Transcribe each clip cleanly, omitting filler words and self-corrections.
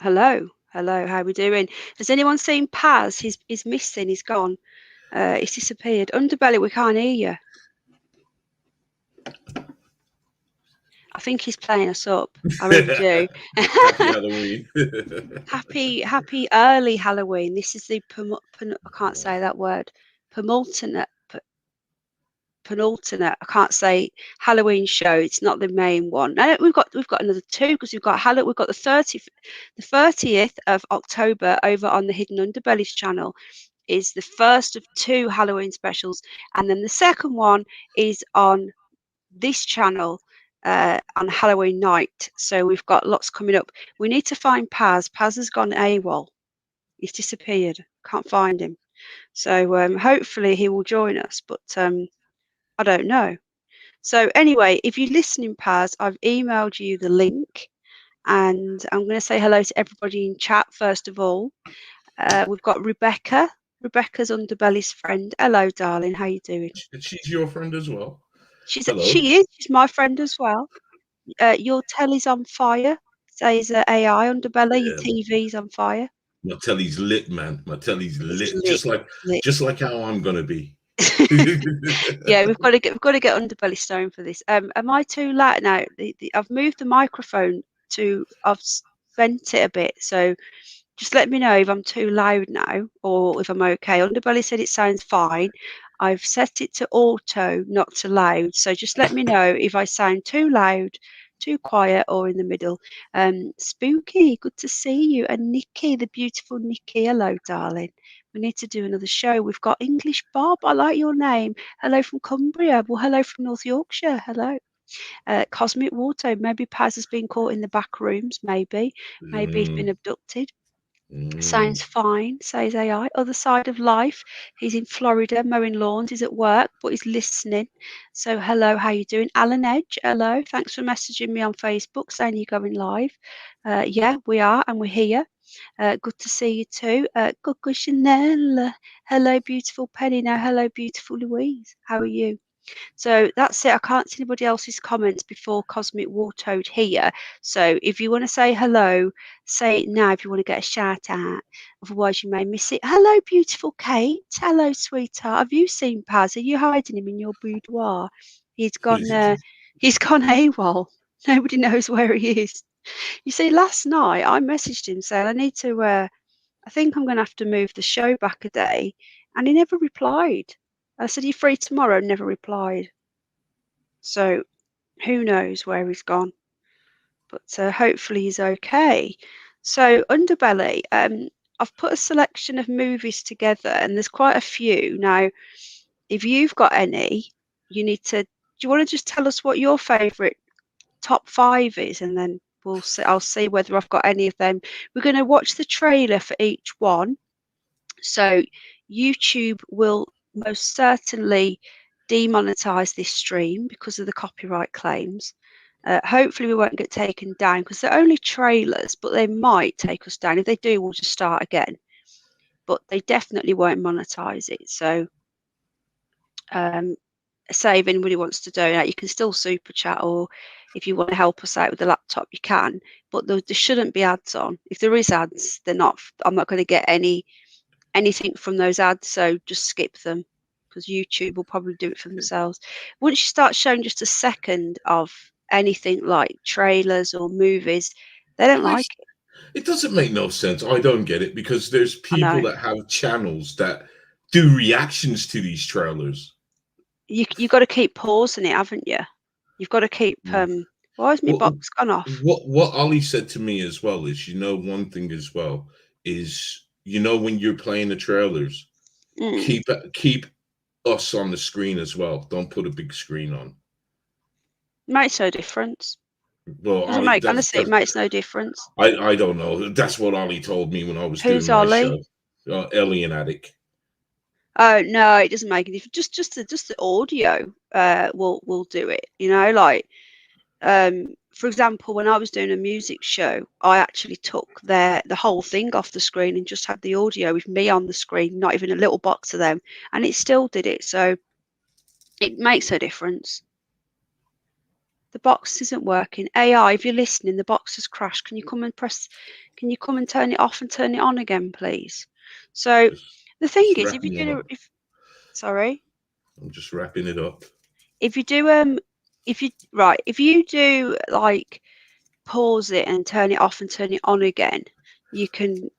Hello, hello. How we doing? Has anyone seen Paz? He's missing. He's gone. He's disappeared. Underbelly, we can't hear you. I think he's playing us up. I really do. Happy Halloween. Happy early Halloween. This is the I can't say that word. Penultimate. Penultimate. I can't say Halloween show. It's not the main one. No, we've got another two because we've got We've got the 30th of October over on the Hidden Underbelly's channel. Is the first of two Halloween specials, and then the second one is on this channel on Halloween night. So we've got lots coming up. We need to find Paz. Paz has gone AWOL. He's disappeared. Can't find him. So hopefully he will join us, but I don't know. So anyway, if you're listening, Paz, I've emailed you the link, and I'm going to say hello to everybody in chat first of all. We've got Rebecca. Rebecca's Underbelly's friend. Hello, darling. How you doing? She's your friend as well. Hello. She is. She's my friend as well. Your telly's on fire, says AI Underbelly. Your TV's on fire. My telly's lit, man. My telly's lit. Just like how I'm gonna be. Yeah, we've got to get Underbelly Stone for this. Am I too loud now? I've moved the microphone to. I've bent it a bit, so just let me know if I'm too loud now or if I'm okay. Underbelly said it sounds fine. I've set it to auto, not to loud. So just let me know if I sound too loud, too quiet, or in the middle. Spooky, good to see you. And Nikki, the beautiful Nikki. Hello, darling. We need to do another show. We've got English Bob. I like your name. Hello from Cumbria. Well, hello from North Yorkshire. Hello. Cosmic Water. Maybe Paz has been caught in the back rooms. Maybe he's been abducted. Sounds fine, says AI. Other side of life. He's in Florida mowing lawns. He's at work, but he's listening. So hello, how you doing? Alan Edge, hello. Thanks for messaging me on Facebook saying you're going live. Yeah, we are, and we're here. Good to see you too. Coco Chanel. Hello, beautiful Penny. Now, hello, beautiful Louise. How are you? So that's it. I can't see anybody else's comments before Cosmic War Toad here. So if you want to say hello, say it now if you want to get a shout out. Otherwise, you may miss it. Hello, beautiful Kate. Hello, sweetheart. Have you seen Paz? Are you hiding him in your boudoir? He's gone. He's gone AWOL. Nobody knows where he is. You see, last night I messaged him saying I need to. I think I'm going to have to move the show back a day, and he never replied. I said, "Are you free tomorrow?" Never replied. So who knows where he's gone? But hopefully he's okay. So Underbelly, I've put a selection of movies together, and there's quite a few. Now, if you've got any, you need to. Do you want to just tell us what your favourite top 5 is, and then we'll see. I'll see whether I've got any of them. We're going to watch the trailer for each one. So YouTube will most certainly demonetize this stream because of the copyright claims. Hopefully we won't get taken down because they're only trailers, but they might take us down. If they do, we'll just start again. But they definitely won't monetize it. So say if anybody wants to donate, you can still super chat, or if you want to help us out with the laptop, you can. But there shouldn't be ads on. If there is ads, they're not. I'm not going to get anything from those ads, so just skip them because YouTube will probably do it for themselves. Once you start showing just a second of anything like trailers or movies, they don't like it. It doesn't make no sense. I don't get it because there's people that have channels that do reactions to these trailers. You've got to keep pausing it, haven't you? You've got to keep. Why has my box gone off? What Ollie said to me as well is, one thing as well is, when you're playing the trailers, keep us on the screen as well. Don't put a big screen on. Makes no difference. Well, honestly, it makes no difference. I don't know. That's what Ollie told me when I was Who's doing my Ollie? show. Alien Attic. Oh no, it doesn't make a difference. Just the audio will do it. Like for example, when I was doing a music show, I actually took the whole thing off the screen and just had the audio with me on the screen, not even a little box of them, and it still did it. So it makes a difference. The box isn't working. AI, if you're listening, the box has crashed. Can you come and turn it off and turn it on again, please? So the thing Just is, if you wrapping it do, up. sorry, I'm just wrapping it up. if you do, if you do like pause it and turn it off and turn it on again, you can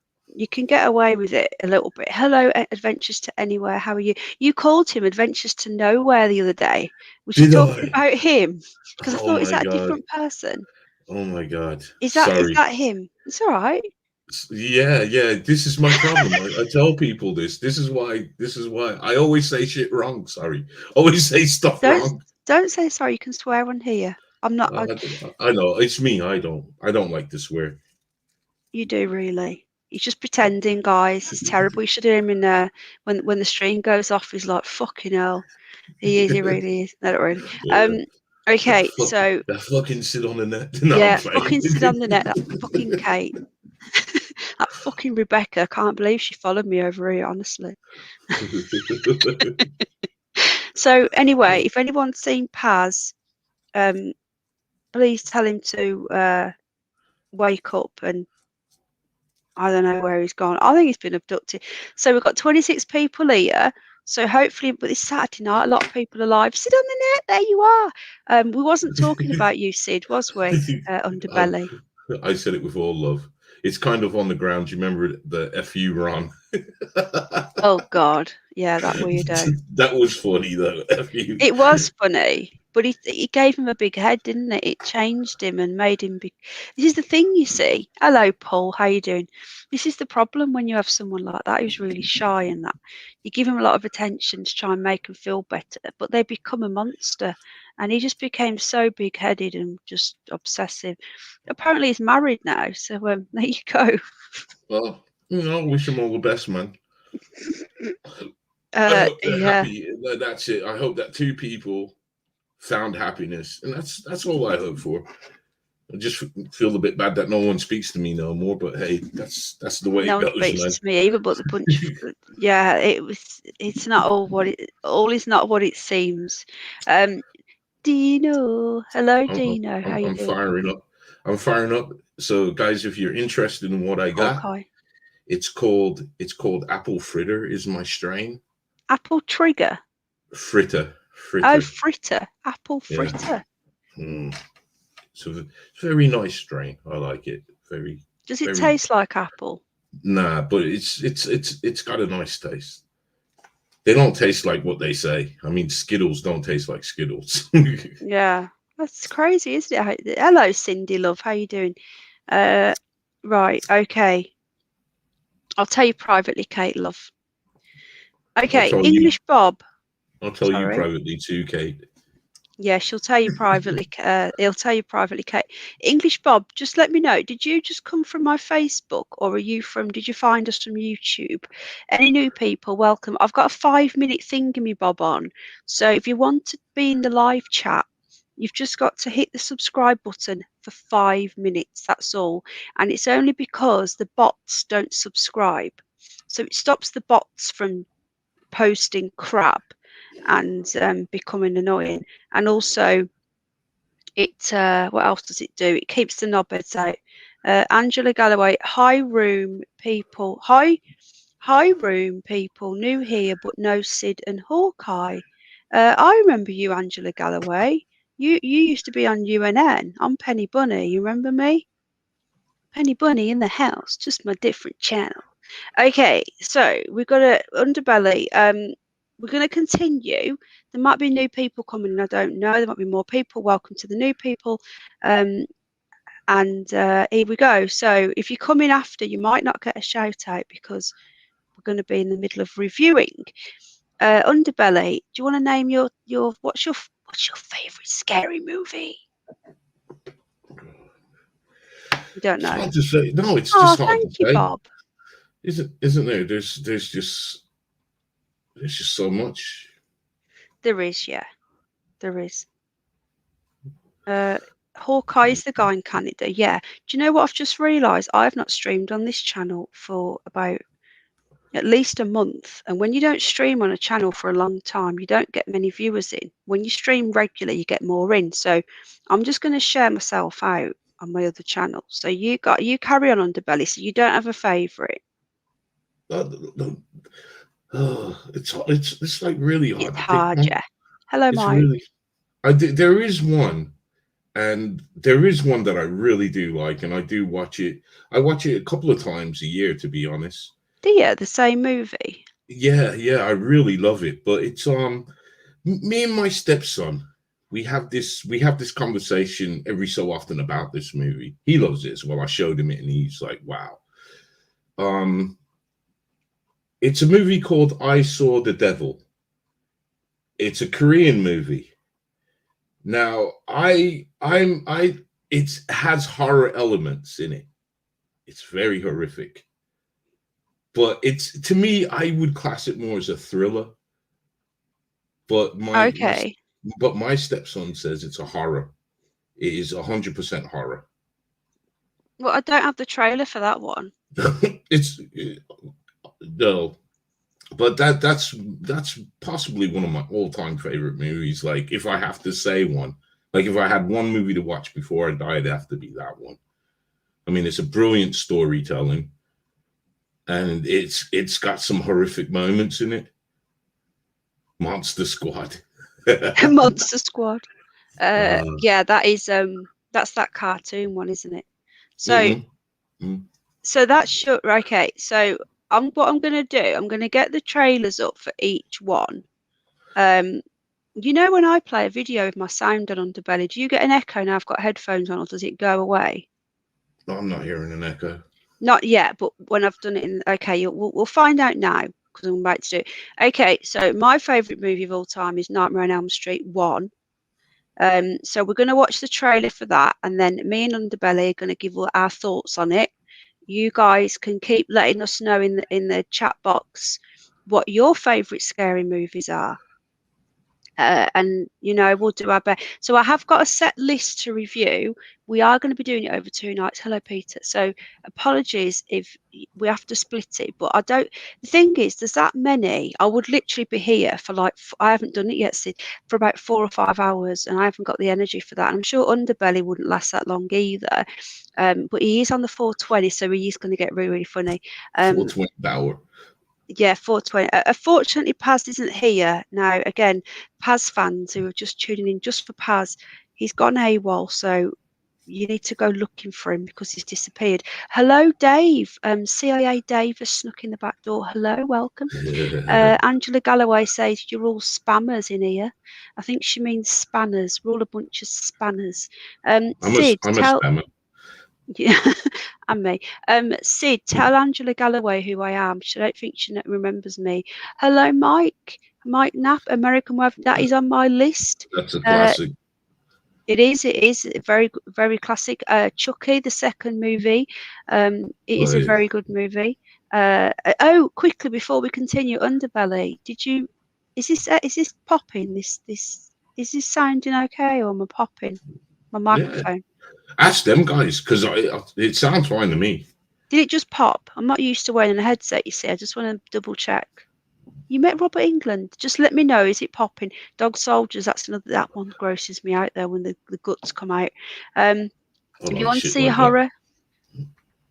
get away with it a little bit. Hello, Adventures to Anywhere. How are you? You called him Adventures to Nowhere the other day. Was you Did talking I? about him? Because I Oh thought, is my that a god. different person? Oh my god. Is Sorry. that him? It's all right. Yeah, yeah. This is my problem. I tell people this. This is why. This is why I always say shit wrong. Sorry. Always say stuff Don't wrong. don't say sorry. You can swear on here. I'm not. I know it's me. I don't like to swear. You do really. He's just pretending, guys. It's terrible. You should hear him in there when the stream goes off. He's like, fucking hell. He is. He really is. No, not really. Yeah. Okay. So That fucking sit on the net. No, I'm yeah, playing. fucking sit on the net. That fucking Kate. That fucking Rebecca. I can't believe she followed me over here. Honestly. So anyway, if anyone's seen Paz, please tell him to wake up, and I don't know where he's gone. I think he's been abducted. So we've got 26 people here. So hopefully, but it's Saturday night, a lot of people are live. Sit on the net. There you are. We wasn't talking about you, Sid, was we? I, Underbelly. I said it with all love. It's kind of on the ground. You remember the FU Ron? Oh God, yeah, that weirdo. That was funny though. FU. It was funny, but it gave him a big head, didn't it? It changed him and made him big. This is the thing, you see. Hello, Paul. How you doing? This is the problem when you have someone like that who's really shy and that you give him a lot of attention to try and make him feel better, but they become a monster. And he just became so big-headed and just obsessive. Apparently, he's married now, so there you go. Well, wish him all the best, man. I hope they're Yeah. happy. That's it. I hope that two people found happiness, and that's all I hope for. I just feel a bit bad that no one speaks to me no more, but hey, that's the way No it one goes, speaks man. to me either, but the bunch. Yeah, it's not all is not what it seems. Dino, hello, Dino. How you I'm doing? firing up. I'm firing up. So, guys, if you're interested in what I got, Hawkeye. it's called apple fritter. Is my strain Apple trigger. fritter Oh, fritter? fritter. Apple Yeah. fritter. So it's a very nice strain. I like it. Very Does it very. taste like apple? Nah, but it's got a nice taste. They don't taste like what they say. I mean, Skittles don't taste like Skittles. Yeah, that's crazy, isn't it? Hello, Cindy, love. How you doing? Right. Okay. I'll tell you privately, Kate, love. I'll Okay, tell you. English Bob. I'll tell you Sorry. privately too, Kate. Yeah, she'll tell you privately. He'll tell you privately, Kate. English Bob, just let me know. Did you just come from my Facebook, or are you from? Did you find us from YouTube? Any new people, welcome. I've got a 5-minute thingamy bob on, so if you want to be in the live chat, you've just got to hit the subscribe button for 5 minutes. That's all, and it's only because the bots don't subscribe, so it stops the bots from posting crap and becoming annoying. And also, it what else does it do? It keeps the knobheads out. Angela Galloway, hi room people, hi room people, new here but no Sid and Hawkeye. I remember you, Angela Galloway. You used to be on UNN. I'm Penny Bunny. You remember me? Penny Bunny in the house, just my different channel. Okay, so we've got a Underbelly. We're going to continue. There might be new people coming in. I don't know. There might be more people. Welcome to the new people. And here we go. So if you come in after, you might not get a shout out because we're going to be in the middle of reviewing. Underbelly. Do you want to name your what's your favorite scary movie? You don't It's know. hard to say. No, it's Oh, just hard to thank you, say. Bob. Isn't there? There's just so much. There is, yeah. There is. Hawkeye is the guy in Canada. Yeah. Do you know what I've just realised? I've not streamed on this channel for about at least a month. And when you don't stream on a channel for a long time, you don't get many viewers in. When you stream regularly, you get more in. So I'm just going to share myself out on my other channel. So you carry on Underbelly. So you don't have a favourite. It's like really hard It's to pick hard, one. yeah. Hello, It's Mike. really there is one, and there is one that I really do like, and I do watch it. I watch it a couple of times a year, to be honest. Yeah, the same movie. Yeah, I really love it. But it's me and my stepson. We have this conversation every so often about this movie. He loves it as well. I showed him it, and he's like, "Wow." It's a movie called I Saw the Devil. It's a Korean movie. Now, it has horror elements in it. It's very horrific. But it's, to me, I would class it more as a thriller. But my stepson says it's a horror. It is 100% horror. Well, I don't have the trailer for that one. It's no, but that's possibly one of my all-time favorite movies. Like, if I have to say one, like if I had one movie to watch before I die, it'd have to be that one. I mean, it's a brilliant storytelling, and it's got some horrific moments in it. Monster Squad. Monster Squad. Yeah, that's that cartoon one, isn't it? So so that's okay. So what I'm gonna do, I'm gonna get the trailers up for each one. You know, when I play a video with my sound on Underbelly, do you get an echo now I've got headphones on, or does it go away? I'm not hearing an echo. Not yet, but when I've done it okay, we'll find out now because I'm about to do it. Okay, so my favourite movie of all time is Nightmare on Elm Street 1. So we're going to watch the trailer for that, and then me and Underbelly are going to give our thoughts on it. You guys can keep letting us know in the chat box what your favourite scary movies are. And we'll do our best. So I have got a set list to review. We are going to be doing it over 2 nights. Hello, Peter. So apologies if we have to split it, but the thing is, there's that many. I would literally be here for I haven't done it yet, Sid, for about 4 or 5 hours, and I haven't got the energy for that. And I'm sure Underbelly wouldn't last that long either. But he is on the 420, so he is going to get really, really funny. 420 hour. Yeah, 420. Fortunately, Paz isn't here now. Again, Paz fans who are just tuning in just for Paz, he's gone AWOL, so you need to go looking for him because he's disappeared. Hello, Dave. CIA Dave has snuck in the back door. Hello, welcome. Angela Galloway says you're all spammers in here. I think she means spanners. We're all a bunch of spanners. I'm a spammer. Yeah, and me. Sid, tell Angela Galloway who I am. I don't think she remembers me. Hello, Mike. Mike Knapp, American Web. That is on my list. That's a classic. It is very, very classic. Chucky, the second movie. It is a very good movie. Quickly before we continue, Underbelly. Is this popping? Is this sounding okay, or am I popping my microphone? Yeah. Ask them guys, because it sounds fine to me. Did it just pop? I'm not used to wearing a headset, you see. I just want to double check. You met Robert England. Just let me know. Is it popping? Dog Soldiers. That one grosses me out there when the guts come out. If you want to see horror,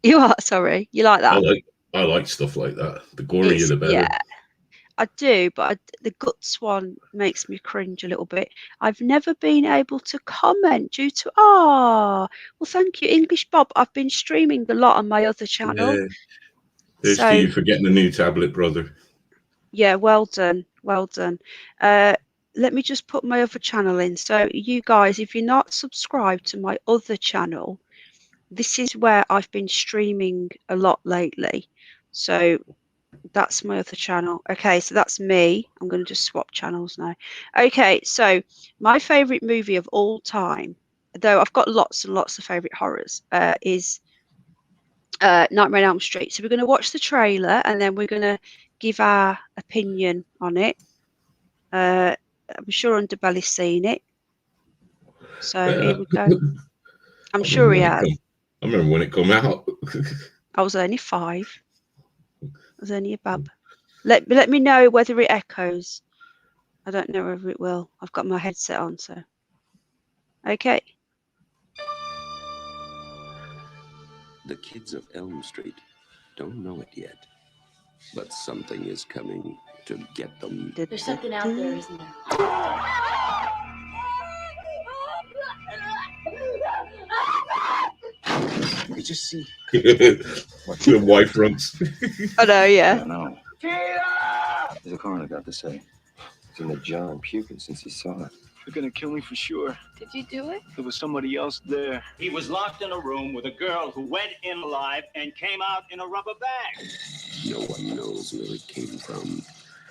you are sorry. You like that? I like stuff like that. The gorier the better. Yeah, I do, but the guts one makes me cringe a little bit. I've never been able to comment due to well, thank you, English Bob. I've been streaming a lot on my other channel. Yeah. There's to you for getting a new tablet, brother. Yeah, well done. Let me just put my other channel in. So you guys, if you're not subscribed to my other channel, this is where I've been streaming a lot lately. So that's my other channel. Okay, so that's me. I'm going to just swap channels now. Okay, so my favorite movie of all time, though I've got lots and lots of favorite horrors, is Nightmare on Elm Street. So we're going to watch the trailer and then we're going to give our opinion on it. I'm sure Underbelly's seen it. So here we go. I'm sure he has. I remember when it came out. I was only 5. was only a bub. Let me know whether it echoes. I don't know whether it will. I've got my headset on, so okay. The kids of Elm Street don't know it yet, but something is coming to get them. There's something out there, isn't there? You just see The wife runs. I know, yeah. I know. The coroner got to say. Seen the John puking since he saw it. They're gonna kill me for sure. Did you do it? There was somebody else there. He was locked in a room with a girl who went in alive and came out in a rubber bag. No one knows where it came from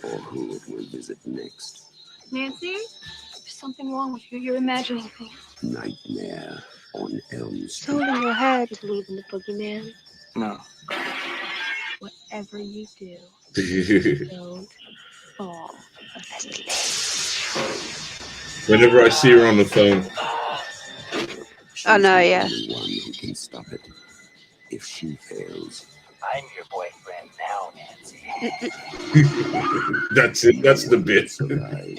or who it will visit next. Nancy? There's something wrong with you. You're imagining things. Nightmare on Elm It's Street. all in your head. You believe in the boogeyman? No. Whatever you do, don't fall asleep. Whenever I see her on the phone, I know, yeah. She's the only one who can stop it. If she fails, I'm your boyfriend now, Nancy. that's it. That's the bit. survive.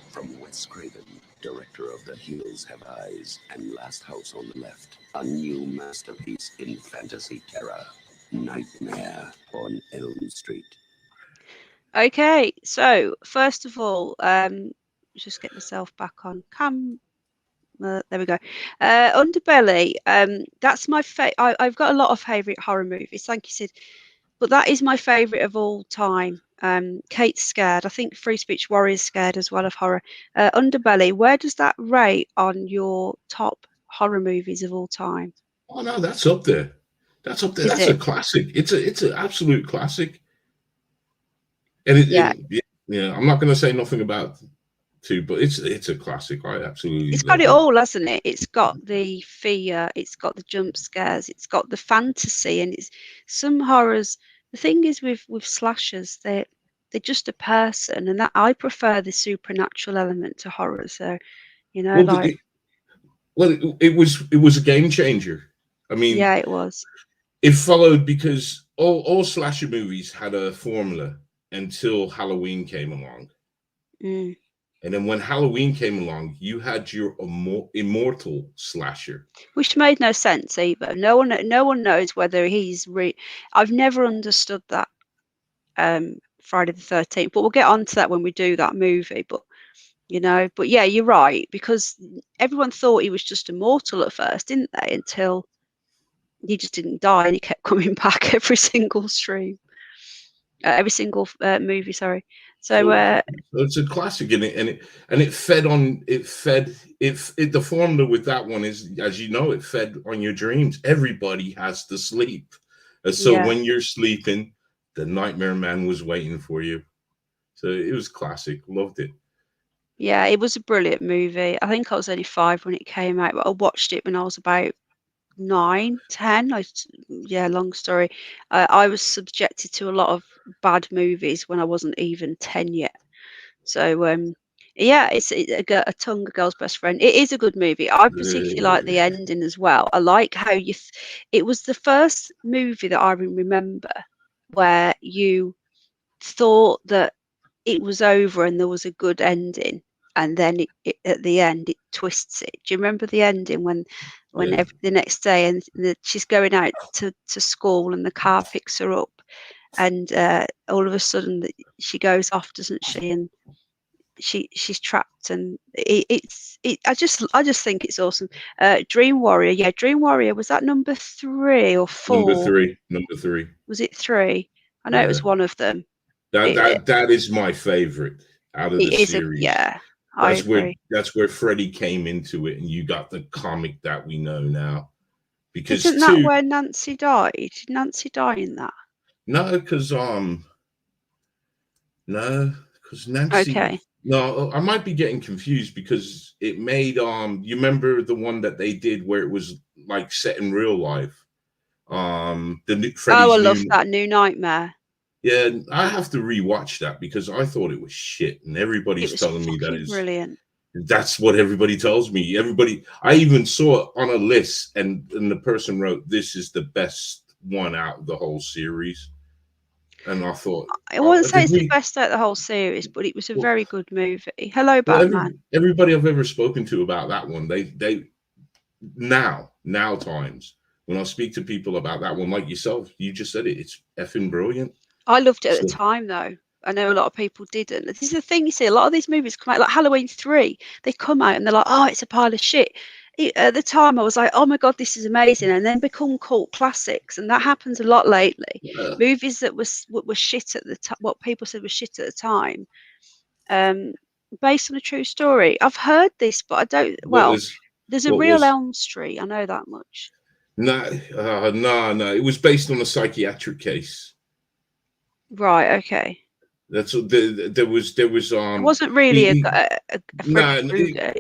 From Wes Craven, director of The Hills Have Eyes and Last House on the Left, a new masterpiece in fantasy terror, Nightmare on Elm Street. Okay, so first of all, just get myself back on cam. There we go. Underbelly. That's my I've got a lot of favorite horror movies. Thank you, Sid. But that is my favorite of all time. Kate's scared. I think Free Speech Warrior's scared as well of horror. Underbelly. Where does that rate on your top horror movies of all time? Oh no, that's up there. That's up there. Is That's it? a classic. It's an absolute classic. And Yeah. I'm not going to say nothing about two, but it's a classic. I absolutely. It's love got it all, hasn't it? It's got the fear, it's got the jump scares, it's got the fantasy, and it's some horrors. The thing is with slashers, they're just a person, and that I prefer the supernatural element to horror. So, Well, it was a game changer. I mean, yeah, it was. It followed because all slasher movies had a formula until Halloween came along. Mm. And then when Halloween came along, you had your immortal slasher, Which made no sense either. No one knows whether he's I've never understood that Friday the 13th, but we'll get on to that when we do that movie. But but yeah, you're right, because everyone thought he was just immortal at first, didn't they? Until he just didn't die and he kept coming back every single stream, every single movie. Sorry. So it's a classic, and it fed on the formula with that one is, as you know, it fed on your dreams. Everybody has to sleep, and so when you're sleeping, the Nightmare Man was waiting for you. So it was classic. Loved it. Yeah, it was a brilliant movie. I think I was only 5 when it came out, but I watched it when I was about 9, 10. Long story. I was subjected to a lot of bad movies when I wasn't even 10 yet. So it's a tongue, a girl's best friend. It is a good movie. I particularly like the ending as well. I like how it was the first movie that I remember where you thought that it was over and there was a good ending, and then at the end it twists it. Do you remember the ending when the next day and she's going out to school and the car picks her up, and all of a sudden she goes off, doesn't she? And she's trapped, and I just think it's awesome. Dream Warrior. Dream Warrior, was that number 3 or 4? Number 3. Was it 3? I know it was one of them. That is my favorite out of the series. That's where Freddy came into it, and you got the comic that we know now. Because isn't that where Nancy died? Did Nancy die in that? No, because Nancy. Okay. No, I might be getting confused because it made you remember the one that they did where it was like set in real life. I love that New Nightmare. Yeah, I have to rewatch that because I thought it was shit, and It everybody's was telling me that fucking is. brilliant. That's what everybody tells me. Everybody, I even saw it on a list, and the person wrote, "This is the best one out of the whole series." And I thought, I wouldn't say did it's the we? best out of the whole series, but it was a Well, very good movie. Hello, well, Batman. everybody I've ever spoken to about that one, they now times when I speak to people about that one, like yourself, you just said it. It's effing brilliant. I loved it at the So, time, though. I know a lot of people didn't. This is the thing, you see, a lot of these movies come out, like Halloween 3, they come out and they're like, oh, it's a pile of shit. At the time, I was like, oh my God, this is amazing. And then become cult classics. And that happens a lot lately. Movies that were shit at the time, what people said was shit at the time, based on a true story. I've heard this, but I don't, what well, was there's a what real was Elm Street. I know that much. no, no. It was based on a psychiatric case. Right, okay. That's what there was. It wasn't really a Freddy no. Krueger.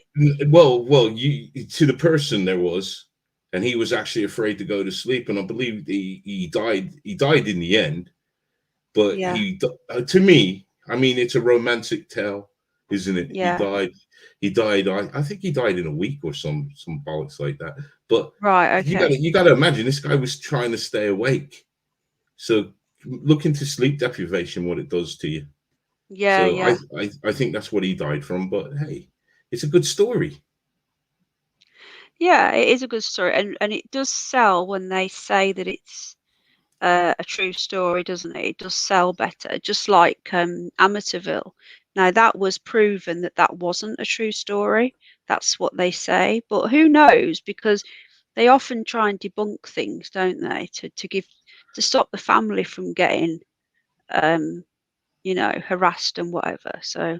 Well, you to the person there was, and he was actually afraid to go to sleep, and I believe he died. He died in the end, but Yeah, to me, I mean, it's a romantic tale, isn't it? He yeah. died. He died. I think he died in a week or some bollocks like that. But Right, okay. you gotta imagine this guy was trying to stay awake. So look into sleep deprivation, what it does to you. Yeah, So yeah. I think that's what he died from. But hey, it's a good story. Yeah, it is a good story, and it does sell when they say that it's a true story, doesn't it? It does sell better, just like Amityville. Now that was proven that that wasn't a true story. That's what they say, but who knows? Because they often try and debunk things, don't they? To stop the family from getting um, harassed and whatever. So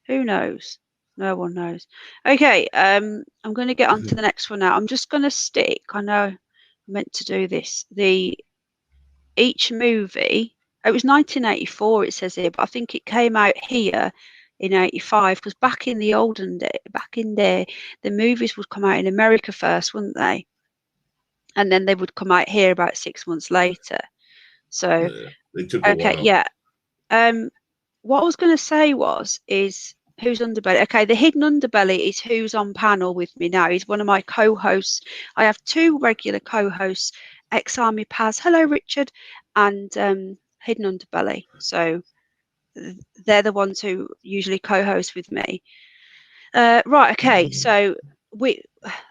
who knows? No one knows. Okay, I'm going to get on to the next one now. I'm just going to stick. I know I meant to do this. Each movie. It was 1984. It says here, but I think it came out here in 85 because back in the olden day, back in there, the movies would come out in America first, wouldn't they? And then they would come out here about 6 months later. So, It took a okay, while. yeah. What I was going to say is who's underbelly. Okay, the hidden underbelly is who's on panel with me now. He's one of my co-hosts. I have two regular co-hosts, ex-army Paz. Hello, Richard, and hidden underbelly. So they're the ones who usually co-host with me. Right. Okay. So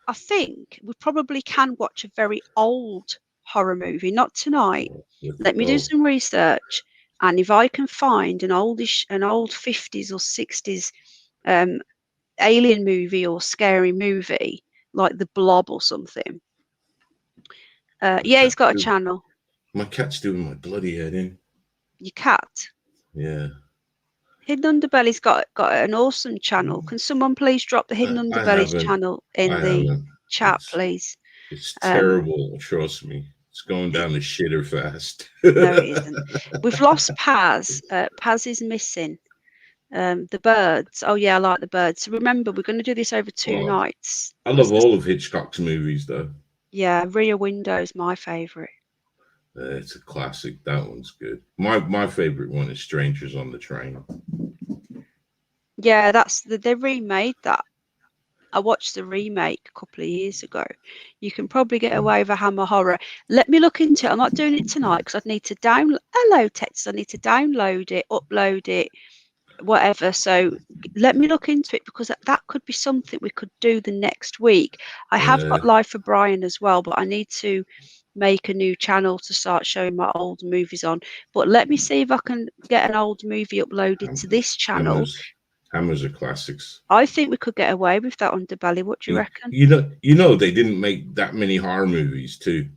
I think we probably can watch a very old horror movie. Not tonight. Let me do some research, and if I can find an old 50s or 60s alien movie or scary movie like The Blob or something. Yeah, he's got a channel. My cat's doing my bloody head in. Your cat. Yeah. Hidden Underbelly's got an awesome channel. Can someone please drop the Hidden I Underbelly's haven't. channel in the chat, please? It's terrible. Trust me. It's going down the shitter fast. No, it isn't. We've lost Paz. Paz is missing. The birds. Oh yeah, I like the birds. So remember, we're going to do this over two nights. I love all of Hitchcock's movies, though. Yeah, Rear Window's my favorite. It's a classic. That one's good. My favorite one is Strangers on the Train. Yeah, they remade that. I watched the remake a couple of years ago. You can probably get away with a Hammer horror. Let me look into it. I'm not doing it tonight because I'd need to download. Hello, Texas. I need to download it, upload it, whatever. So let me look into it because that could be something we could do the next week. I have got Live for Brian as well, but I need to make a new channel to start showing my old movies on. But let me see if I can get an old movie uploaded to this channel. Hammers are classics. I think we could get away with that Underbelly. What do you reckon? You know they didn't make that many horror movies too.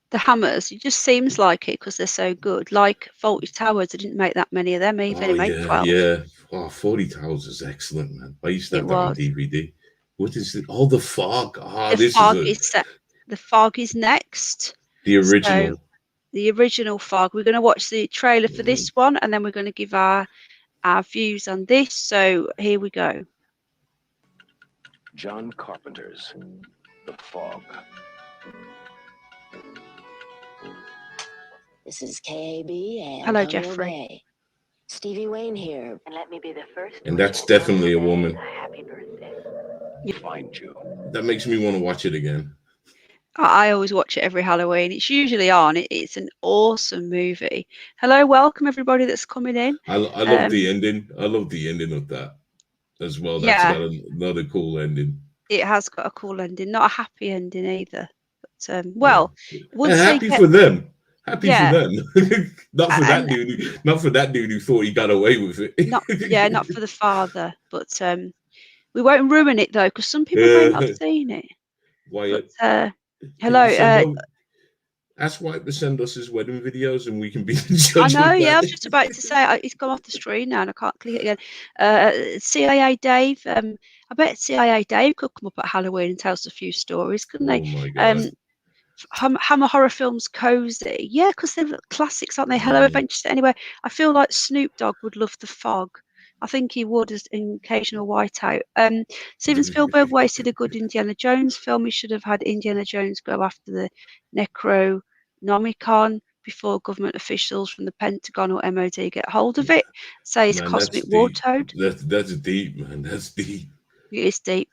The Hammers, it just seems like it because they're so good. Like Fawlty Towers, they didn't make that many of them. Even they made 12. Yeah. Oh, Fawlty Towers is excellent, man. I used to have that on DVD. What is it? Oh, The Fog. The Fog is next. The original. So, the original Fog. We're going to watch the trailer for this one, and then we're going to give our views on this. So here we go. John Carpenter's The Fog. This is KB and Hello, come your Jeffrey. way. Stevie Wayne here. And let me be the first. And that's definitely a woman. Happy birthday. Find you. That makes me want to watch it again. I always watch it every Halloween. It's usually on. It's an awesome movie. Hello, welcome everybody that's coming in. I love the ending. I love the ending of that as well. That's Yeah. got another cool ending. It has got a cool ending, not a happy ending either. But well, Yeah. once happy for them. Happy Yeah. for them. Not for that dude. Not for that dude who thought he got away with it. not for the father. But we won't ruin it though, because some people may not have seen it. Wyatt. But, hello. Ask Wyatt to send us his wedding videos, and we can be the judge. I know. Of Yeah, I that. was just about to say it's gone off the screen now, and I can't click it again. CIA Dave. I bet CIA Dave could come up at Halloween and tell us a few stories, couldn't Oh they? my god. Hammer Horror Films Cozy. Yeah, because they're classics, aren't they? Hello, Adventures Anywhere. I feel like Snoop Dogg would love The Fog. I think he would as an occasional whiteout. Steven Spielberg wasted a good Indiana Jones film. He should have had Indiana Jones go after the Necronomicon before government officials from the Pentagon or MOD get hold of it. Says Cosmic War Toad. That's deep, man. That's deep. It is deep.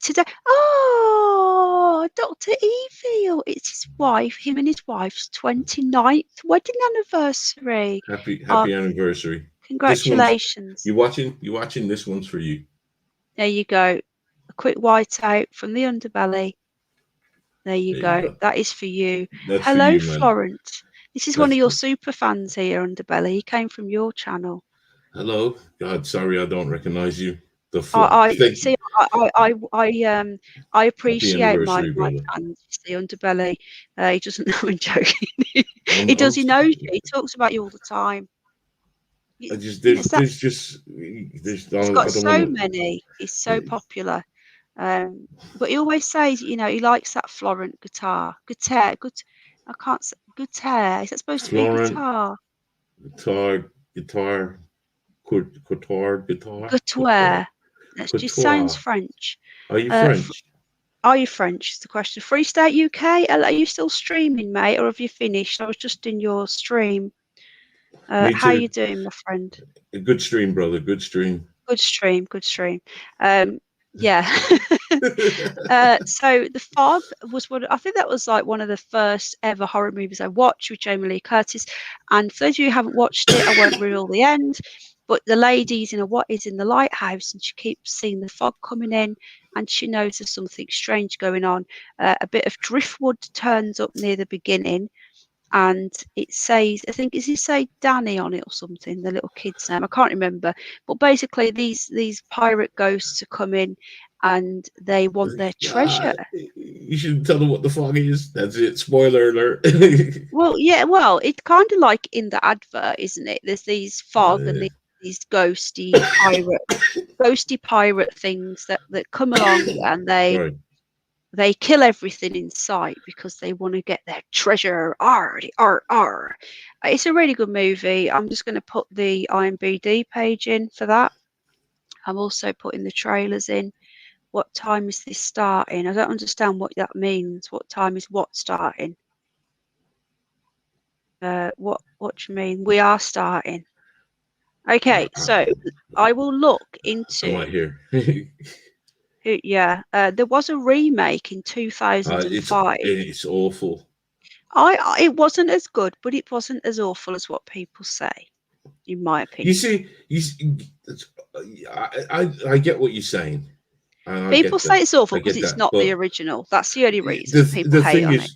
Today, oh, Dr. Evil. It's his wife, him and his wife's 29th wedding anniversary. Happy anniversary. Congratulations. You watching? This one's for you. There you go. A quick whiteout from the underbelly. There you go. That is for you. That's Hello, for you, Florence. This is one of your super fans here, Underbelly. He came from your channel. Hello. God, sorry, I don't recognize you. I appreciate my fans. The Underbelly. He doesn't know I'm joking. He does. He knows you. He talks about you all the time. He's got so many. He's so popular. But he always says, he likes that Florent guitar. Guitar. I can't say guitar. Is that supposed to be guitar? Guitar. That just sounds French. Are you French? Are you French? Is the question. Free State UK. Are you still streaming, mate, or have you finished? I was just in your stream. How are you doing, my friend? A good stream, brother. Good stream. Good stream. Yeah. So The Fog was I think that was like one of the first ever horror movies I watched with Jamie Lee Curtis. And for those of you who haven't watched it, I won't reveal the end. But the lady's in the lighthouse, and she keeps seeing the fog coming in, and she knows there's something strange going on. A bit of driftwood turns up near the beginning, and it says, I think, does it say Danny on it or something? The little kid's name, I can't remember. But basically, these pirate ghosts are coming, and they want their treasure. You should tell them what the fog is. That's it. Spoiler alert. Well, yeah. Well, it's kind of like in the advert, isn't it? There's these fog and these ghosty pirate things that come along, and they kill everything in sight because they want to get their treasure. It's a really good movie. I'm just going to put the IMDb page in for that. I'm also putting the trailers in. What time is this starting? I don't understand what that means. What time is what starting? What do you mean? We are starting. Okay, so I will look into. I'm right here. Yeah, there was a remake in 2005. It's awful. It wasn't as good, but it wasn't as awful as what people say, in my opinion. You see, I get what you're saying. People say it's awful because it's not the original. That's the only reason people hate on it.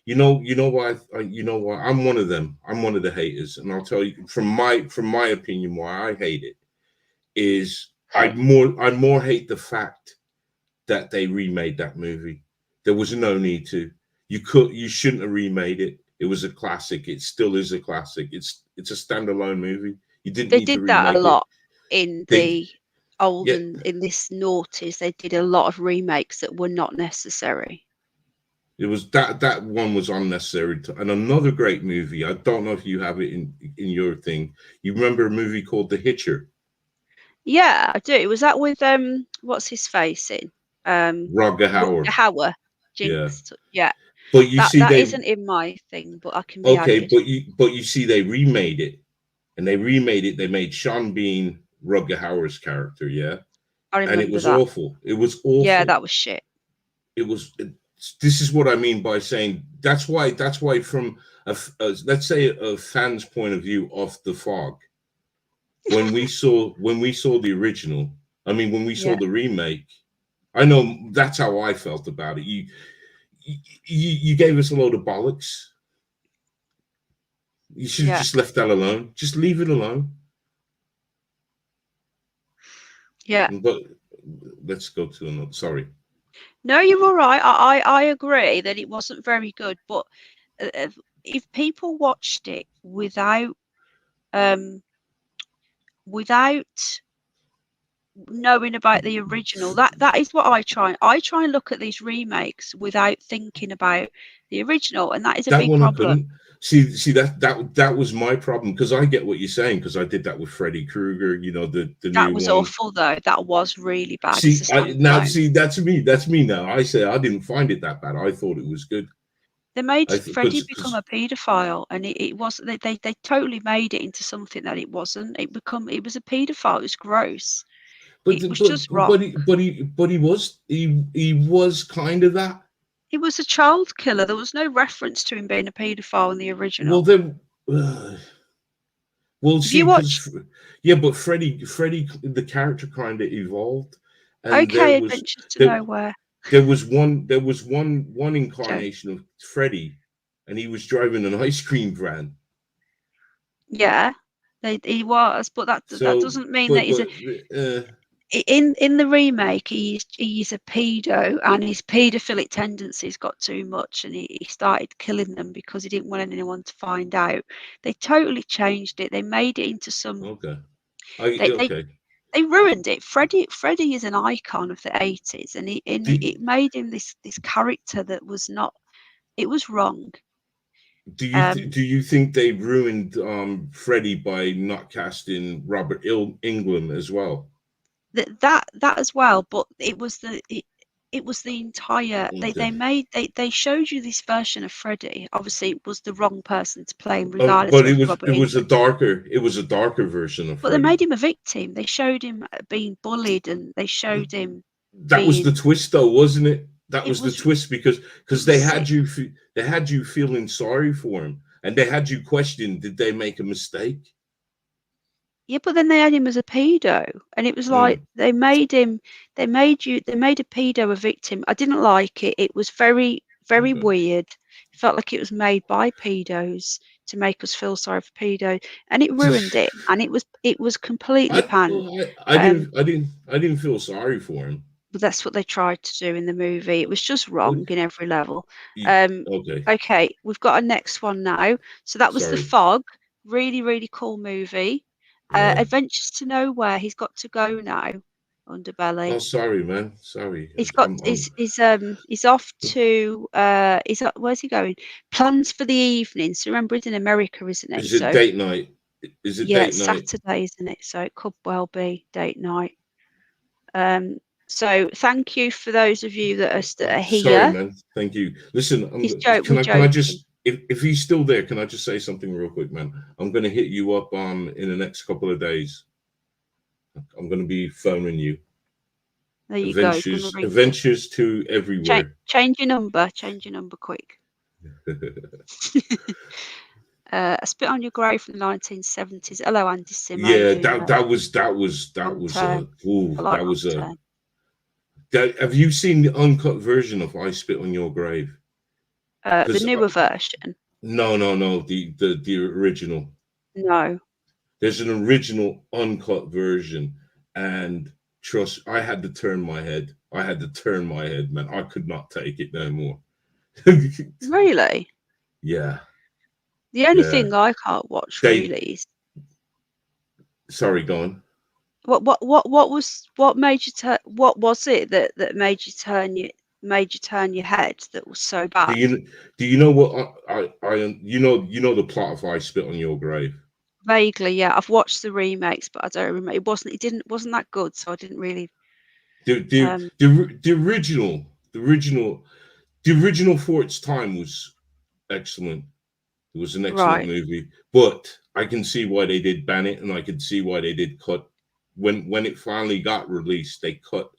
You know why? You know why? I'm one of them. I'm one of the haters, and I'll tell you from my opinion why I hate it is I more hate the fact that they remade that movie. There was no need to. You shouldn't have remade it. It was a classic. It still is a classic. It's a standalone movie. You didn't. They did that a lot in the old and in this noughties. They did a lot of remakes that were not necessary. It was that one was unnecessary. And another great movie. I don't know if you have it in your thing. You remember a movie called The Hitcher? Yeah, I do. Was that with what's his face in? Rutger Hauer. Jinx. Yeah. But you see, that they isn't in my thing, but I can be okay, added. but you see, they remade it, and they remade it. They made Sean Bean Rutger Hauer's character, yeah, I and it remember was that. awful. It was Yeah, awful. that was shit. It was. This is what I mean by saying that's why from let's say a fan's point of view of The Fog, when we saw the original, I mean when we saw Yeah. the remake, I know that's how I felt about it. You gave us a load of bollocks. You should have just left that alone. Just leave it alone. Yeah. But let's go to another. Sorry. No, you're all right. I agree that it wasn't very good, but if people watched it without knowing about the original, that is what I try and look at these remakes without thinking about the original, and that is a That big one I problem. couldn't see that was my problem, because I get what you're saying, because I did that with Freddy Krueger, you know, the That new was one. awful though. That was really bad. See, As a now standalone. see that's me now. I say I didn't find it that bad. I thought it was good. They made I Freddy become a paedophile, and it wasn't. They totally made it into something that it wasn't. It was a paedophile. It was gross. It was just wrong. he was kind of that. It was a child killer. There was no reference to him being a paedophile in the original. Well, then, well, If see, you watch, yeah, but Freddy, the character kind of evolved, and okay, Adventures to Nowhere. There was one incarnation of Freddy, and he was driving an ice cream van. Yeah, he was, but that doesn't mean that he's in the remake. He's a pedo, and his paedophilic tendencies got too much, and he started killing them because he didn't want anyone to find out. They totally changed it. They made it into some. Okay. They ruined it. Freddy is an icon of the 80s, and it made him this character that was not. It was wrong. Do you think they ruined Freddy by not casting Robert Englund as well? That as well, but it was the entire they showed you this version of Freddy. Obviously, it was the wrong person to play him, regardless but of Robert Englund. it was a darker version of But Freddy. they made him a victim. They showed him being bullied, and they showed him. That was the twist, though, wasn't it? That was the twist, because they had you feeling sorry for him, and they had you question, did they make a mistake? Yeah, but then they had him as a pedo, and it was like they made a pedo a victim. I didn't like it. It was very, very weird. It felt like it was made by pedos to make us feel sorry for pedo, and it ruined it. And it was completely panned. I didn't feel sorry for him. But that's what they tried to do in the movie. It was just wrong in every level. Okay, we've got a next one now. So that was The Fog. Really, really cool movie. Adventures to Nowhere. He's got to go now. Underbelly. Oh, sorry, man. Sorry. He's off to where's he going? Plans for the evening. So remember, he's in America, isn't he? Is it date night? Is it date night? Saturday, isn't it? So it could well be date night. So thank you for those of you that are here. Sorry, man. Thank you. Listen, can I just, if he's still there, can I just say something real quick, man? I'm going to hit you up in the next couple of days. I'm going to be phoning you. There you Adventures, go. Adventures to everywhere. Change your number. Change your number quick. A Spit on Your Grave from the 1970s. Hello, Andy Sim. Yeah, that was have you seen the uncut version of I Spit on Your Grave? The newer version? No, the original. No. There's an original uncut version, and trust, I had to turn my head. Man. I could not take it no more. Really? Yeah. The only thing I can't watch really is. Sorry, go on. What made you turn? What was it that made you turn your head that was so bad? Do you know what I you know the plot of I Spit on Your Grave? Vaguely, yeah. I've watched the remakes, but I don't remember. It wasn't that good, so I didn't really. The original. The original for its time was excellent. It was an excellent Right. movie, but I can see why they did ban it, and I can see why they did cut when it finally got released. They cut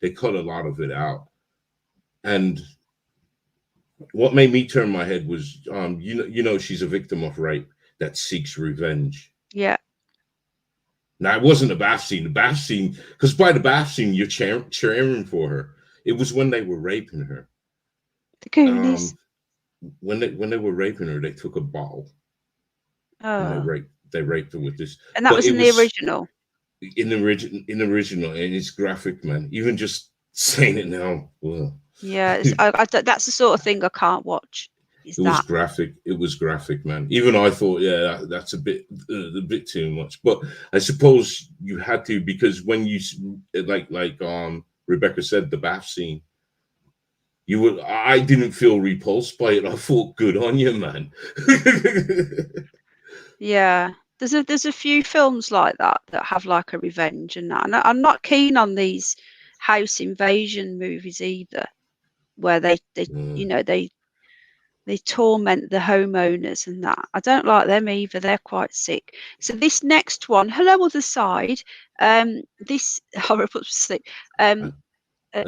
a lot of it out, and what made me turn my head was you know she's a victim of rape that seeks revenge. Yeah. Now it wasn't the bath scene. The bath scene, because by the bath scene you're cheering for her. It was when they were raping her. The Goonies. When they were raping her, they took a bottle and they raped her with this. And that was in the original. In the original, and it's graphic, man. Even just saying it now, well. Yeah, that's the sort of thing I can't watch. Was graphic. It was graphic, man. Even I thought, yeah, that's a bit too much. But I suppose you had to, because when you like Rebecca said, the bath scene. I didn't feel repulsed by it. I thought, good on you, man. Yeah, there's a few films like that have like a revenge and that. And I'm not keen on these house invasion movies either, where they torment the homeowners and that. I don't like them either. They're quite sick. So this next one, Hello Other Side, this horror puts sleep.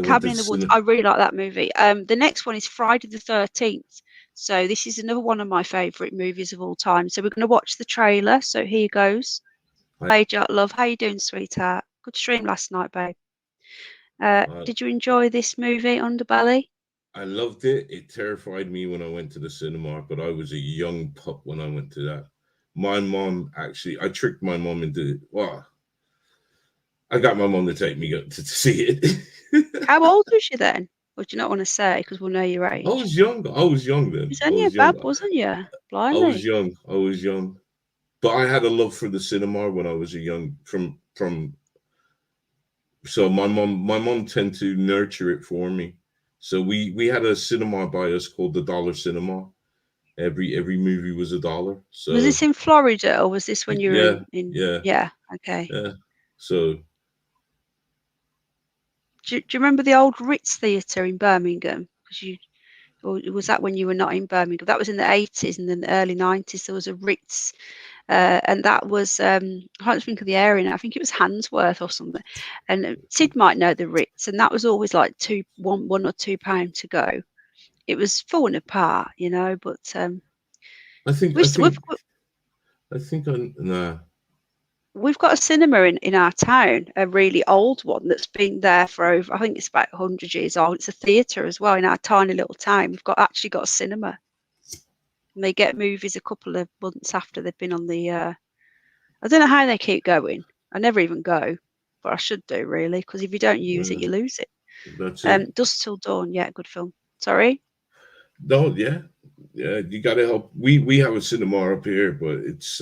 Cabin in the Woods. I really like that movie. The next one is Friday the 13th. So this is another one of my favourite movies of all time. So we're going to watch the trailer. So here goes. Hey, love. How you doing, sweetheart? Good stream last night, babe. Did you enjoy this movie, Underbelly? I loved it. It terrified me when I went to the cinema, but I was a young pup when I went to that. My mom I tricked my mom into I got my mom to take me to see it. How old was you then? Or do you not want to say, because we'll know your age? I was young then. You was only a bab, wasn't you? Blimey. I was young. But I had a love for the cinema when I was a young so my mom tended to nurture it for me. So we had a cinema by us called the Dollar Cinema. Every movie was $1. So was this in Florida, or was this when you were in? Yeah. Okay. Yeah. So do you remember the old Ritz Theatre in Birmingham? Or was that when you were not in Birmingham? That was in the 80s, and then the early 90s there was a Ritz, and that was I can't think of the area now. I think it was Handsworth or something. And Sid might know the Ritz, and that was always like £1 or £2 to go. It was falling apart, but we've got a cinema in our town, a really old one that's been there for over, I think it's about 100 years old. It's a theatre as well in our tiny little town. We've actually got a cinema. And they get movies a couple of months after they've been on the. I don't know how they keep going. I never even go, but I should do really, because if you don't use it, you lose it. That's it. Dusk Till Dawn, yeah, good film. Sorry. No, yeah, you got to help. We have a cinema up here, but it's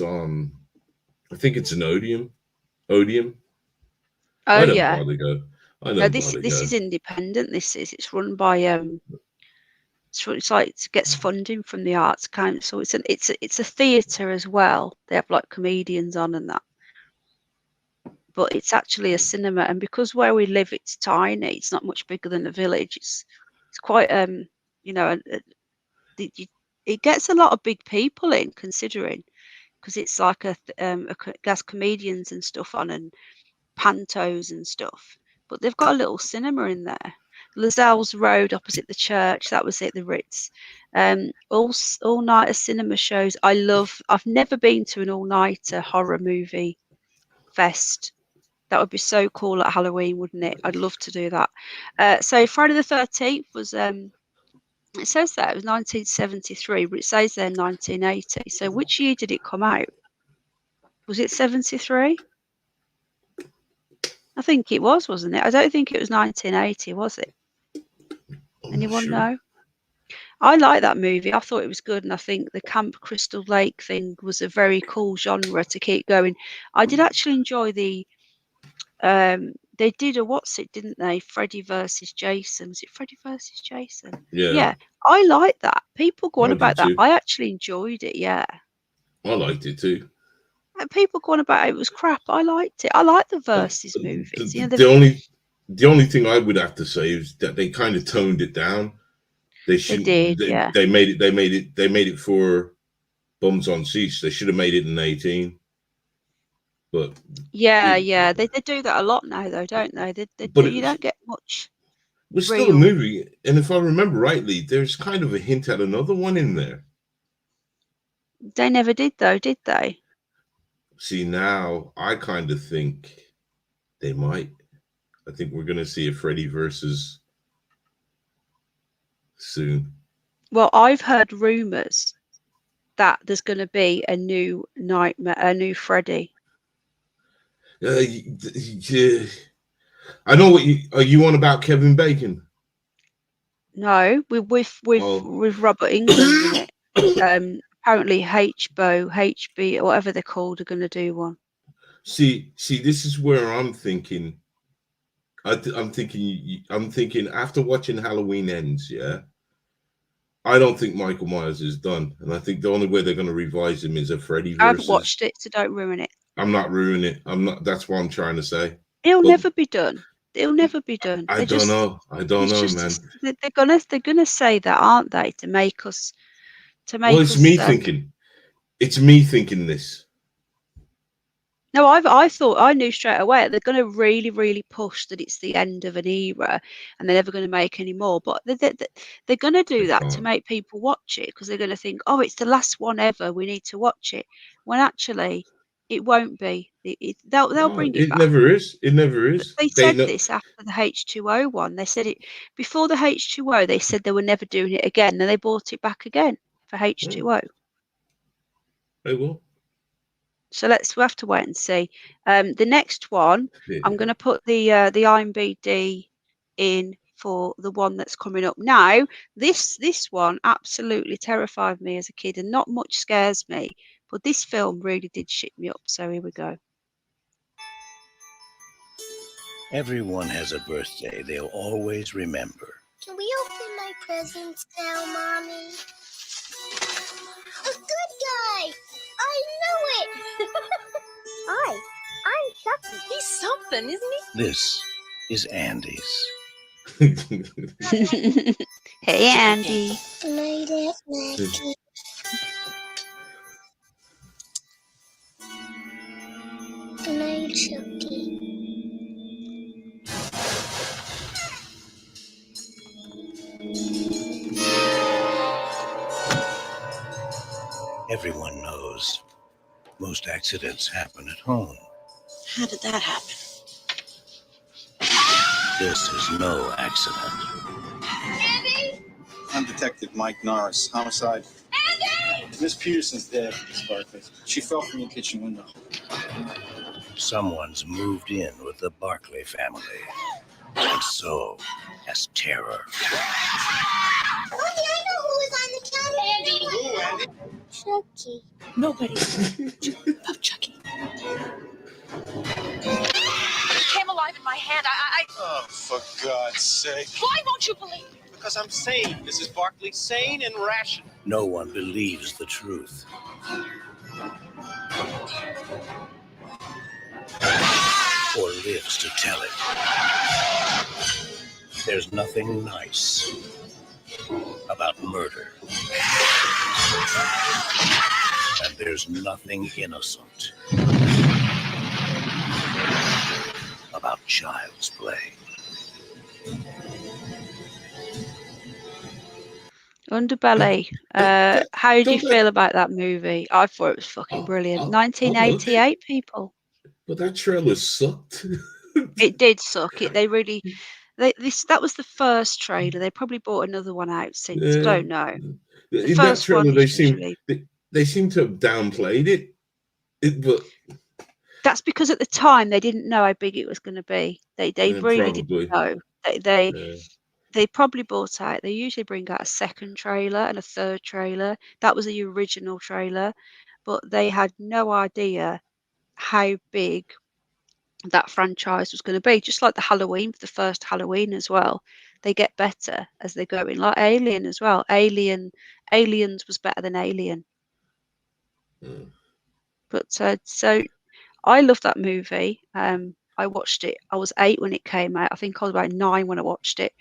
I think it's an Odeum. Oh, I don't yeah. bother go. This is independent. It's run by it's like it gets funding from the Arts Council. It's a theatre as well. They have like comedians on and that. But it's actually a cinema, and because where we live, it's tiny. It's not much bigger than a village. It's quite it gets a lot of big people in, considering, because it's like has comedians and stuff on, and pantos and stuff. But they've got a little cinema in there. Lazelle's Road opposite the church. That was it, the Ritz. All-nighter cinema shows. I've never been to an all-nighter horror movie fest. That would be so cool at Halloween, wouldn't it? I'd love to do that. So Friday the 13th was, it says that it was 1973, but it says there 1980. So which year did it come out? Was it 73? I think it was, wasn't it? I don't think it was 1980, was it? Anyone know? I like that movie. I thought it was good, and I think the Camp Crystal Lake thing was a very cool genre to keep going. I did actually enjoy the they did a didn't they? Freddy versus Jason. Was it Freddy versus Jason? Yeah. I like that. People go on about that. Too. I actually enjoyed it. Yeah. I liked it too. And people go on about it was crap. I liked it. I like the versus movies. The only thing I would have to say is that they kind of toned it down. They should. did, yeah. They made it. They made it for bums on seats. They should have made it in 18. But yeah, they do that a lot now, though, don't they? You don't get much. It was still a movie, and if I remember rightly, there's kind of a hint at another one in there. They never did, though, did they? See, now I kind of think they might. I think we're going to see a Freddy versus soon. Well, I've heard rumors that there's going to be a new Nightmare, a new Freddy. Yeah. I know what are you on about Kevin Bacon? No, with Robert England in it. Apparently HB, or whatever they're called, are going to do one. See, this is where I'm thinking. I'm thinking after watching Halloween Ends, yeah. I don't think Michael Myers is done, and I think the only way they're going to revise him is a Freddy versus. I haven't watched it, so don't ruin it. I'm not ruining it. I'm not. That's what I'm trying to say. It'll never be done. It'll never be done. I don't know, man. They're gonna say that, aren't they, to make us? Well, it's me thinking. It's me thinking this. No, I knew straight away they're going to really, really push that it's the end of an era, and they're never going to make any more. But they're going to do that to make people watch it, because they're going to think, oh, it's the last one ever, we need to watch it. When actually, it won't be. They'll bring it back. It never is. It never is. They said this after the H2O one. They said it before the H2O. They said they were never doing it again. Then they brought it back again for H2O. They will. So we'll have to wait and see. The next one, I'm going to put the IMBD in for the one that's coming up now. This one absolutely terrified me as a kid, and not much scares me, but this film really did shit me up. So here we go. Everyone has a birthday they'll always remember. Can we open my presents now, Mommy? A good guy! I knew it! Hi, I'm Chucky. He's something, isn't he? This is Andy's. Hey, Andy. Good night, Aunt Maggie. Good night, Chucky. Everyone knows most accidents happen at home. How did that happen? This is no accident. Andy! I'm Detective Mike Norris, homicide. Andy! Miss Peterson's dead, Miss Barclay. She fell from the kitchen window. Someone's moved in with the Barclay family, and so has terror. Andy, I know who was on the counter. Andy! Who, Andy? Chucky. Nobody. Love Chucky. He came alive in my hand. Oh, for God's sake. Why won't you believe me? Because I'm sane. This is Barclay, sane and rational. No one believes the truth. Or lives to tell it. There's nothing nice about murder. And there's nothing innocent about child's play. Underbelly. How do you feel about that movie? I thought it was fucking brilliant. 1988, people. But that trailer sucked. It did suck. That was the first trailer. They probably bought another one out since. I don't know. In that trailer, they seem to have downplayed it. But that's because at the time they didn't know how big it was going to be. They really didn't know. They probably bought out. They usually bring out a second trailer and a third trailer. That was the original trailer, but they had no idea how big that franchise was going to be. Just like the Halloween, the first Halloween as well. They get better as they go in. Like Alien as well. Aliens was better than Alien. But so I love that movie. I watched it. I was 8 when it came out. I think I was about 9 when I watched it.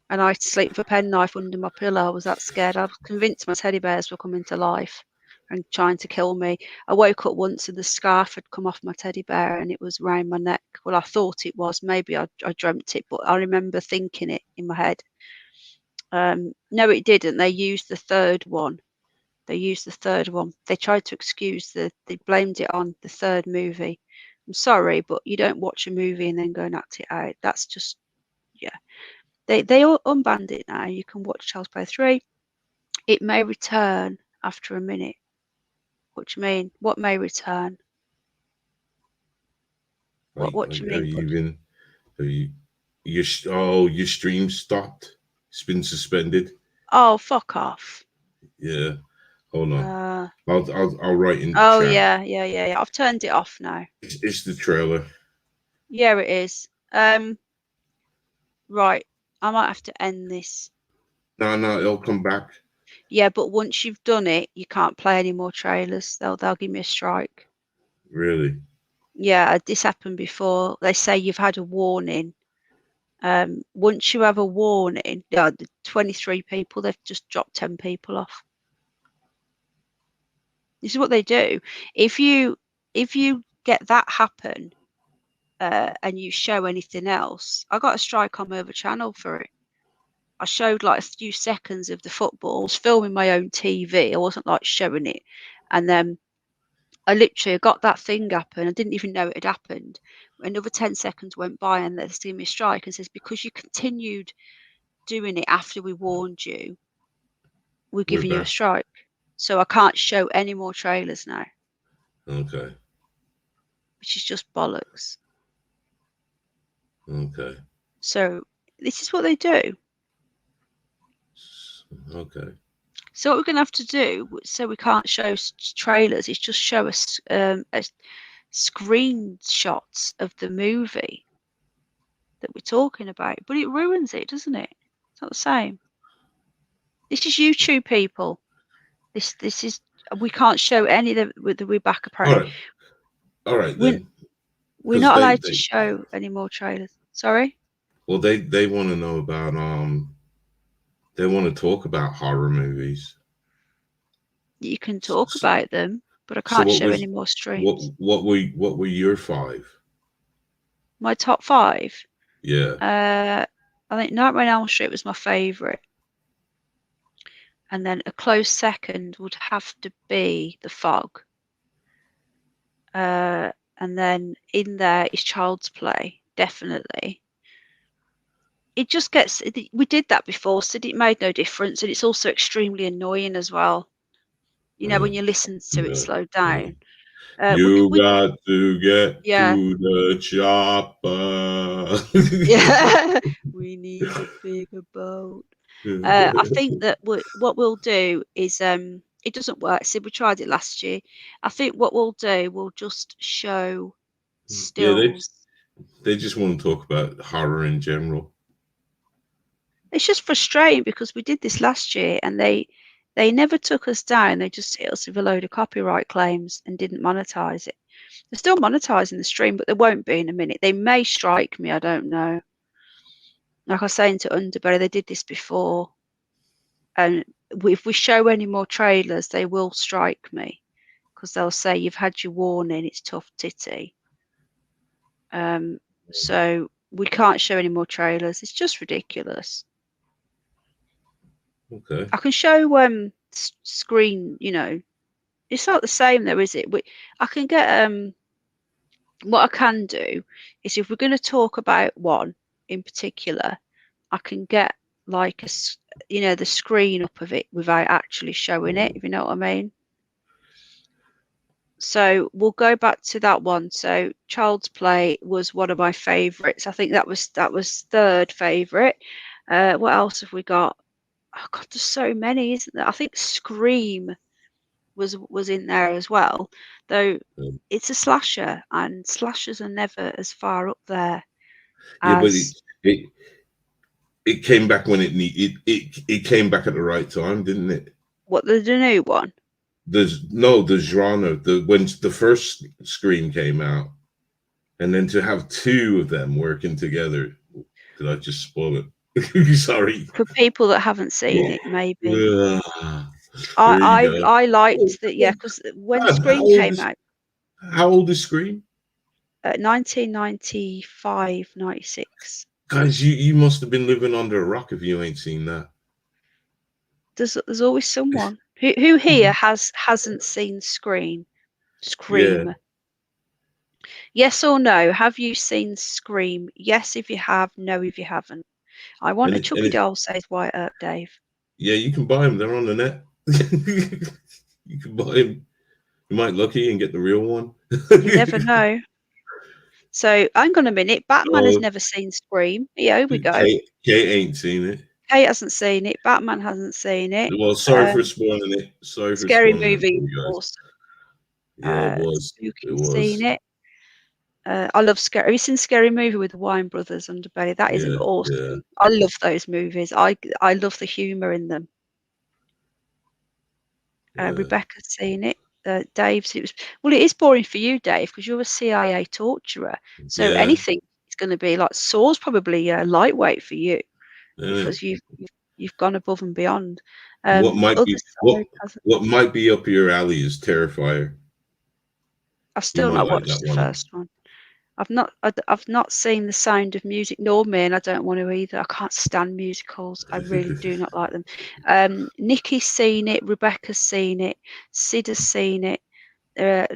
and I had to sleep with a penknife under my pillow. I was that scared. I was convinced my teddy bears were coming to life and trying to kill me. I woke up once and the scarf had come off my teddy bear and it was around my neck. Well, I thought it was. Maybe I dreamt it, but I remember thinking it in my head. No, it didn't. They used the third one. They tried to excuse they blamed it on the third movie. I'm sorry, but you don't watch a movie and then go and act it out. That's just, yeah. They all unbanned it now. You can watch Child's Play 3. It may return after a minute. What do you mean? What may return? What do you mean? Your stream stopped? It's been suspended? Oh, fuck off. Yeah. Hold on. I'll write in Oh, chat. yeah. I've turned it off now. It's the trailer. Yeah, it is. Right. I might have to end this. No, it'll come back. Yeah, but once you've done it, you can't play any more trailers. They'll give me a strike. Really? Yeah, this happened before. They say you've had a warning. Once you have a warning, the 23 people, they've just dropped 10 people off. This is what they do. If you get that happen and you show anything else, I got a strike on my other channel for it. I showed like a few seconds of the football. I was filming my own TV. I wasn't like showing it. And then I literally got that thing happen. I didn't even know it had happened. Another 10 seconds went by and they gave me a strike and says, because you continued doing it after we warned you, we're giving you a strike. So I can't show any more trailers now. Okay. Which is just bollocks. Okay. So this is what they do. Okay. So what we're going to have to do, so we can't show trailers, is just show us screenshots of the movie that we're talking about. But it ruins it, doesn't it? It's not the same. This is YouTube, people. This is, we can't show any of the we're back apparently. All right we're, then. We're not allowed to show any more trailers. Sorry? Well, they want to know about they want to talk about horror movies. You can talk about them, but I can't show any more streams. What were your 5? My top 5? Yeah. I think Nightmare on Elm Street was my favourite. And then a close second would have to be The Fog. And then in there is Child's Play, definitely. It just gets, we did that before, so it made no difference. And it's also extremely annoying as well. You know, when you listen to it slowed down. You got to get to the chopper. Yeah, we need a bigger boat. I think that what we'll do is, it doesn't work. So we tried it last year. I think what we'll do, we'll just show stills. Yeah, they just want to talk about horror in general. It's just frustrating because we did this last year and they never took us down. They just hit us with a load of copyright claims and didn't monetize it. They're still monetizing the stream, but they won't be in a minute. They may strike me. I don't know. Like I was saying to Underbelly, they did this before. And if we show any more trailers, they will strike me because they'll say, you've had your warning. It's tough titty. So we can't show any more trailers. It's just ridiculous. Okay. I can show screen, you know, it's not the same though, is it? I can get what I can do is if we're going to talk about one in particular, I can get like the screen up of it without actually showing it, if you know what I mean. So we'll go back to that one. So Child's Play was one of my favorites. I think that was third favorite. What else have we got? Oh God, there's so many, isn't there? I think Scream was in there as well, though it's a slasher and slashers are never as far up there. Yeah, but it came back when it came back at the right time, didn't it? What, the new one? The genre, when the first Scream came out, and then to have 2 of them working together. Did I just spoil it? Sorry. For people that haven't seen it, maybe. There you go. I liked that, yeah, because when God, Scream came out, how old is Scream? 1995, 96. Guys, you must have been living under a rock if you ain't seen that. There's always someone who here hasn't seen Scream. Yeah. Yes or no? Have you seen Scream? Yes, if you have. No, if you haven't. I want a Chucky doll, says White Earp Dave. Yeah, you can buy them. They're on the net. You can buy them. You might lucky and get the real one. You never know. So hang on a minute. Batman has never seen Scream. Yeah, here we go. Kate ain't seen it. Kate hasn't seen it. Batman hasn't seen it. Well, sorry for spoiling it. Sorry for Scary spoiling movie, it of course. Yeah, it was. Spooky's seen it. I love Scary. Have you seen Scary Movie with the Wine Brothers Underbelly? That is an awesome. Yeah. I love those movies. I love the humor in them. Rebecca's seen it. Dave's. It is boring for you, Dave, because you're a CIA torturer. So anything is going to be like Saw's probably lightweight for you because you've gone above and beyond. What might be up your alley is Terrifier. I've still not watched the first one. I've not seen The Sound of Music, nor me, and I don't want to either. I can't stand musicals. I really do not like them. Nikki's seen it. Rebecca's seen it. Sid has seen it.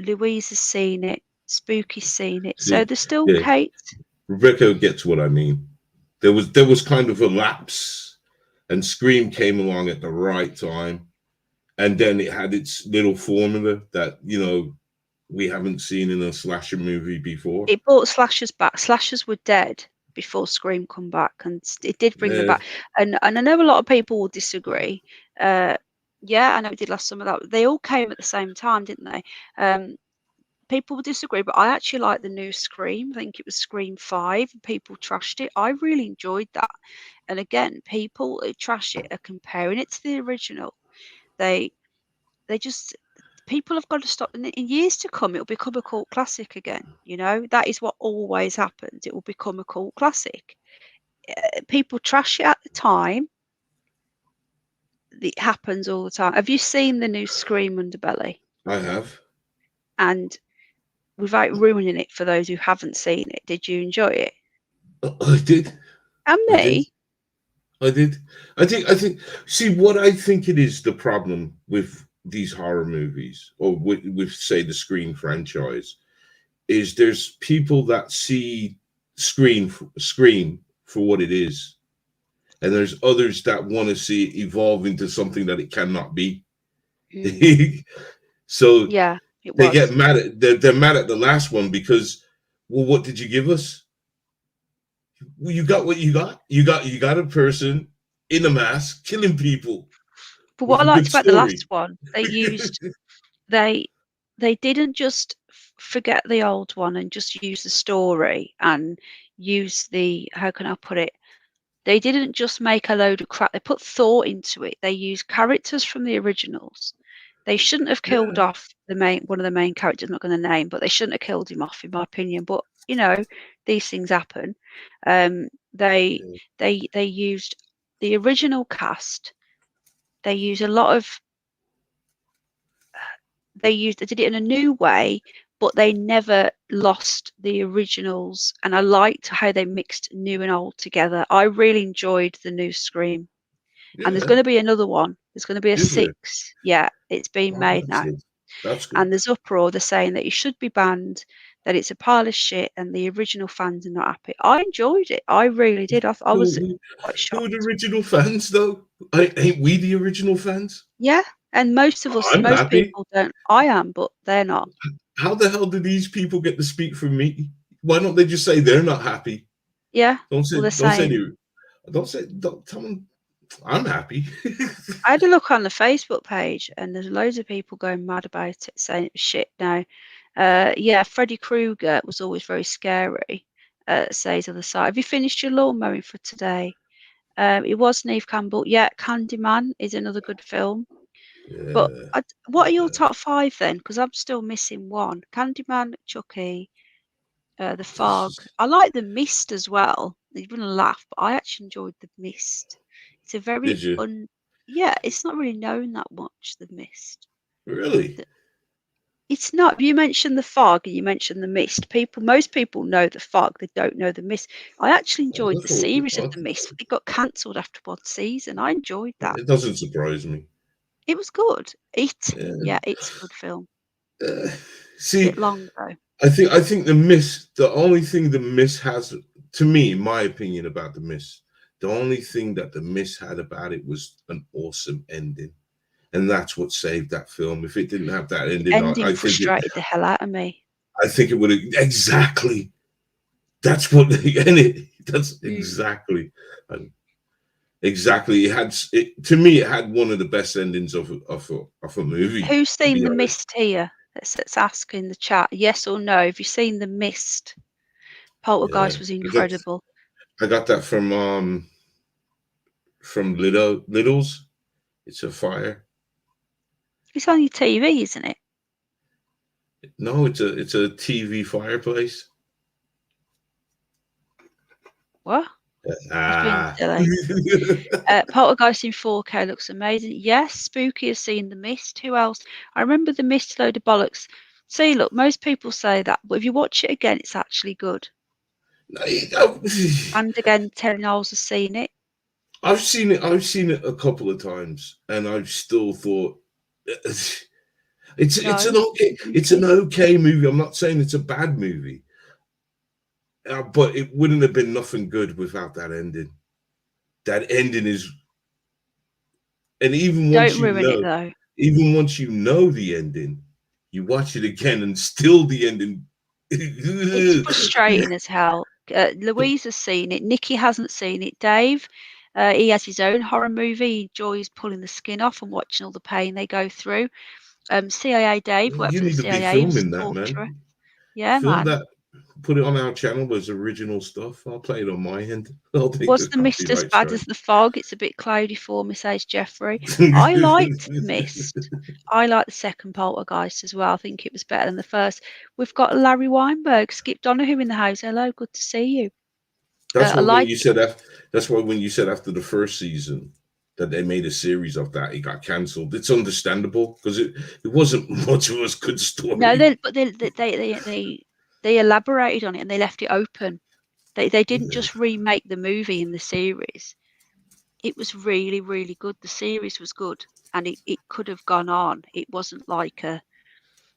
Louise has seen it. Spooky's seen it. So there's still Kate. Rebecca gets what I mean. There was kind of a lapse, and Scream came along at the right time, and then it had its little formula that we haven't seen in a slasher movie before. It brought slashers back. Slashers were dead before Scream come back, and it did bring them back. And I know a lot of people will disagree. I know it did last summer. That they all came at the same time, didn't they? People will disagree, but I actually like the new Scream. I think it was Scream 5. People trashed it. I really enjoyed that. And again, people who trash it are comparing it to the original. They just. People have got to stop. In years to come, it will become a cult classic again. That is what always happens. It will become a cult classic. People trash it at the time. It happens all the time. Have you seen the new Scream Underbelly? I have. And without ruining it for those who haven't seen it, did you enjoy it? I did. And me? I did. I think. See, what I think it is the problem with these horror movies, or with say the Scream franchise, is there's people that see Scream for what it is, and there's others that want to see it evolve into something that it cannot be. So they get mad at they're mad at the last one because, well, what did you give us? Well, you got what you got. You got a person in a mask killing people. But what I liked about the last one, they used they didn't just forget the old one and just use the story and use the, how can I put it? They didn't just make a load of crap. They put thought into it. They used characters from the originals. They shouldn't have killed off one of the main characters. I'm not going to name, but they shouldn't have killed him off, in my opinion. But these things happen. They used the original cast. They used a lot of. They did it in a new way, but they never lost the originals. And I liked how they mixed new and old together. I really enjoyed the new Scream. And there's going to be another one. There's going to be a 6. Yeah, it's being made now. That's good. And there's uproar. They're saying that it should be banned, that it's a pile of shit, and the original fans are not happy. I enjoyed it. I really did. I was quite shocked. Who are the original fans, though? Ain't we the original fans? Yeah, and most of us, people don't. I am, but they're not. How the hell do these people get to speak for me? Why don't they just say they're not happy? Yeah, don't tell them I'm happy. I had a look on the Facebook page, and there's loads of people going mad about it, saying it was shit now. Freddy Krueger was always very scary, says on the side. Have you finished your lawn mowing for today? It was Neve Campbell. Yeah, Candyman is another good film. Yeah. But what are your top 5 then? Because I'm still missing one. Candyman, Chucky, The Fog. I like The Mist as well. you're gonna laugh, but I actually enjoyed The Mist. It's a very Did you yeah, it's not really known that much, The Mist. really? It's not. You mentioned The Fog and you mentioned The Mist. Most people know The Fog, they don't know The Mist. I actually enjoyed the series of The Mist. It got cancelled after one season. I enjoyed that. It doesn't surprise me. It was good. It's a good film. See, Bit long though. I think The Mist. The only thing The Mist has, to me, in my opinion, about The Mist, the only thing that The Mist had about it was an awesome ending. And that's what saved that film. If it didn't have that ending, I frustrated the hell out of me. I think it would have exactly. That's what that's exactly exactly. To me. It had one of the best endings of a movie. Who's seen The Mist here? Let's ask in the chat. Yes or no? Have you seen The Mist? Poltergeist was incredible. I got that from Little's. It's a fire. It's on your TV, isn't it? No, it's a TV fireplace. What? Poltergeist in 4K looks amazing. Yes, Spooky has seen The Mist. Who else? I remember The Mist, load of bollocks. See, look, most people say that, but if you watch it again, it's actually good. And again, Terry Knowles has seen it. I've seen it a couple of times, and I've still thought it's an okay movie. I'm not saying it's a bad movie, but it wouldn't have been nothing good without that ending. That ending is, and even once Don't ruin it though. Even once you know the ending, you watch it again, and still the ending. It's frustrating as hell. Louise has seen it. Nikki hasn't seen it. Dave. He has his own horror movie. He enjoys pulling the skin off and watching all the pain they go through. CIA Dave worked for the CIA. You need to be filming that, man. Yeah, film that. Put it on our channel as original stuff. I'll play it on my end. Was The Mist as bad as The Fog? It's a bit cloudy for me, says Jeffrey. I liked The Mist. I like the second Poltergeist as well. I think it was better than the first. We've got Larry Weinberg, Skip Donahue in the house. Hello, good to see you. That's why when you said that. That's why when you said after the first season that they made a series of that, it got cancelled. It's understandable because it wasn't much of a good story. No, they elaborated on it and they left it open. They didn't just remake the movie in the series. It was really, really good. The series was good, and it could have gone on. It wasn't like a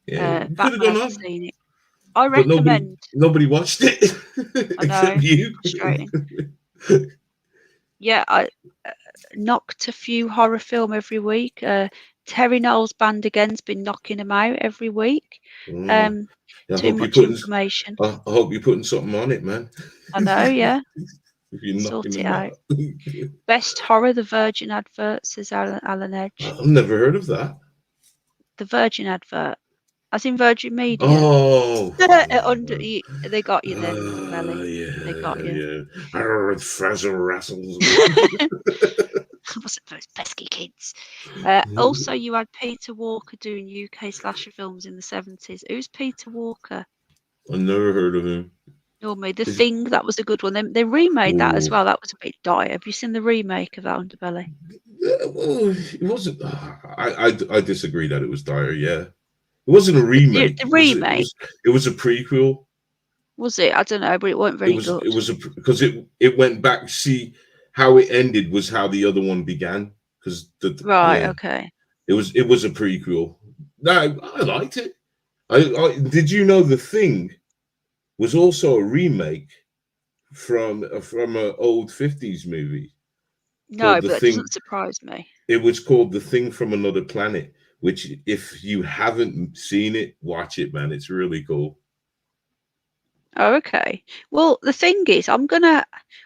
Batman hasn't seen it. I recommend. Nobody watched it. I know. Frustrating. Yeah, I knocked a few horror film every week. Terry Knowles Band again's been knocking them out every week. Too much information. I hope you're putting something on it, man. I know, yeah. If you're sort it out. Best horror, The Virgin Advert, says Alan Edge. I've never heard of that. The Virgin Advert. As in Virgin Media. Oh. They got you then, Underbelly. Yeah, they got you. Yeah. Frazzle razzles. Wasn't those pesky kids. Also, you had Peter Walker doing UK slasher films in the 70s. Who's Peter Walker? I never heard of him. Normally, The Thing, that was a good one. They remade that as well. That was a bit dire. Have you seen the remake of that, Underbelly? Well, it wasn't. I disagree that it was dire. Yeah. It wasn't a remake. The remake. It was a prequel. Was it? I don't know, but it wasn't very good. It was because it went back. See how it ended was how the other one began. Because okay. It was a prequel. No, I liked it. Did you know The Thing was also a remake from an old 50s movie? No, but that doesn't surprise me. It was called The Thing from Another Planet. Which, if you haven't seen it, watch it, man. It's really cool. Oh, okay. Well, the thing is,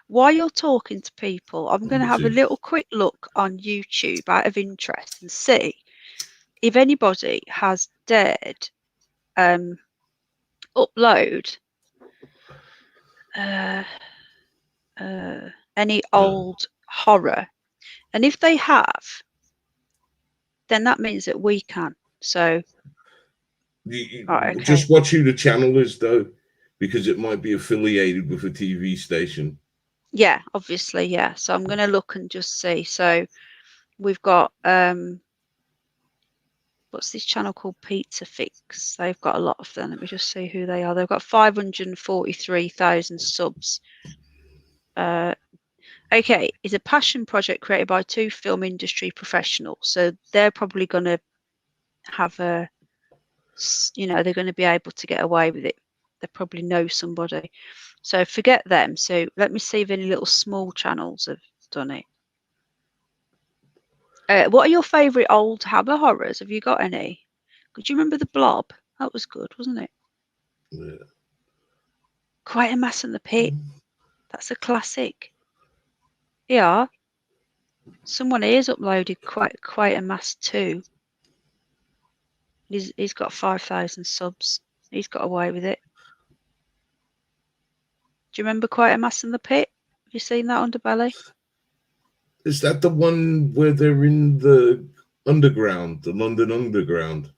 while you're talking to people, I'm going to have a little quick look on YouTube out of interest and see if anybody has dared upload any old horror. And if they have, then that means that we can. So, just watch who the channel is, though, because it might be affiliated with a TV station. Yeah, obviously, yeah. So I'm going to look and just see. So we've got what's this channel called? Pizza Fix. They've got a lot of them. Let me just see who they are. They've got 543,000 subs. Okay, it's a passion project created by 2 film industry professionals. So they're probably going to have they're going to be able to get away with it. They probably know somebody. So forget them. So let me see if any little small channels have done it. What are your favourite old Hammer horrors? Have you got any? Could you remember The Blob? That was good, wasn't it? Yeah. Quite a Mass in the Pit. That's a classic. Yeah. Someone here's uploaded quite a Mass too. He's got 5,000 subs. He's got away with it. Do you remember Quite a Mass in the Pit? Have you seen that Underbelly? Is that the one where they're in the underground, the London Underground?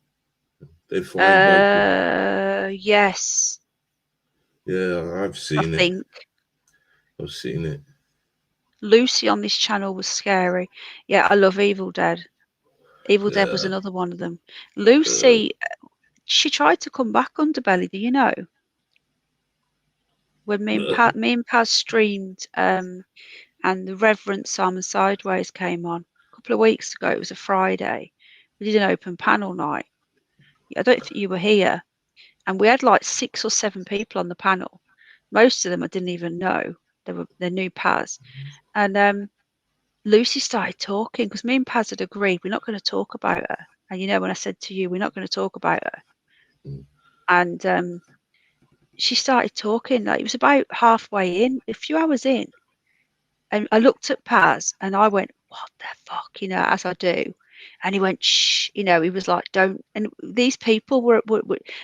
They find yes. Yeah, I've seen I it. think I've seen it. Lucy on this channel was scary. Yeah, I love Evil Dead. Evil Dead was another one of them. Lucy, she tried to come back Underbelly. Do you know? When me and Paz streamed, and the Reverend Simon Sideways came on a couple of weeks ago. It was a Friday. We did an open panel night. I don't think you were here, and we had like 6 or 7 people on the panel. Most of them I didn't even know. They're new Paz, and Lucy started talking because me and Paz had agreed we're not going to talk about her. And when I said to you, we're not going to talk about her, and she started talking. Like, it was about halfway in, a few hours in, and I looked at Paz and I went, "What the fuck?" As I do. And he went, "Shh," he was like, "Don't." And these people were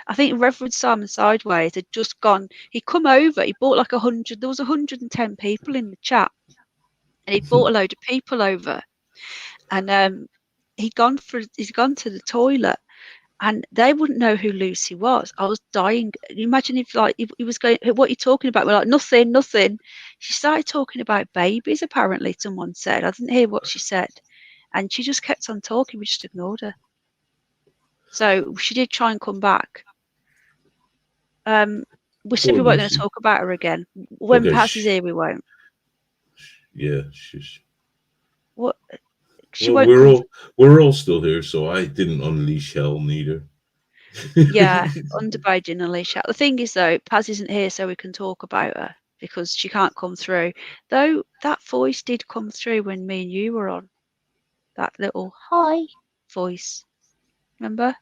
I think Reverend Simon Sideways had just gone. He come over. He bought like 100. There was 110 people in the chat, and he brought a load of people over. And he's gone to the toilet, and they wouldn't know who Lucy was. I was dying. Imagine if he was going, "What are you talking about?" We're like, nothing. She started talking about babies, apparently, someone said. I didn't hear what she said. And she just kept on talking. We just ignored her. So she did try and come back. We said we weren't going to talk about her again. When Paz is here, we won't. Yeah, what? We're all still here, so I didn't unleash hell neither. Yeah, Underbelly didn't unleash hell. The thing is, though, Paz isn't here, so we can talk about her because she can't come through. Though that voice did come through when me and you were on. That little hi voice. Remember?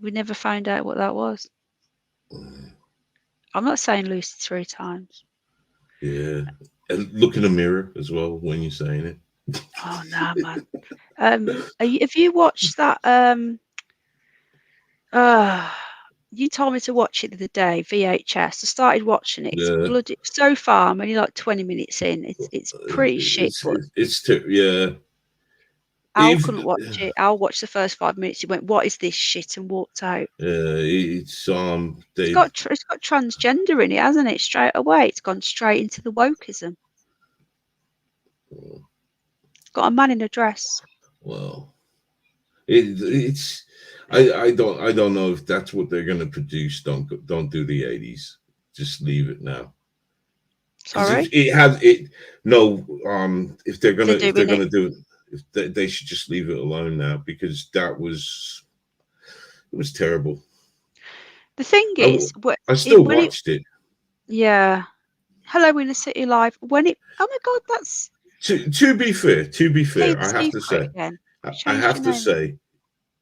We never found out what that was. I'm not saying Lucy 3 times. Yeah. And look in the mirror as well when you're saying it. Oh, no, man. Have you watched that? You told me to watch it the other day, VHS. I started watching it. It's bloody. So far, I'm only like 20 minutes in. It's pretty shit. Yeah. Al couldn't watch it. Al watched the first 5 minutes. He went, "What is this shit?" and walked out. It's got transgender in it, hasn't it? Straight away, it's gone straight into the wokeism. Got a man in a dress. Well, it's. I don't know if that's what they're going to produce. Don't do the 80s. Just leave it now. Sorry. If they're gonna do it, they should just leave it alone now because it was terrible. The thing is, I still watched it. Yeah. Hello in the City Live. When it, oh my God, that's. To be fair, I have to say,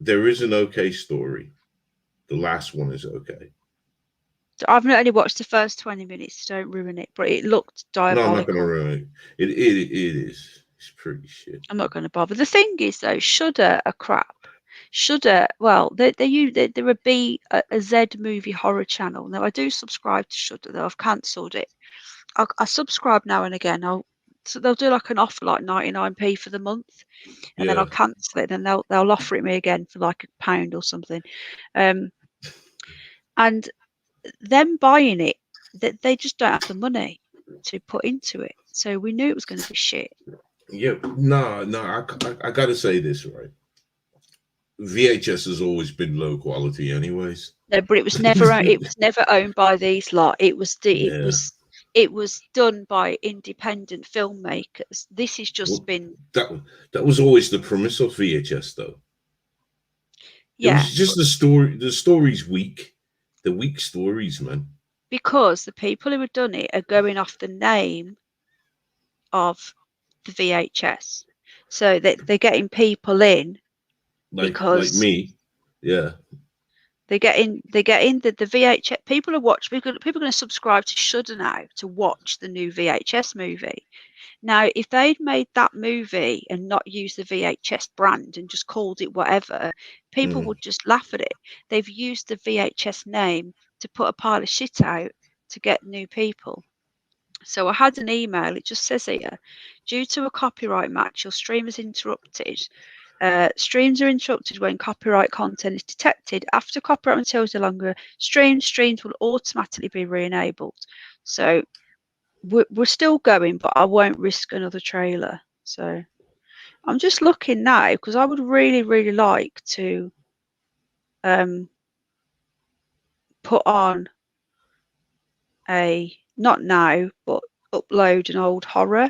there is an okay story. The last one is okay. I've not only watched the first 20 minutes, so don't ruin it, but it looked diabolical. No, I'm not going to ruin it. It is. It's pretty shit. I'm not going to bother. The thing is, though, Shudder are crap. Shudder, well, they're a Z movie horror channel. Now, I do subscribe to Shudder, though I've cancelled it. I subscribe now and again. So they'll do like an offer, like 99p for the month, and then I'll cancel it, and they'll offer it me again for like £1 or something. And them buying it, they just don't have the money. to put into it. So we knew it was going to be shit. Yeah, no, I gotta say this, right? VHS has always been low quality, anyways. No, but it was never owned by these lot. It was done by independent filmmakers. This has just been that was always the premise of VHS, though. Yeah, it was just the story. The story's weak. The weak stories, man. Because the people who had done it are going off the name of the VHS, so they're getting people in like me, yeah. They're getting the VHS. People are going to subscribe to Shudder now to watch the new VHS movie. Now, if they'd made that movie and not used the VHS brand and just called it whatever, people would just laugh at it. They've used the VHS name to put a pile of shit out to get new people. So I had an email. It just says here, due to a copyright match, your stream is interrupted. Streams are interrupted when copyright content is detected. After copyright material is no longer streams will automatically be re-enabled. So we're still going, but I won't risk another trailer. So I'm just looking now because I would really, really like to put on not now, but upload an old horror.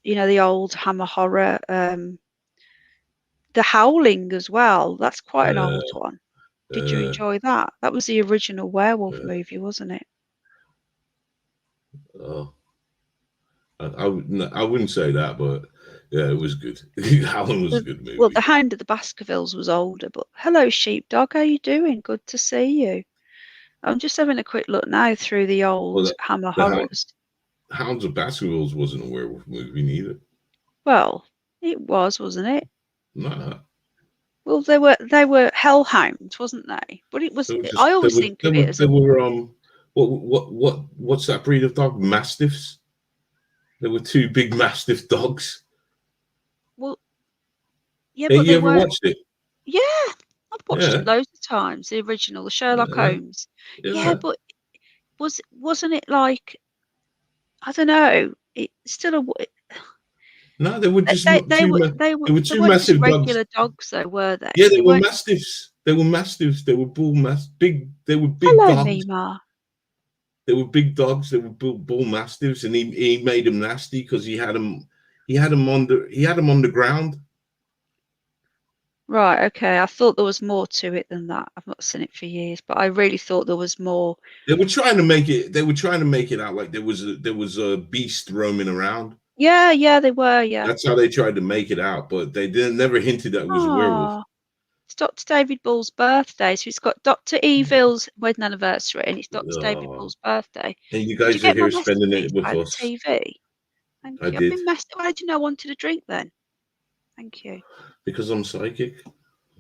The old Hammer horror. The Howling as well. That's quite an old one. Did you enjoy that? That was the original werewolf movie, wasn't it? Oh, I wouldn't say that, but yeah, it was good. Howling was a good movie. Well, The Hound of the Baskervilles was older, but hello, Sheepdog. How you doing? Good to see you. I'm just having a quick look now through the old Hammer horrors. Hounds of Baskervilles wasn't a werewolf movie neither. Well, it was, wasn't it? Nah. Well, they were hellhounds, wasn't they? But it was. I always think of it as. They were what's that breed of dog? Mastiffs. There were two big mastiff dogs. Well, yeah, hey, but you ever watched it? Yeah, I've watched it loads of times. The original, the Sherlock Holmes. Yeah, but wasn't it like? I don't know. It's still a. No, they were just they were two massive regular dogs, though, were they? Yeah, they were mastiffs. They were mastiffs. They were big. They were big Hello, dogs. Mima. They were big dogs. They were bull mastiffs, and he made them nasty because he had them underground. Right. Okay. I thought there was more to it than that. I've not seen it for years, but I really thought there was more. They were trying to make it. They were trying to make it out like there was a beast roaming around. Yeah, they were. Yeah. That's how they tried to make it out, but they never hinted that it was a werewolf. It's Dr. David Bull's birthday, so it's got Dr. Evil's wedding anniversary, and it's Dr. David Bull's birthday. And you guys are here spending it with us. TV. Thank you. I've been messed. Why did you know I wanted a drink then? Thank you. Because I'm psychic,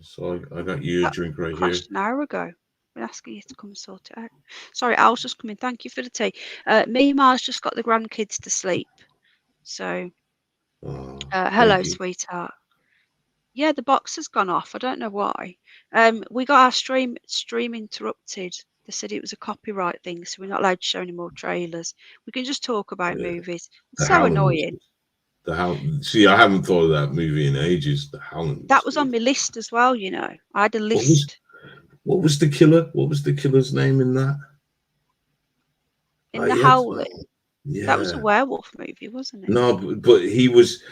so I got you a drink right here. An hour ago. Been asking you to come and sort it out. Sorry, Al's just coming. Thank you for the tea. Mima's just got the grandkids to sleep. So, hello, sweetheart. Yeah, the box has gone off. I don't know why. We got our stream interrupted. They said it was a copyright thing, so we're not allowed to show any more trailers. We can just talk about movies. It's so annoying. See, I haven't thought of that movie in ages. The Howling. That was on my list as well. I had a list. What was the killer? What was the killer's name in that? In The Howling. Yeah. That was a werewolf movie, wasn't it? No, but he was.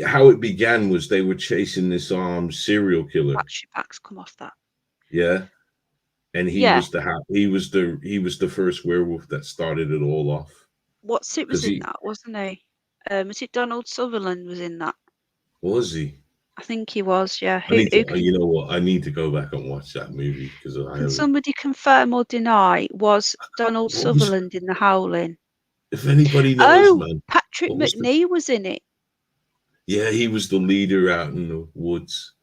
How it began was they were chasing this serial killer. Battery packs come off that. Yeah, and he was the first werewolf that started it all off. It was in that, wasn't he? Was it Donald Sutherland was in that? Was he? I think he was. Yeah. You know what? I need to go back and watch that movie because can somebody confirm or deny? Was Donald Sutherland in The Howling? If anybody knows, man. Patrick McNee was in it. Yeah, he was the leader out in the woods.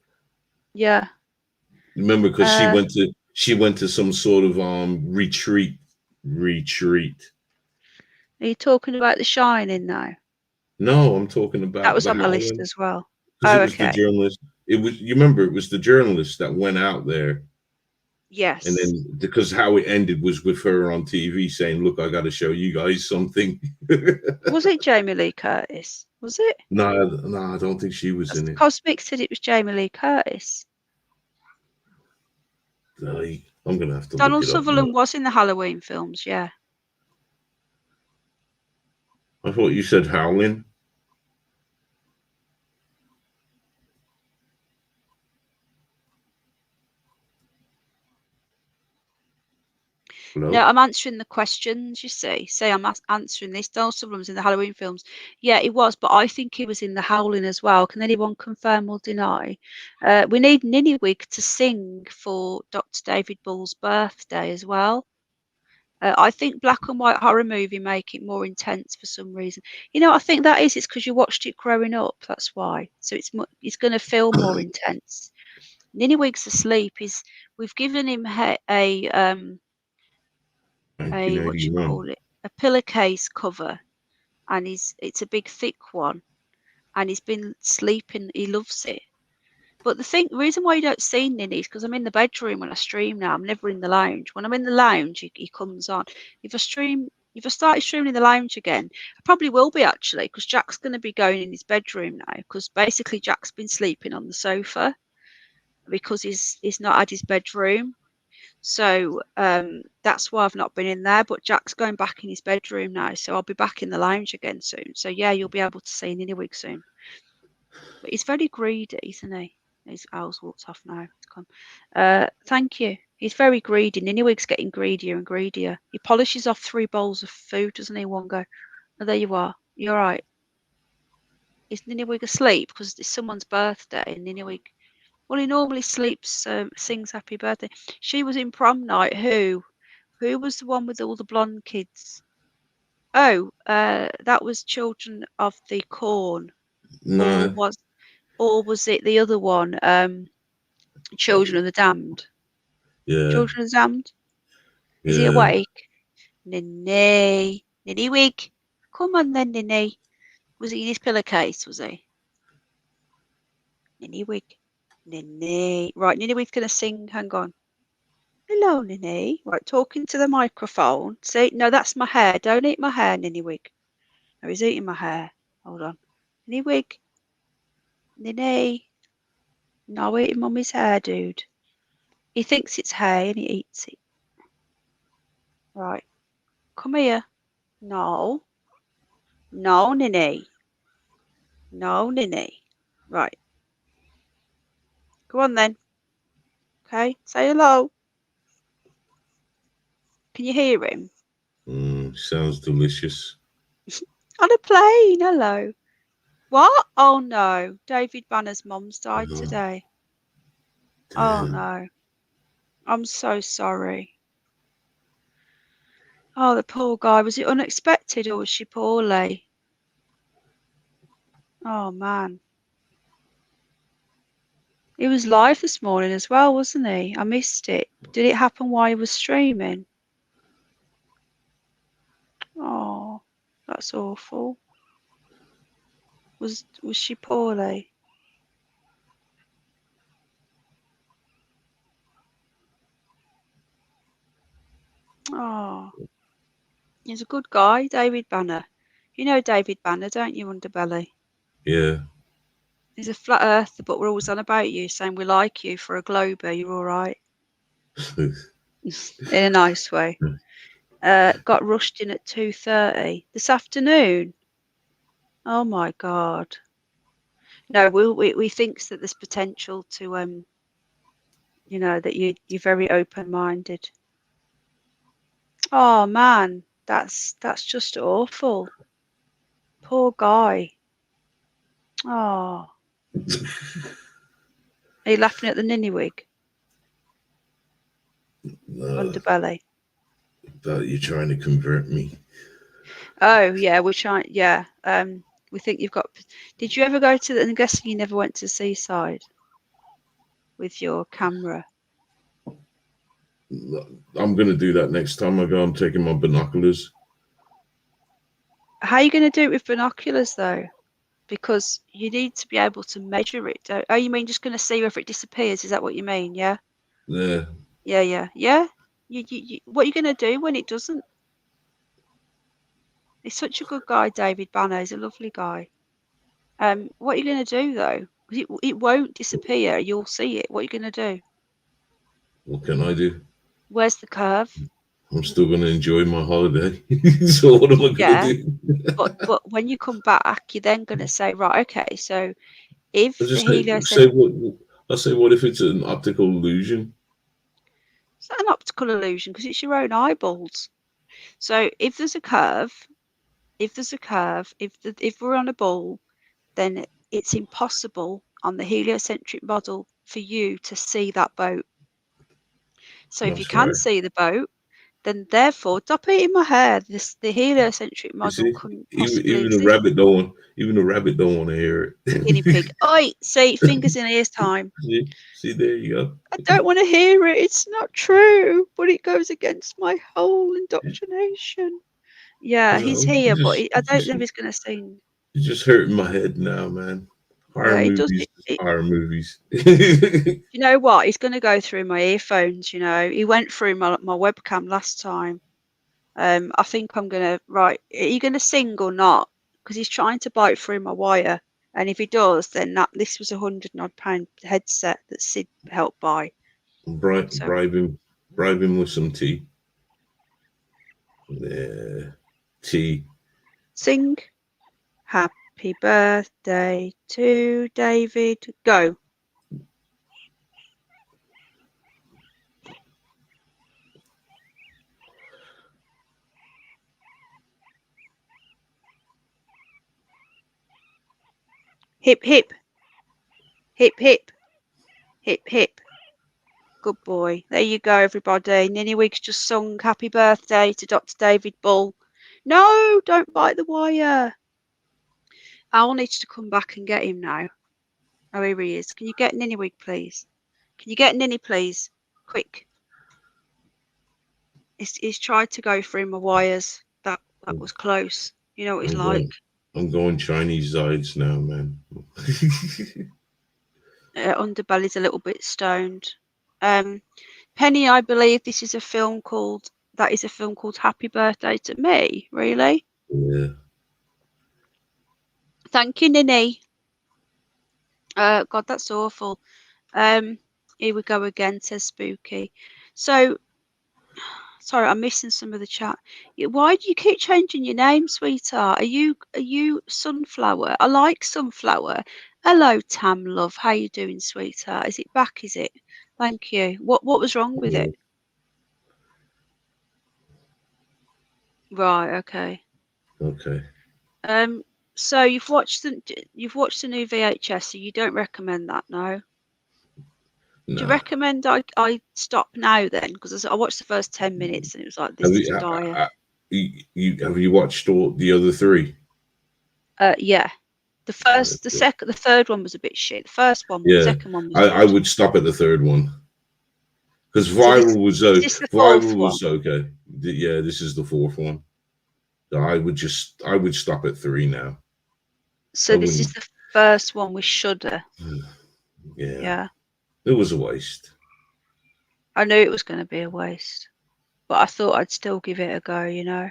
Yeah. Remember, because she went to some sort of retreat. Are you talking about The Shining now? No, I'm talking about that was on my list as well. It was the journalist. You remember it was the journalist that went out there. Yes. And then because how it ended was with her on TV saying, "Look, I got to show you guys something." Was it Jamie Lee Curtis? Was it? No, I don't think she was in it. Cosmic said it was Jamie Lee Curtis. I'm gonna have to Donald look it up. Sutherland was in the Halloween films, yeah. I thought you said Howling. Hello? No, I'm answering the questions, you see. I'm answering this. Donald Sutherland was in the Halloween films. Yeah, it was, but I think he was in the Howling as well. Can anyone confirm or deny? We need Ninniwig to sing for Dr. David Bull's birthday as well. I think black and white horror movie make it more intense for some reason. You know, I think that is, it's because you watched it growing up. That's why. So it's going to feel more intense. Ninniwig's asleep. We've given him what do you call it? A pillowcase cover, and it's a big thick one, and he's been sleeping. He loves it. But the reason why you don't see Ninny is because I'm in the bedroom when I stream now. I'm never in the lounge. When I'm in the lounge, he comes on. If I started streaming in the lounge again, I probably will be actually, because Jack's going to be going in his bedroom now. Because basically Jack's been sleeping on the sofa because he's not had his bedroom. So that's why I've not been in there. But Jack's going back in his bedroom now, so I'll be back in the lounge again soon. So yeah, you'll be able to see Ninniwig soon. But he's very greedy, isn't he? His owl's walked off now. It's gone. Thank you. He's very greedy. Ninniwig's getting greedier and greedier. He polishes off 3 bowls of food, doesn't he? One go. Oh, there you are. You're right. Is Ninniwig asleep because it's someone's birthday? And Ninniwig, well, he normally sleeps, sings happy birthday. She was in prom night. Who was the one with all the blonde kids? Oh, that was Children of the Corn. No. Or was it the other one? Children of the Damned. Yeah. Children of the Damned. Is he awake? Ninniwig. Come on then, Ninny. Was he in his pillowcase? Was he? Ninniwig. Ninny. Right, Ninniwig's gonna sing. Hang on. Hello, Ninny. Right, talking to the microphone. See, no, that's my hair. Don't eat my hair, Ninniwig. No, he's eating my hair. Hold on. Ninniwig. Ninny. No, eating mummy's hair, dude. He thinks it's hay and he eats it. Right. Come here. No. No, Ninny. No, Ninny. Right. Go on then. Okay. Say hello. Can you hear him? Sounds delicious. On a plane. Hello. What? Oh no. David Banner's mum's died today. Oh no. I'm so sorry. Oh, the poor guy. Was it unexpected or was she poorly? Oh man. He was live this morning as well, wasn't he? I missed it. Did it happen while he was streaming? Oh, that's awful. Was she poorly? Oh, he's a good guy, David Banner. You know David Banner, don't you, Underbelly? Yeah. He's a flat earther, but we're always on about you, saying we like you for a glober. You're all right. In a nice way. Got rushed in at 2:30 this afternoon. Oh my God. No, we thinks that there's potential to you know, that you're very open-minded. Oh man, that's just awful. Poor guy. Oh. Are you laughing at the Ninniwig? Underbelly. That you're trying to convert me. Oh yeah, we're trying. Yeah. We think you've got. Did you ever go to? I'm guessing you never went to Seaside with your camera. I'm gonna do that next time I go. I'm taking my binoculars. How are you going to do it with binoculars though? Because you need to be able to measure it. Oh, you mean just going to see whether it disappears? Is that what you mean? Yeah. Yeah. Yeah. What are you going to do when it doesn't? He's such a good guy, David Banner. He's a lovely guy. What are you going to do though? 'Cause it won't disappear. You'll see it. What are you going to do? What can I do? Where's the curve? I'm still going to enjoy my holiday. So what am I going to Yeah, do? but when you come back, you're then going to say, right, okay, so if I the just say heliocentric, what I say. What if it's an optical illusion? it's not an optical illusion because it's your own eyeballs. So if there's a curve, if we're on a ball, then it's impossible on the heliocentric model for you to see that boat. So if you That's can right. see the boat, then therefore, stop eating my hair. The heliocentric You model see, couldn't even possibly even the exist. rabbit don't want even the rabbit don't want to hear Guinea pig. it. Oi, see, fingers in ears time. See, there you go. I don't want to hear it. It's not true, but it goes against my whole indoctrination. Yeah, he's No, here, but I don't know if he's going to sing. you're just hurting my head now, man. Horror Yeah, it does. movies, horror movies. You know what? He's going to go through my earphones. You know, he went through my webcam last time. I think I'm gonna right. Are you gonna sing or not? Because he's trying to bite through my wire, and if he does, then this was £100 headset that Sid helped buy. So bribe him with some tea. Yeah, tea. sing "Happy Birthday to David." Go. Hip hip, hip hip, hip hip. Good boy. There you go, everybody. Ninnyweek's just sung "Happy Birthday" to Dr. David Bull. No, don't bite the wire. Al needs to come back and get him now. Oh, here he is. Can you get Ninnyweek, please? Can you get Ninny, please? Quick. He's tried to go through my wires. That was close. You know what he's like. I'm going Chinese sides now, man. Underbelly's a little bit stoned. Penny, I believe this is a film called Happy Birthday to Me. Really? Yeah. Thank you, Ninny. God, that's awful. Here we go again, says Spooky. So, sorry, I'm missing some of the chat. Why do you keep changing your name, sweetheart? Are you Sunflower? I like Sunflower. Hello, Tam love. How you doing, sweetheart? Is it back? Is it? Thank you. What was wrong with it? Right. Okay. Okay. So you've watched the new VHS, so you don't recommend that, no? No. Do you recommend I stop now then? Because I watched the first 10 minutes and it was like, this is dire. Have you watched all the other three? Yeah. The third one was a bit shit. The first one, Yeah. the second one was I would stop at the third one. Because Viral was okay. Yeah, this is the fourth one. So I would stop at 3 now. So this is the first one with Shudder. Yeah. Yeah. It was a waste. I knew it was going to be a waste, but I thought I'd still give it a go, you know.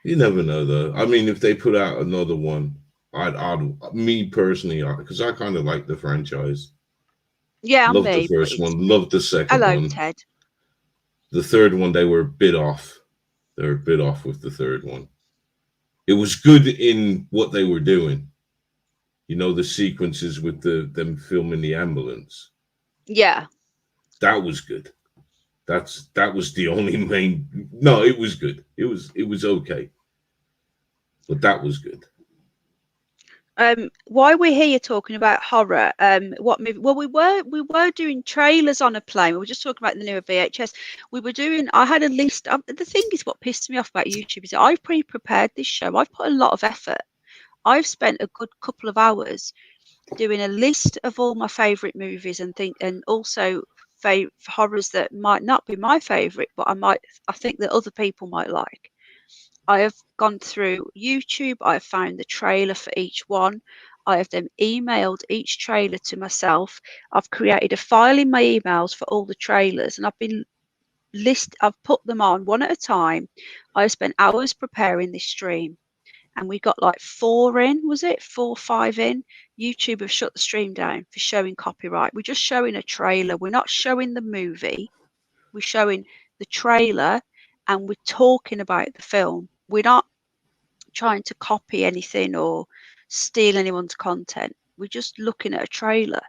You never know, though. I mean, if they put out another one, me personally, because I kind of like the franchise. Yeah, loved the first one, loved the second one. Hello, Ted. The third one, they were a bit off. They were a bit off with the third one. It was good in what they were doing. You know, the sequences with them filming the ambulance. Yeah. That was good. That was the only main. No, it was good. It was okay, but that was good. Why we're here talking about horror? What movie? Well, we were doing trailers on a plane. We were just talking about the newer VHS. I had a list. The thing is, what pissed me off about YouTube is that I've pre-prepared this show. I've put a lot of effort. I've spent a good couple of hours doing a list of all my favorite movies and also horrors that might not be my favorite, but I think that other people might like. I have gone through YouTube. I have found the trailer for each one. I have then emailed each trailer to myself. I've created a file in my emails for all the trailers, and I've been I've put them on one at a time. I spent hours preparing this stream, and we got like 4 in, was it 4, 5 in? YouTube have shut the stream down for showing copyright. We're just showing a trailer. We're not showing the movie. We're showing the trailer, and we're talking about the film. We're not trying to copy anything or steal anyone's content. We're just looking at a trailer.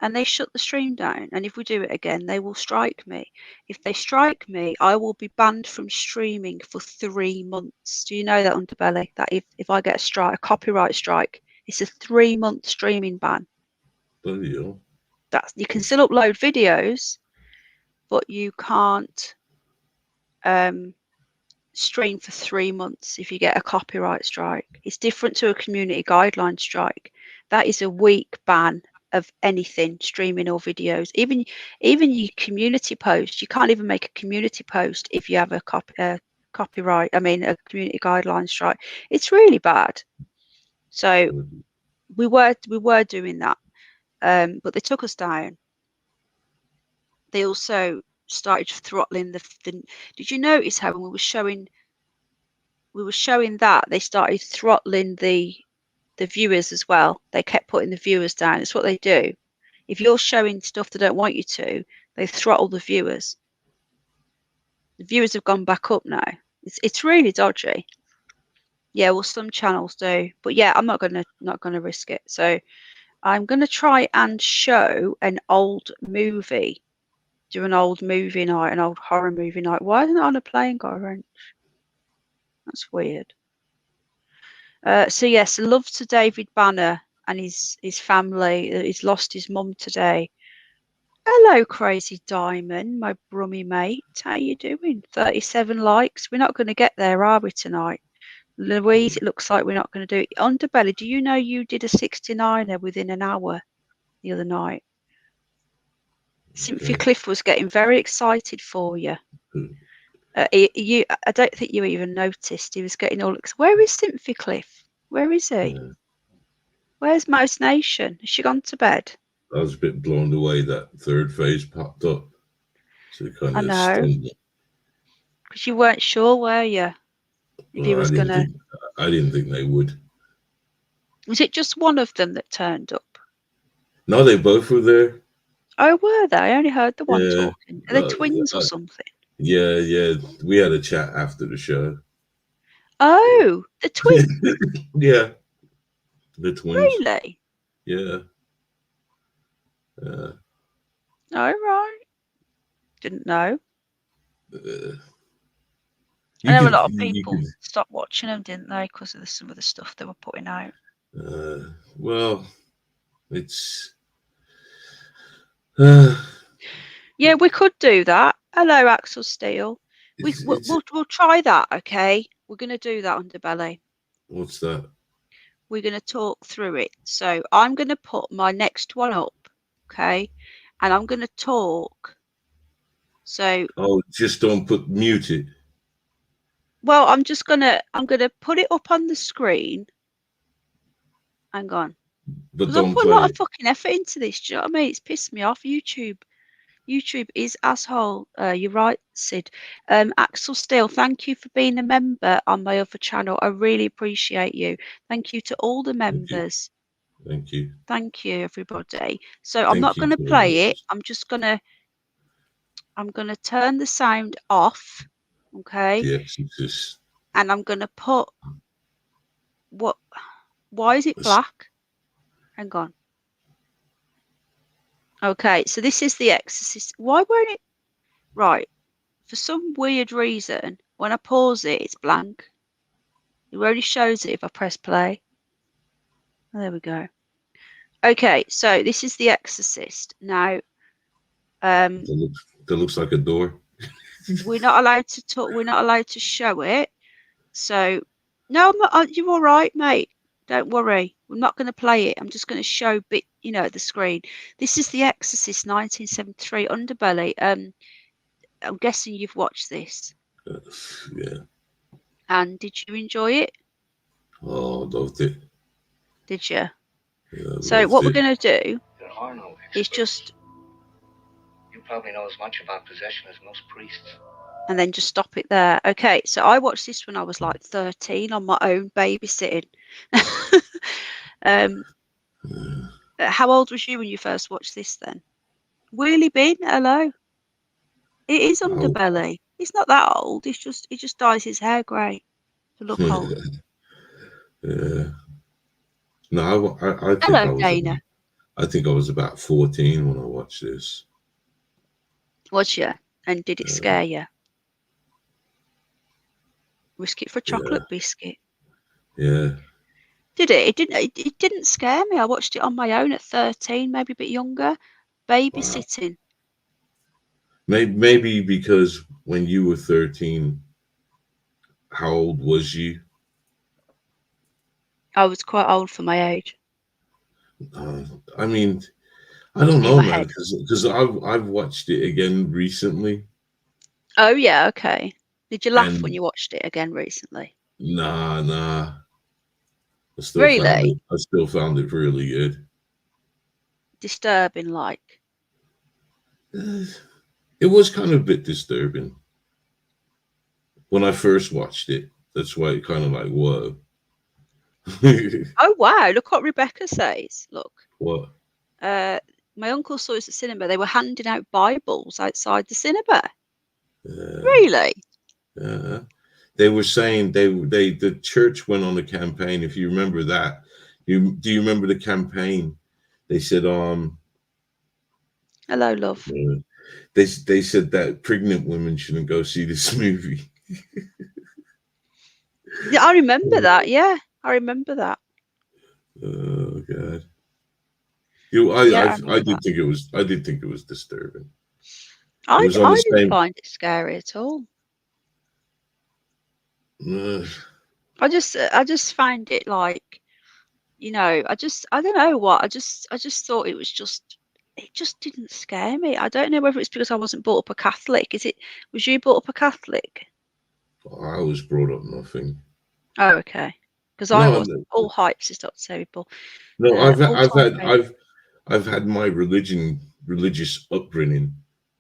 And they shut the stream down. And if we do it again, they will strike me. If they strike me, I will be banned from streaming for 3 months. Do you know that, Underbelly? That if I get a copyright strike, it's a 3-month streaming ban. Bloody hell. You can still upload videos, but you can't stream for 3 months if you get a copyright strike. It's different to a community guideline strike. That is a week ban of anything streaming or videos. Even your community post, you can't even make a community post if you have a copyright. I mean, a community guideline strike. It's really bad. So we were doing that, but they took us down. They also started throttling the. Did you notice how when we were showing that they started throttling the viewers as well? They kept putting the viewers down. It's what they do. If you're showing stuff they don't want you to, they throttle the viewers. The viewers have gone back up now. It's really dodgy. Yeah, well, some channels do, but yeah, I'm not gonna risk it. So I'm gonna try and show an old movie. Do an old movie night, an old horror movie night. Why isn't it on a plane got a wrench? That's weird. So yes, love to David Banner and his family. He's lost his mum today. Hello, Crazy Diamond, my brummy mate. How you doing? 37 likes. We're not going to get there, are we, tonight? Louise, it looks like we're not going to do it. Underbelly, do you know you did a 69er within an hour the other night? Cynthia Cliff was getting very excited for you. I don't think you even noticed. He was getting all excited. Where is Cynthia Cliff? Where is he? Yeah. Where's Mouse Nation? Has she gone to bed? I was a bit blown away that third phase popped up. So it kind I of know. stunned me. Because you weren't sure, were you? If he was gonna. I didn't think they would. Was it just one of them that turned up? No, they both were there. Oh, were they? I only heard the one Yeah. talking. Are they twins or something? Yeah. We had a chat after the show. Oh, the twins. Yeah. The twins. Really? Yeah. Oh, right. Didn't know. I know a lot of people stopped watching them, didn't they, because of some of the stuff they were putting out. Well, it's. Yeah, we could do that. Hello, Axel Steele. We'll try that, okay? We're going to do that, Underbelly. What's that? We're going to talk through it. So I'm going to put my next one up, okay? And I'm going to talk. So. Oh, just don't mute it. Well, I'm gonna put it up on the screen. Hang on. But I put a lot of fucking effort into this. Do you know what I mean? It's pissed me off. YouTube is asshole. You're right, Sid. Axel Steele, thank you for being a member on my other channel. I really appreciate you. Thank you to all the members. Thank you. Thank you, everybody. So I'm not going to play it. I'm going to turn the sound off. Okay. The Exorcist. And I'm going to put why is it black? Hang on. Okay, so this is The Exorcist. Why won't it? Right. For some weird reason, when I pause it, it's blank. It only shows it if I press play. Oh, there we go. Okay, so this is The Exorcist. Now, that looks like a door. We're not allowed to talk. We're not allowed to show it. So, no, I'm not, you're all right, mate. Don't worry. We're not going to play it. I'm just going to show the screen. This is The Exorcist, 1973, Underbelly. I'm guessing you've watched this. Yeah. And did you enjoy it? Oh, loved it. Did you? Yeah, so what we're going to do is just. probably know as much about possession as most priests. And then just stop it there. Okay, so I watched this when I was like 13 on my own babysitting. How old was you when you first watched this then? Wheelie Bin, hello. It is Underbelly. He's not that old. He just dyes his hair grey to look old. Yeah. No, I think Hello, I was. Dana. I think I was about 14 when I watched this. Was you? And did it scare you? Risk it for a chocolate biscuit. Yeah. Did it? It didn't scare me. I watched it on my own at 13, maybe a bit younger, babysitting. Wow. Maybe because when you were 13, how old was you? I was quite old for my age. I mean, I don't know, man, because I've watched it again recently. Oh yeah, okay. Did you laugh when you watched it again recently? Nah. I still found it really good. Disturbing, like. It was kind of a bit disturbing when I first watched it. That's why it kind of like, whoa. Oh wow! Look what Rebecca says. Look. What? My uncle saw us at cinema. They were handing out Bibles outside the cinema. Really? Yeah. They were saying the church went on a campaign. If you remember that, do you remember the campaign? They said, hello, love. They said that pregnant women shouldn't go see this movie. Yeah, I remember that. Yeah, I remember that. Oh God. I did think it was disturbing. I didn't find it scary at all. I just find it like, I don't know what. I just thought it just didn't scare me. I don't know whether it's because I wasn't brought up a Catholic. Was you brought up a Catholic? I was brought up nothing. Oh, okay. Because I was all hypes is not terrible. No, I've had my religious upbringing,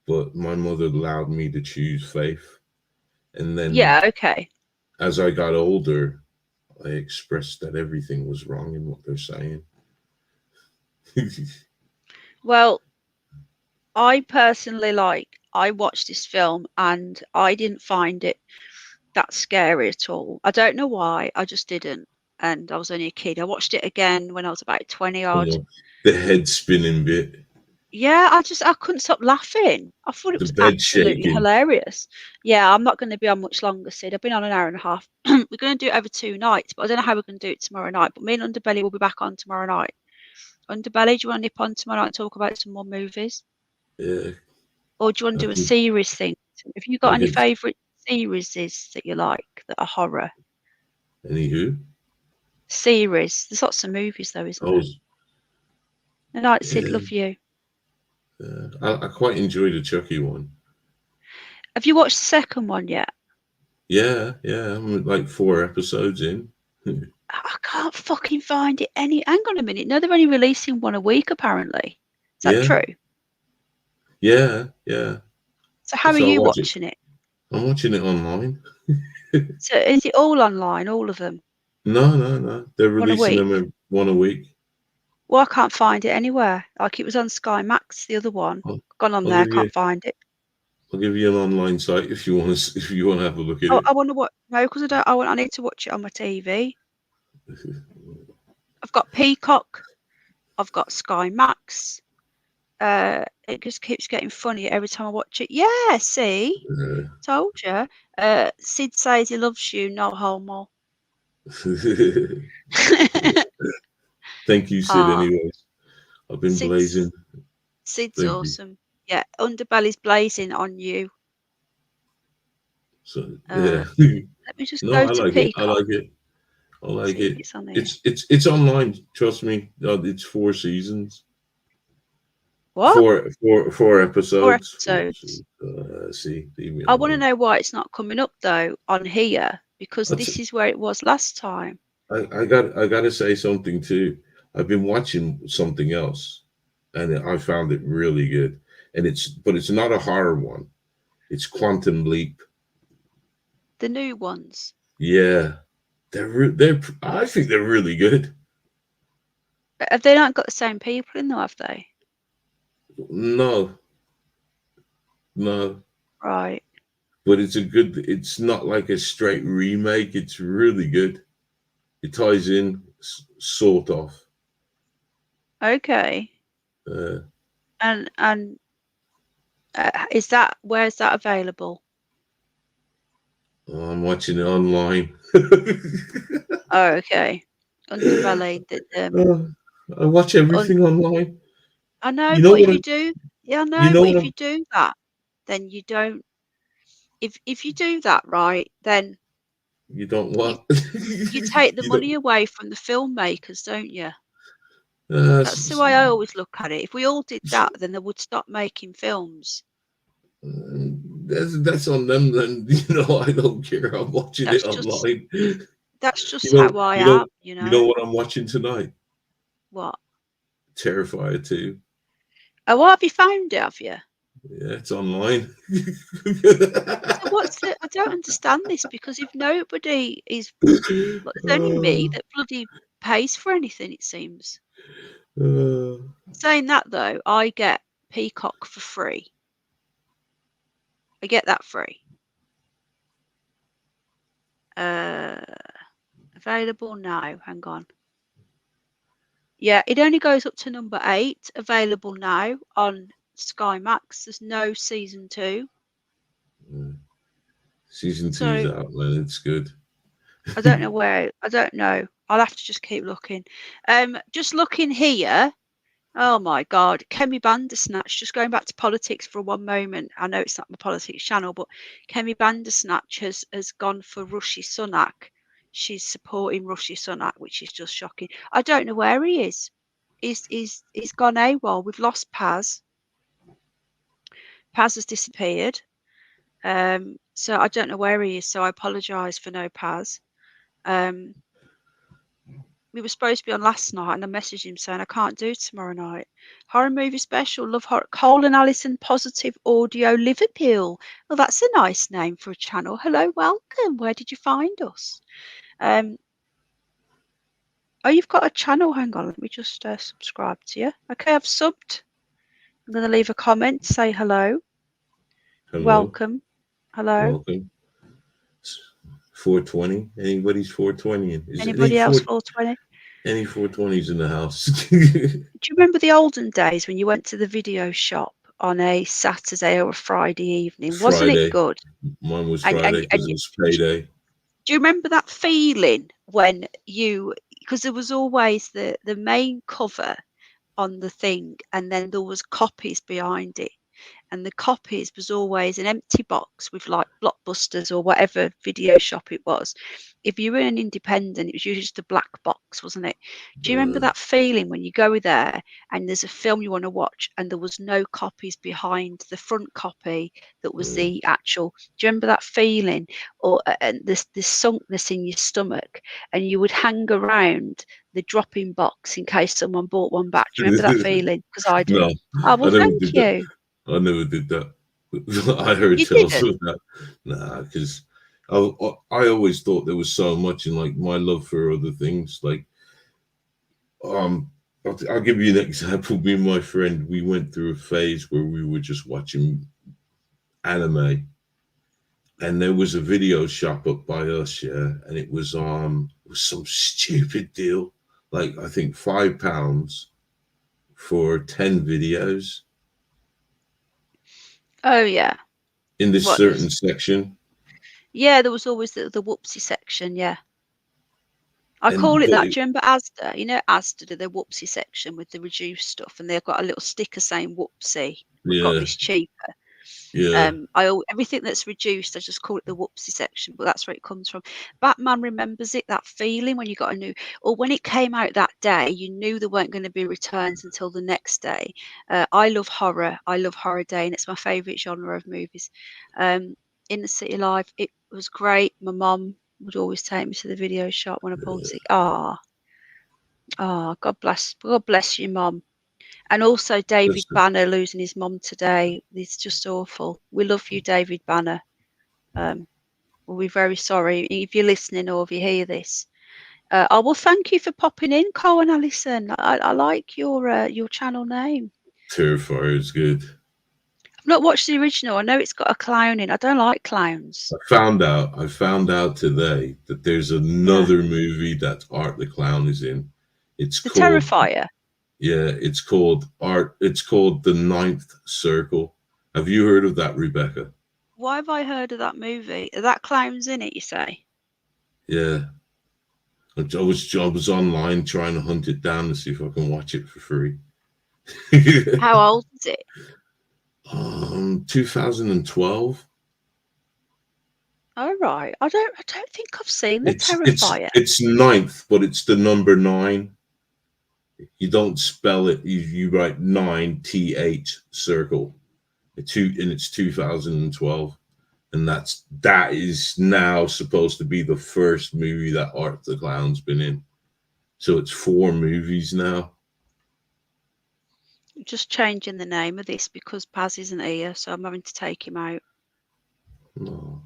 but my mother allowed me to choose faith. And then okay. As I got older, I expressed that everything was wrong in what they're saying. Well, I personally I watched this film and I didn't find it that scary at all. I don't know why, I just didn't. And I was only a kid. I watched it again when I was about 20 odd. The head spinning bit. Yeah, I couldn't stop laughing. I thought it was absolutely hilarious. Yeah, I'm not going to be on much longer, Sid. I've been on an hour and a half. We're going to do it over 2 nights, but I don't know how we're going to do it tomorrow night. But me and Underbelly will be back on tomorrow night. Underbelly, do you want to nip on tomorrow night and talk about some more movies? Yeah. Or do you want to do a series thing? Have you got any favourite series that you like that are horror? Any who? Series. There's lots of movies though, isn't there? And like Sid, love you. I quite enjoy the Chucky one. Have you watched the second one yet? Yeah. I'm like 4 episodes in. I can't fucking find it hang on a minute. No, they're only releasing one a week apparently. Is that true? Yeah. So how are you watching it? I'm watching it online. So is it all online, all of them? No. They're releasing them one a week. Well, I can't find it anywhere. Like it was on Sky Max, the other one. Gone on there, I can't find it. I'll give you an online site if you want to have a look at it. I want to watch. No, because I need to watch it on my TV. I've got Peacock. I've got Sky Max. It just keeps getting funnier every time I watch it. Yeah, see, told you. Sid says he loves you, no homo. Thank you, Sid. Anyways, I've been blazing. Sid's awesome. Yeah, Underbelly's blazing on you. So Let me just go to Peacock. I like it. It's online. Trust me. It's 4 seasons. What? 4 episodes. 4 episodes. See, I want to know why it's not coming up though on here because this is where it was last time. I got to say something too. I've been watching something else, and I found it really good. and but it's not a horror one. It's Quantum Leap. The new ones. Yeah, they're. I think they're really good. Have they not got the same people in them? Have they? No. Right. But it's a good. It's not like a straight remake. It's really good. It ties in sort of. Okay. And where's that available? I'm watching it online. Oh, okay. Underbelly. I watch everything online. I know, You know but if what? you do, yeah, I know, You know but what? if you do that, then you don't. If you do that right, then You don't what? you take the You money don't. away from the filmmakers, don't you? That's the way I always look at it. If we all did that, then they would stop making films. That's on them. Then I don't care. I'm watching it online. That's just how I am. You know what I'm watching tonight? What? Terrifier 2. Oh, what have you found it? Have you? Yeah, it's online. So I don't understand this, because if nobody is, it's only me that bloody pays for anything, it seems. Saying that though, I get Peacock for free. I get that free. Available now. Hang on. Yeah, it only goes up to number 8. Available now on Sky Max. There's no season 2. Season 2's out, man. It's good. I don't know where. I don't know. I'll have to just keep looking. Just looking here. Oh my God, Kemi Bandersnatch. Just going back to politics for one moment. I know it's not my politics channel, but Kemi Bandersnatch has gone for Rishi Sunak. She's supporting Rishi Sunak, which is just shocking. I don't know where he is. He's gone AWOL. We've lost Paz. Paz has disappeared. So I don't know where he is. So I apologise for no Paz. We were supposed to be on last night, and I messaged him saying I can't do tomorrow night. Horror movie special, love horror. Cole and Alison, Positive Audio, Liverpool. Well, that's a nice name for a channel. Hello, welcome. Where did you find us? Oh, you've got a channel. Hang on, let me just subscribe to you. Okay, I've subbed. I'm going to leave a comment. Say hello. Welcome. Hello. Welcome. 420. Anybody's 420. Anybody else 420? Any 420s in the house. Do you remember the olden days when you went to the video shop on a Saturday or a Friday evening? Wasn't it good? Mine was Friday because it was payday. Do you remember that feeling when because there was always the main cover on the thing, and then there was copies behind it, and the copies was always an empty box with like Blockbusters or whatever video shop it was. If you were an independent, it was usually just a black box, wasn't it? Do you remember that feeling when you go there and there's a film you want to watch and there was no copies behind the front copy that was the actual? Do you remember that feeling, or and this sunkness in your stomach, and you would hang around the drop-in box in case someone bought one back? Do you remember that feeling? Because I do. No, oh, well, thank you. I never did that. I heard tales of that. Nah, because I always thought there was so much in like my love for other things. Like, I'll give you an example. Me and my friend, we went through a phase where we were just watching anime, and there was a video shop up by us, yeah, and it was some stupid deal, like I think £5 for 10 videos. Oh yeah. In this certain section. Yeah, there was always the whoopsie section. Yeah. I call it that. Do you remember Asda? You know, Asda did their whoopsie section with the reduced stuff, and they've got a little sticker saying whoopsie. We've got this cheaper. Yeah. Everything that's reduced, I just call it the whoopsie section, but that's where it comes from. Batman remembers it, that feeling when you got a new, or when it came out that day, you knew there weren't going to be returns until the next day. I love horror. I love Horror Day, and it's my favourite genre of movies. Inner City Live, it was great. My mum would always take me to the video shop when I pulled sick. God bless you, Mum. And also David Banner losing his mum today. It's just awful. We love you, David Banner. We're very sorry if you're listening or if you hear this. I will thank you for popping in, Cole and Alison. I like your channel name. Terrifier is good. I've not watched the original. I know it's got a clown in. I don't like clowns. I found out today that there's another movie that Art the Clown is in. It's The called Terrifier. Yeah, it's called The Ninth Circle. Have you heard of that, Rebecca? Why have I heard of that movie? Are that clowns in it, you say? Yeah. I was online trying to hunt it down to see if I can watch it for free. How old is it? 2012. All right. I don't think I've seen The Terrifier. It's ninth, but it's the number 9. You don't spell it. You write 9 TH circle. It's 2012, and that is now supposed to be the first movie that Art the Clown's been in. So it's 4 movies now. Just changing the name of this because Paz isn't here, so I'm having to take him out. No.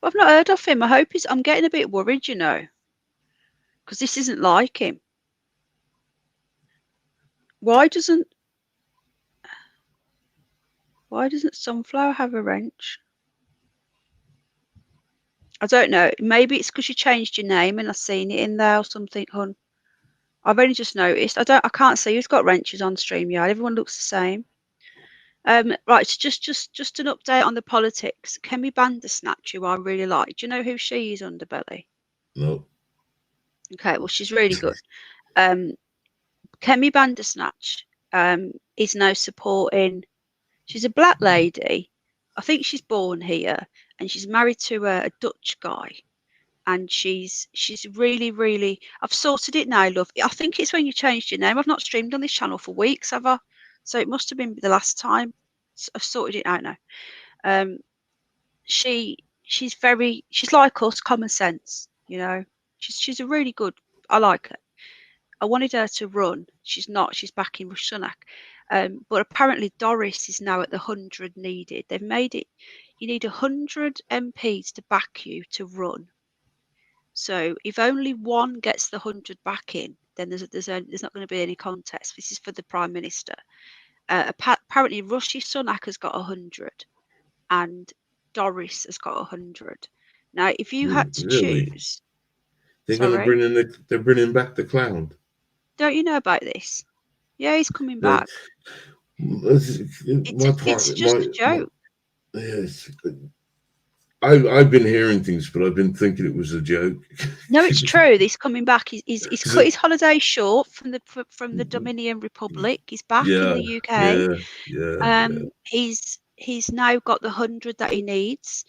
I've not heard of him. I'm getting a bit worried, you know, because this isn't like him. Why doesn't Sunflower have a wrench? I don't know. Maybe it's because you changed your name and I've seen it in there or something, hon. I've only just noticed. I can't see who's got wrenches on StreamYard. Everyone looks the same. Right, so just an update on the politics. Kemi Bandersnatch, who I really like. Do you know who she is, Underbelly? No. Okay, well, she's really good. Kemi Bandersnatch is now supporting. She's a black lady. I think she's born here, and she's married to a Dutch guy. And she's really, really. I've sorted it now, love. I think it's when you changed your name. I've not streamed on this channel for weeks, have I? So it must have been the last time. I've sorted it out now. She's like us, common sense. You know, she's a really good. I like her. I wanted her to run. She's not. She's back in Sunak. But apparently Doris is now at the 100 needed. They've made it. You need 100 MPs to back you to run. So if only one gets the 100 back in, then there's not going to be any contest. This is for the Prime Minister. Apparently Rishi Sunak has got 100 and Doris has got 100. Now, if you had to choose... They're going to they're bringing back the clown. Don't you know about this? Yeah, he's coming back. It's just a joke. I've been hearing things, but I've been thinking it was a joke. No, it's true. He's coming back. He's cut his holiday short from the Dominion Republic. He's back in the UK. He's now got the 100 that he needs,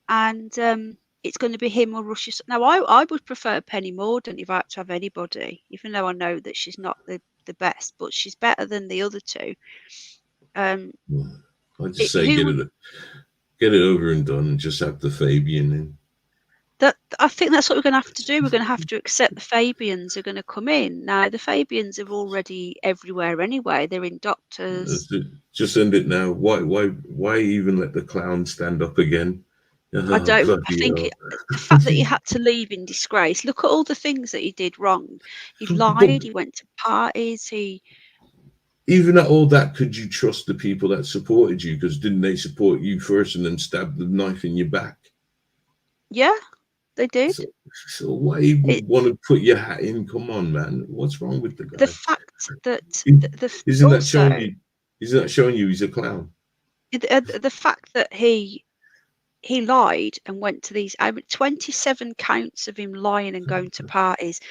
and it's going to be him or Russia. Now, I would prefer Penny Mordaunt if I had to have anybody, even though I know that she's not the best, but she's better than the other two. I just say get it over and done, and just have the Fabian in. I think that's what we're going to have to do. We're going to have to accept the Fabians are going to come in. Now, the Fabians are already everywhere anyway. They're in doctors. Just end it now. Why even let the clown stand up again? I don't. I think the fact that he had to leave in disgrace. Look at all the things that he did wrong. He lied. He went to parties. Even at all that, could you trust the people that supported you? Because didn't they support you first and then stab the knife in your back? Yeah, they did. So why you want to put your hat in? Come on, man. What's wrong with the guy? The fact that isn't that showing you he's a clown? The fact that he lied and went to these 27 counts of him lying and going to parties.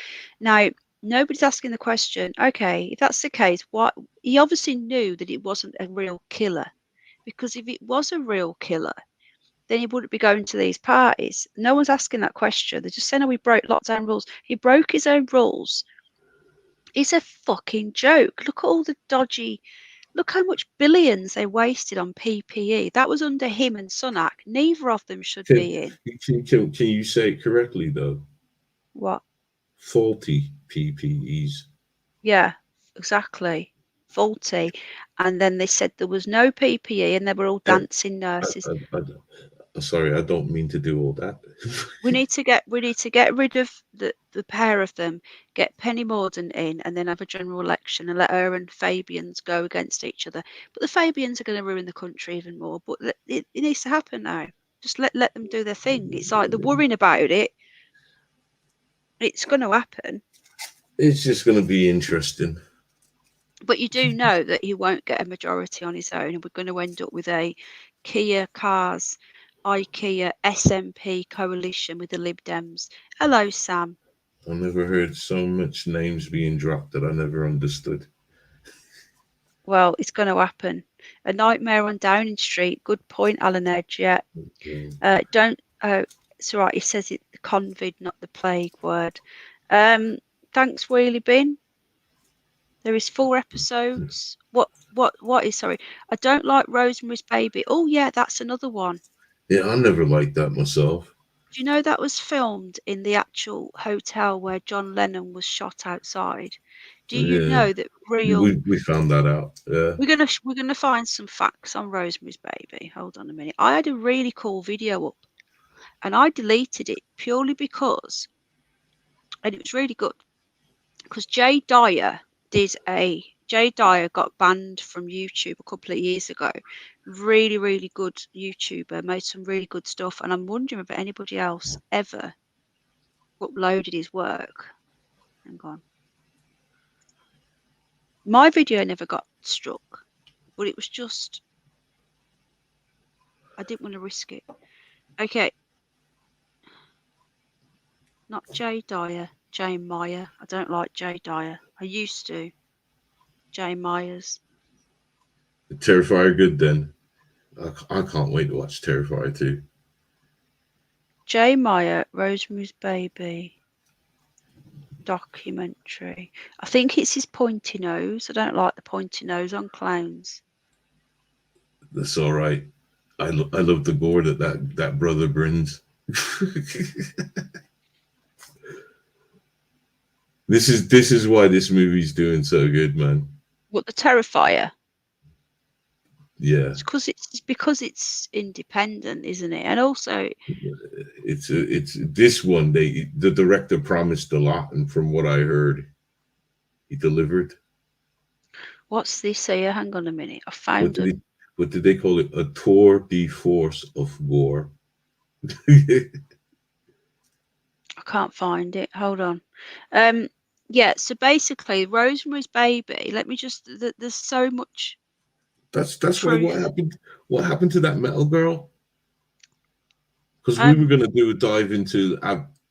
Now, nobody's asking the question, okay, if that's the case, what he obviously knew that it wasn't a real killer, because if it was a real killer, then he wouldn't be going to these parties. No one's asking that question. They're just saying, oh, we broke lockdown rules. He broke his own rules. It's a fucking joke. Look at all the dodgy. Look how much billions they wasted on PPE. That was under him and Sunak. Neither of them should be in. Can you say it correctly, though? What? Faulty PPEs. Yeah, exactly. faulty. And then they said there was no PPE and they were all dancing nurses. Sorry, I don't mean to do all that. We need to get rid of the pair of them, get Penny Mordaunt in, and then have a general election and let her and Fabian's go against each other. But the Fabians are going to ruin the country even more. But it needs to happen now. Just let them do their thing. It's like they're worrying about it. It's going to happen. It's just going to be interesting. But you do know that he won't get a majority on his own, and we're going to end up with a Kia Cars, IKEA, SNP coalition with the Lib Dems. Hello, Sam. I never heard so much names being dropped that I never understood. Well, it's going to happen. A nightmare on Downing Street. Good point, Alan Edge. Yeah. It's all right. He says it the convid, not the plague word. Thanks, Wheelie Bin. There is 4 episodes. What is, sorry. I don't like Rosemary's Baby. Oh, yeah, that's another one. Yeah, I never liked that myself. Do you know that was filmed in the actual hotel where John Lennon was shot outside? Do you know that we found that out? Yeah. We're gonna find some facts on Rosemary's Baby. Hold on a minute. I had a really cool video up, and I deleted it purely because, and it was really good, because Jay Dyer got banned from YouTube a couple of years ago. Really, really good YouTuber, made some really good stuff. And I'm wondering if anybody else ever uploaded his work. Hang on. My video never got struck, but it was just, I didn't want to risk it. Okay. Not Jay Dyer, Jay Meyer. I don't like Jay Dyer. I used to. Jay Myers. Terrifier good then. I can't wait to watch Terrifier 2. Jay Meyer, Rosemary's Baby documentary. I think it's his pointy nose. I don't like the pointy nose on clowns. That's all right. I love the gore that brother brings. This is why this movie's doing so good, man. What, the Terrifier? Yeah. It's because it's independent, isn't it? And also, it's this one. The director promised a lot, and from what I heard, he delivered. What's this here? Hang on a minute. I found it. What did they call it? A tour de force of gore. I can't find it. Hold on. Yeah. So basically, Rosemary's Baby. Let me just. There's so much. That's why what happened to that metal girl? Because we were going to do a dive into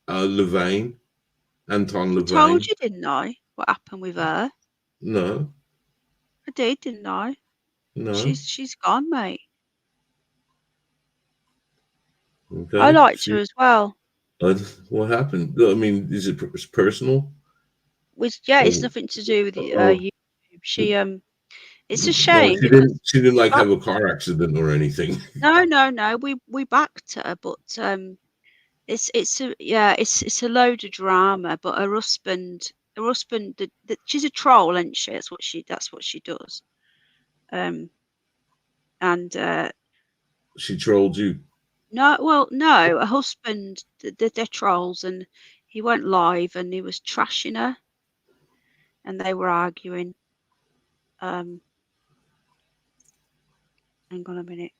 Levine, Anton Levine. I told you, didn't I? What happened with her? No. I did, didn't I? No. She's gone, mate. Okay. I liked her as well. What happened? I mean, is it personal? It's nothing to do with YouTube. She it's a shame. No, she didn't like have a car accident or anything. No. We backed her, but it's a load of drama. But her husband, she's a troll, isn't she? That's what she does. And she trolled you. No, her husband, they're trolls, and he went live and he was trashing her, and they were arguing. Hang on a minute.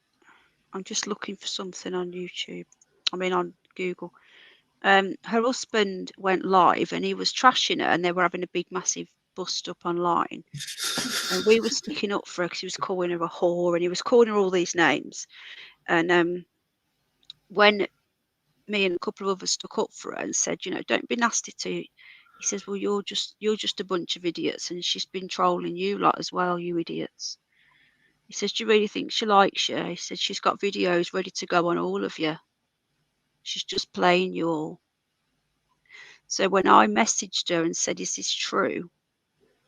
I'm just looking for something on YouTube. I mean, on Google. Her husband went live and he was trashing her, and they were having a big, massive bust up online. And we were sticking up for her because he was calling her a whore and he was calling her all these names. And when me and a couple of others stuck up for her and said, don't be nasty to her, he says, well, you're just a bunch of idiots, and she's been trolling you lot as well, you idiots. He says, do you really think she likes you? He said, she's got videos ready to go on all of you. She's just playing you all. So when I messaged her and said, is this true?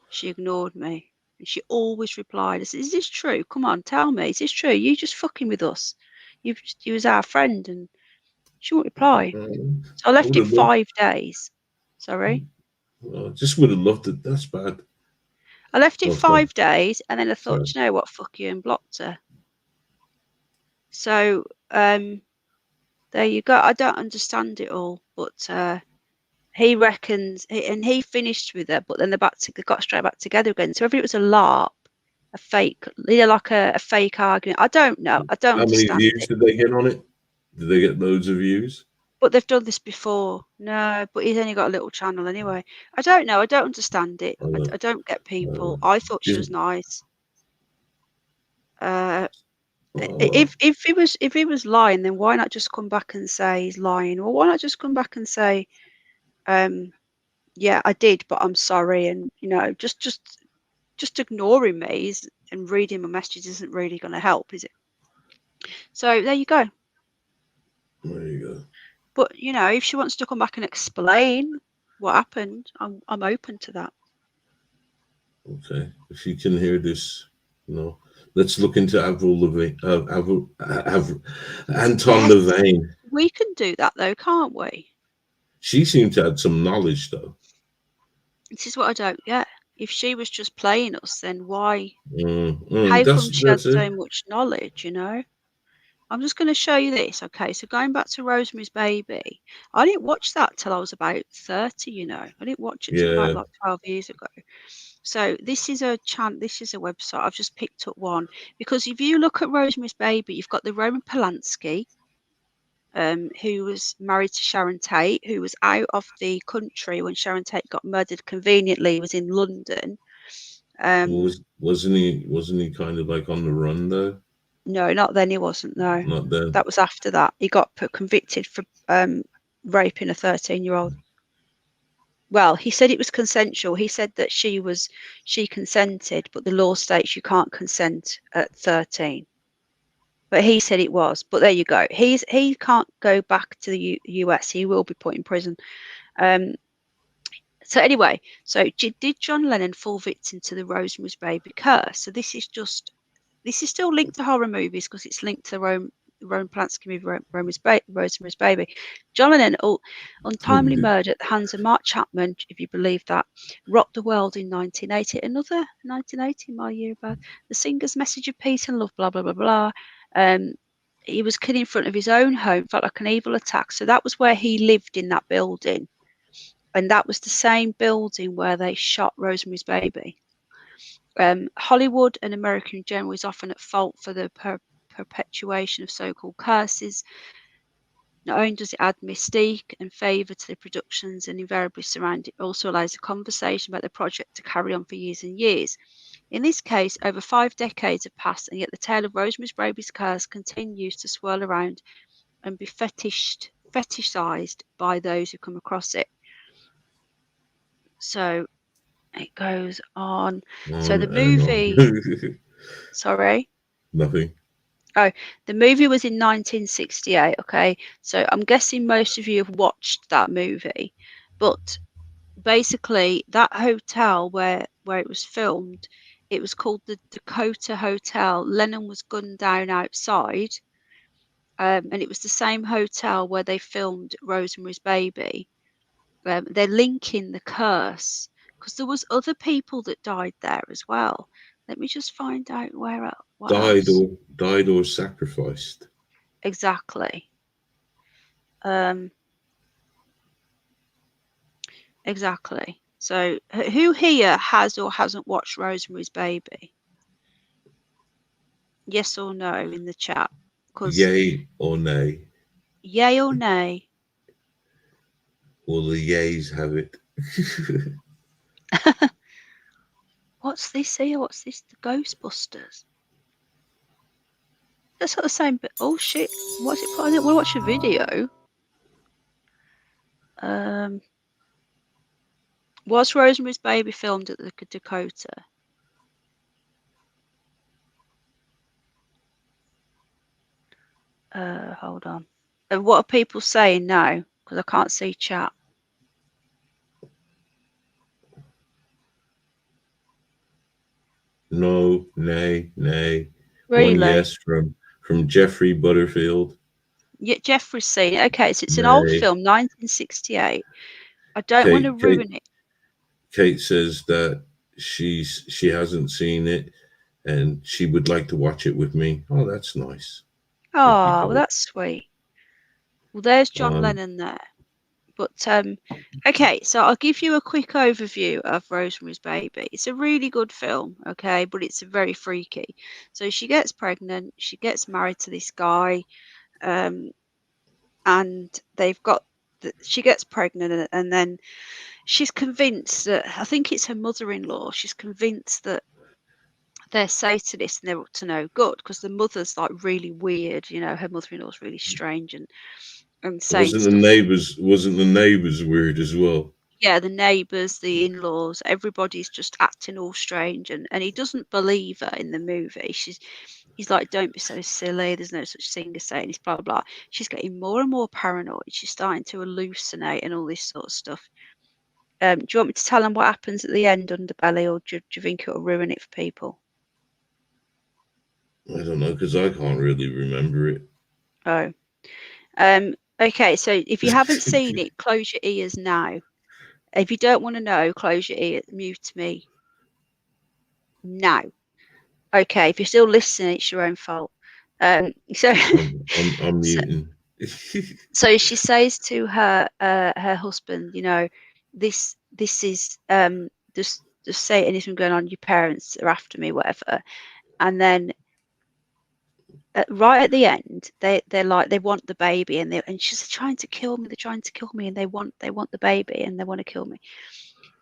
She ignored me. And she always replied, I said, is this true? Come on, tell me. Is this true? You just fucking with us. You was our friend. And she won't reply. So I left it 5 days. Sorry? Well, I just would have loved it. That's bad. I left it Okay. 5 days, and then I thought, Right. you know what, fuck you, and blocked her. So there you go. I don't understand it all, but he reckons, and he finished with her, but then they got straight back together again. So whether it was a LARP, a fake, like a fake argument, I don't know. I don't How many understand views it. did they get on it? Did they get loads of views? But they've done this before. No, but he's only got a little channel anyway. I don't know. I don't understand it. I don't get people. I thought she was nice. If he was lying, then why not just come back and say he's lying? Or why not just come back and say, yeah, I did, but I'm sorry, and just ignoring me and reading my messages isn't really going to help, is it? So there you go. There you go. But if she wants to come back and explain what happened, I'm open to that. Okay, if you can hear this, let's look into Avril Lavigne, Anton Levine. We can do that though, can't we? She seemed to have some knowledge, though. This is what I don't get. If she was just playing us, then why? How come she had so much knowledge? I'm just going to show you this. Okay, so going back to Rosemary's Baby, I didn't watch that till I was about 30. I didn't watch it till about like 12 years ago. So this is a website. I've just picked up one because if you look at Rosemary's Baby, you've got the Roman Polanski, who was married to Sharon Tate, who was out of the country when Sharon Tate got murdered. Conveniently, was in London. Wasn't he kind of like on the run though? No, not then. He wasn't. No, not then. That was after that. He got convicted for raping a 13-year-old. Well, he said it was consensual. He said that she consented, but the law states you can't consent at 13. But he said it was. But there you go. He can't go back to the US. He will be put in prison. So anyway, did John Lennon fall victim to the Rosemary's Baby curse? So this is still linked to horror movies because it's linked to the Roman Polanski movie Rosemary's Baby. John Lennon, untimely murder at the hands of Mark Chapman, if you believe that, rocked the world in 1980. Another 1980, my year about the singer's message of peace and love, blah blah blah blah. He was killed in front of his own home, felt like an evil attack. So that was where he lived, in that building, and that was the same building where they shot Rosemary's Baby. Hollywood and American in general is often at fault for the perpetuation of so-called curses. Not only does it add mystique and favour to the productions and invariably surround it, also allows a conversation about the project to carry on for years and years. In this case, over 5 decades have passed, and yet the tale of Rosemary's Baby's curse continues to swirl around and be fetishized by those who come across it. So it goes on. So the movie. Sorry. Nothing. Oh, the movie was in 1968. Okay, so I'm guessing most of you have watched that movie, but basically that hotel where it was filmed, it was called the Dakota Hotel. Lennon was gunned down outside, and it was the same hotel where they filmed Rosemary's Baby. They're linking the curse because there was other people that died there as well. Let me just find out where else. Died or sacrificed. Exactly. Exactly. So who here has or hasn't watched Rosemary's Baby? Yes or no in the chat? Yay or nay? Yay or nay? Well, the yays have it. What's this here? What's this? The Ghostbusters. That's not the same, but oh shit! What's it? I didn't want to watch a video. Was Rosemary's Baby filmed at the Dakota? Hold on. And what are people saying now? Because I can't see chat. No, nay. Really? One yes from Jeffrey Butterfield. Yeah, Jeffrey's seen it. Okay, so it's an old film, 1968. I don't want to ruin it. Kate says that she hasn't seen it, and she would like to watch it with me. Oh, that's nice. Oh, well, that's sweet. Well, there's John Lennon there. But okay, so I'll give you a quick overview of Rosemary's Baby. It's a really good film, okay, but it's very freaky. So she gets pregnant, she gets married to this guy, and they've got she gets pregnant, and then she's convinced that, I think it's her mother-in-law, she's convinced that they're Satanists and they're up to no good, because the mother's like really weird, you know, her mother-in-law's really strange and saying Wasn't the neighbors weird as well? Yeah, the neighbours, the in-laws, everybody's just acting all strange, and he doesn't believe her in the movie. He's like, don't be so silly, there's no such thing as Satanist, blah, blah, blah. She's getting more and more paranoid. She's starting to hallucinate and all this sort of stuff. Do you want me to tell them what happens at the end, Underbelly, or do you think it'll ruin it for people? I don't know, because I can't really remember it. Oh. Okay, so if you haven't seen it, close your ears now. If you don't want to know, close your ears, mute me now. Okay, if you're still listening, it's your own fault. I'm muting. So she says to her husband, you know, this is just Satanism going on. Your parents are after me, whatever. And then right at the end, they're like, they want the baby, and she's trying to kill me. They're trying to kill me, and they want the baby, and they want to kill me.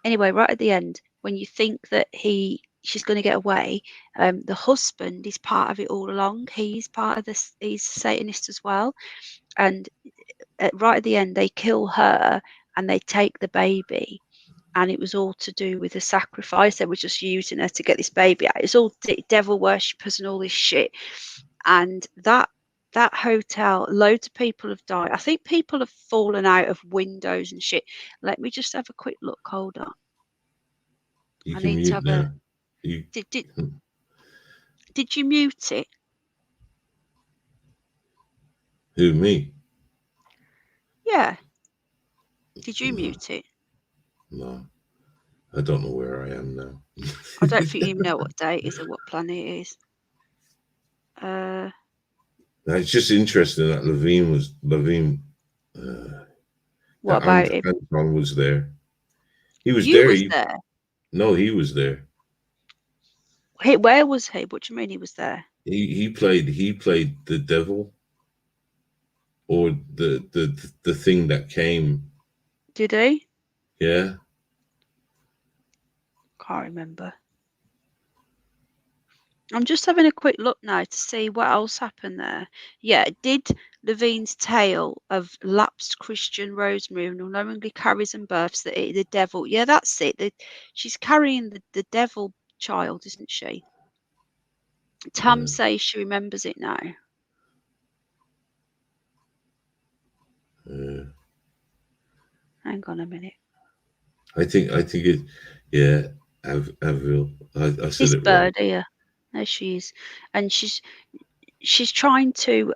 Anyway, right at the end, when you think that she's going to get away, the husband is part of it all along. He's part of this. He's a Satanist as well. And right at the end, they kill her and they take the baby. And it was all to do with the sacrifice. They were just using her to get this baby out. It's all devil worshippers and all this shit. And that hotel, loads of people have died. I think people have fallen out of windows and shit. Let me just have a quick look. Hold on. You can mute now. Did you mute it? Who, me? Yeah. Did you mute it? No. I don't know where I am now. I don't think you even know what day it is or what planet it is. It's just interesting that Levine. What about him? Anton was there. He was you there. Was there. No, he was there. Hey, where was he? What do you mean he was there? He played the devil, or the thing that came. Did he? Yeah. Can't remember. I'm just having a quick look now to see what else happened there. Yeah, did Levine's tale of lapsed Christian Rosemary who unknowingly carries and births the devil. Yeah, that's it. She's carrying the devil child, isn't she? Tam says she remembers it now. Hang on a minute. I think it. Yeah, Avril. I said This it bird wrong. here. There she is, and she's trying to.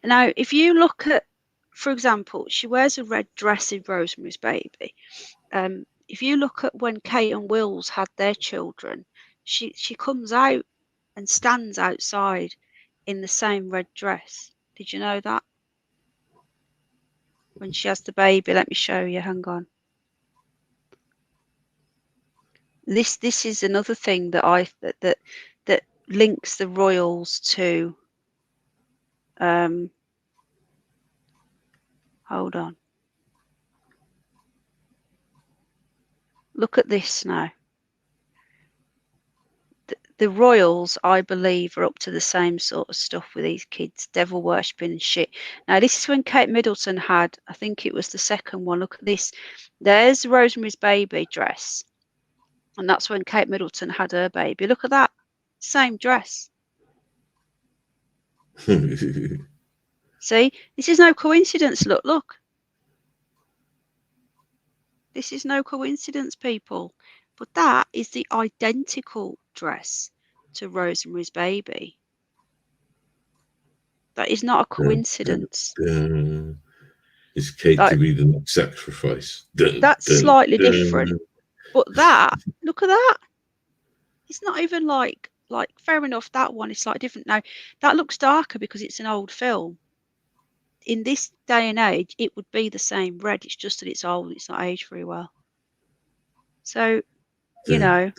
Now, if you look at, for example, she wears a red dress in Rosemary's Baby. If you look at when Kate and Wills had their children, she comes out and stands outside in the same red dress. Did you know that? When she has the baby, let me show you. Hang on. This is another thing that that links the royals to. Hold on. Look at this now. The royals, I believe, are up to the same sort of stuff with these kids, devil worshipping and shit. Now, this is when Kate Middleton had, I think it was the second one. Look at this. There's Rosemary's Baby dress. And that's when Kate Middleton had her baby. Look at that. Same dress. See? This is no coincidence. Look. This is no coincidence, people. But that is the identical dress to Rosemary's Baby. That is not a coincidence. Is Kate to be the next sacrifice? That's slightly different. But that, look look at that. It's not even like fair enough. That one is slightly different. Now that looks darker because it's an old film. In this day and age, it would be the same red. It's just that it's old and it's not aged very well. So, you know,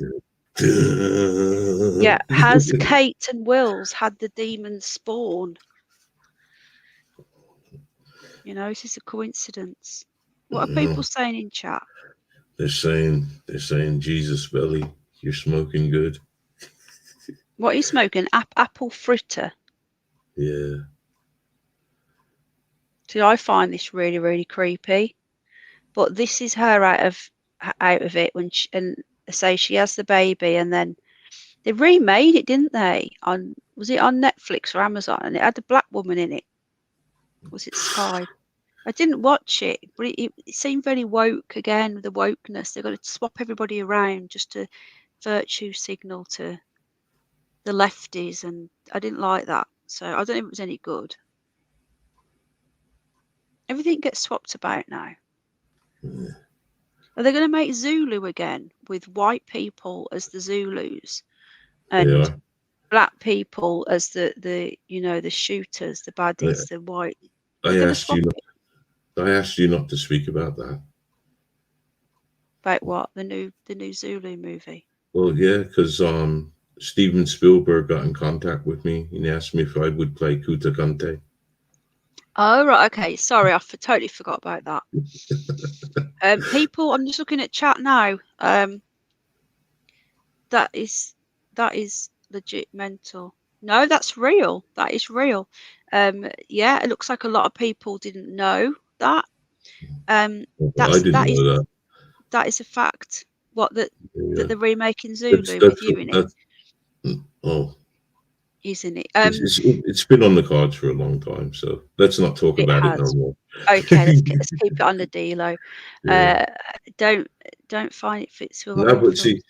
yeah. Has Kate and Wills had the demons spawn? You know, is this a coincidence? What are people saying in chat? They're saying Jesus belly, you're smoking good. What are you smoking? Apple fritter. Yeah. See, I find this really, really creepy. But this is her out of it when and say she has the baby, and then they remade it, didn't they? Was it on Netflix or Amazon? And it had the black woman in it. Was it Sky? I didn't watch it, but it seemed very woke again, with the wokeness. They're going to swap everybody around just to virtue signal to the lefties, and I didn't like that. So I don't know if it was any good. Everything gets swapped about now. Yeah. Are they going to make Zulu again with white people as the Zulus and black people as the you know, the shooters, the baddies, the white? I asked you not to speak about that. About what? The new Zulu movie? Well, yeah, because Steven Spielberg got in contact with me and asked me if I would play Kuta Kante. Oh, right. Okay. Sorry, I totally forgot about that. People, I'm just looking at chat now. That is legit mental. No, that's real. That is real. Yeah, it looks like a lot of people didn't know that. I didn't know that. That is a fact. What that they're remaking Zulu with you in it. Oh. Isn't it? It's been on the cards for a long time, so let's not talk about it no more. Okay, let's keep it on the D-Lo. Yeah. Don't find it fits with. No, but see,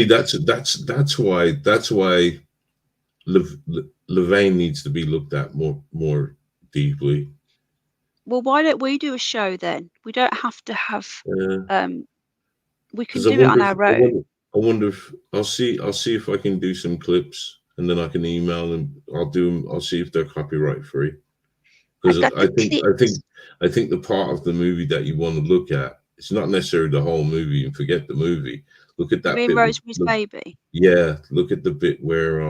that's why Levain needs to be looked at more deeply. Well, why don't we do a show then? We don't have to have. We can do it on our own. I wonder if I'll see if I can do some clips. And then I can email them. I'll see if they're copyright free. Because I think the part of the movie that you want to look at, it's not necessarily the whole movie and forget the movie. Look at that bit. Rosemary's Baby. Yeah, look at the bit where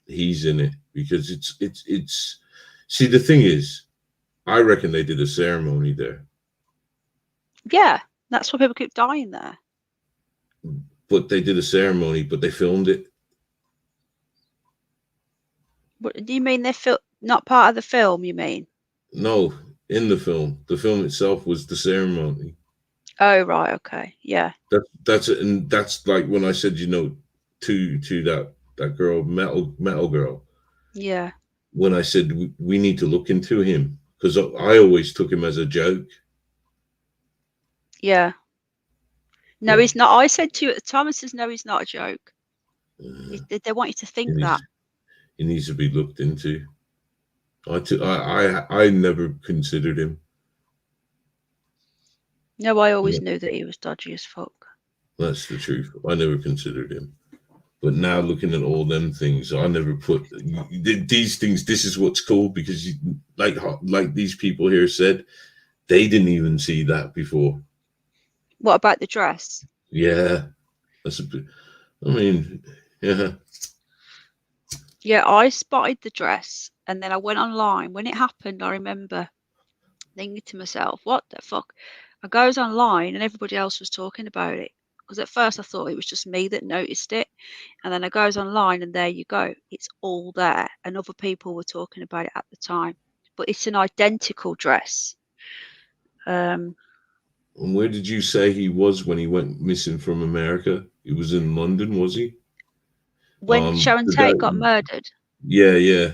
he's in it, because it's see, the thing is, I reckon they did a ceremony there. Yeah, that's why people keep dying there. But they did a ceremony, but they filmed it. What do you mean they're not part of the film? You mean? No, in the film. The film itself was the ceremony. Oh right, okay, yeah. That's it, and that's like when I said, you know, to that girl, metal girl. Yeah. When I said we need to look into him, because I always took him as a joke. Yeah. No, he's not. I said to you at the time, I says no, he's not a joke. They want you to think that. He needs to be looked into. I never considered him. No, I always knew that he was dodgy as fuck. That's the truth. I never considered him. But now looking at all them things, I never put these things. This is what's cool, because like these people here said, they didn't even see that before. What about the dress? Yeah, that's a bit. I mean, yeah. Yeah, I spotted the dress, and then I went online. When it happened, I remember thinking to myself, what the fuck? I goes online and everybody else was talking about it. Because at first I thought it was just me that noticed it. And then I goes online and there you go. It's all there. And other people were talking about it at the time. But it's an identical dress. And where did you say he was when he went missing from America? He was in London, was he? When Sharon Tate got murdered. Yeah.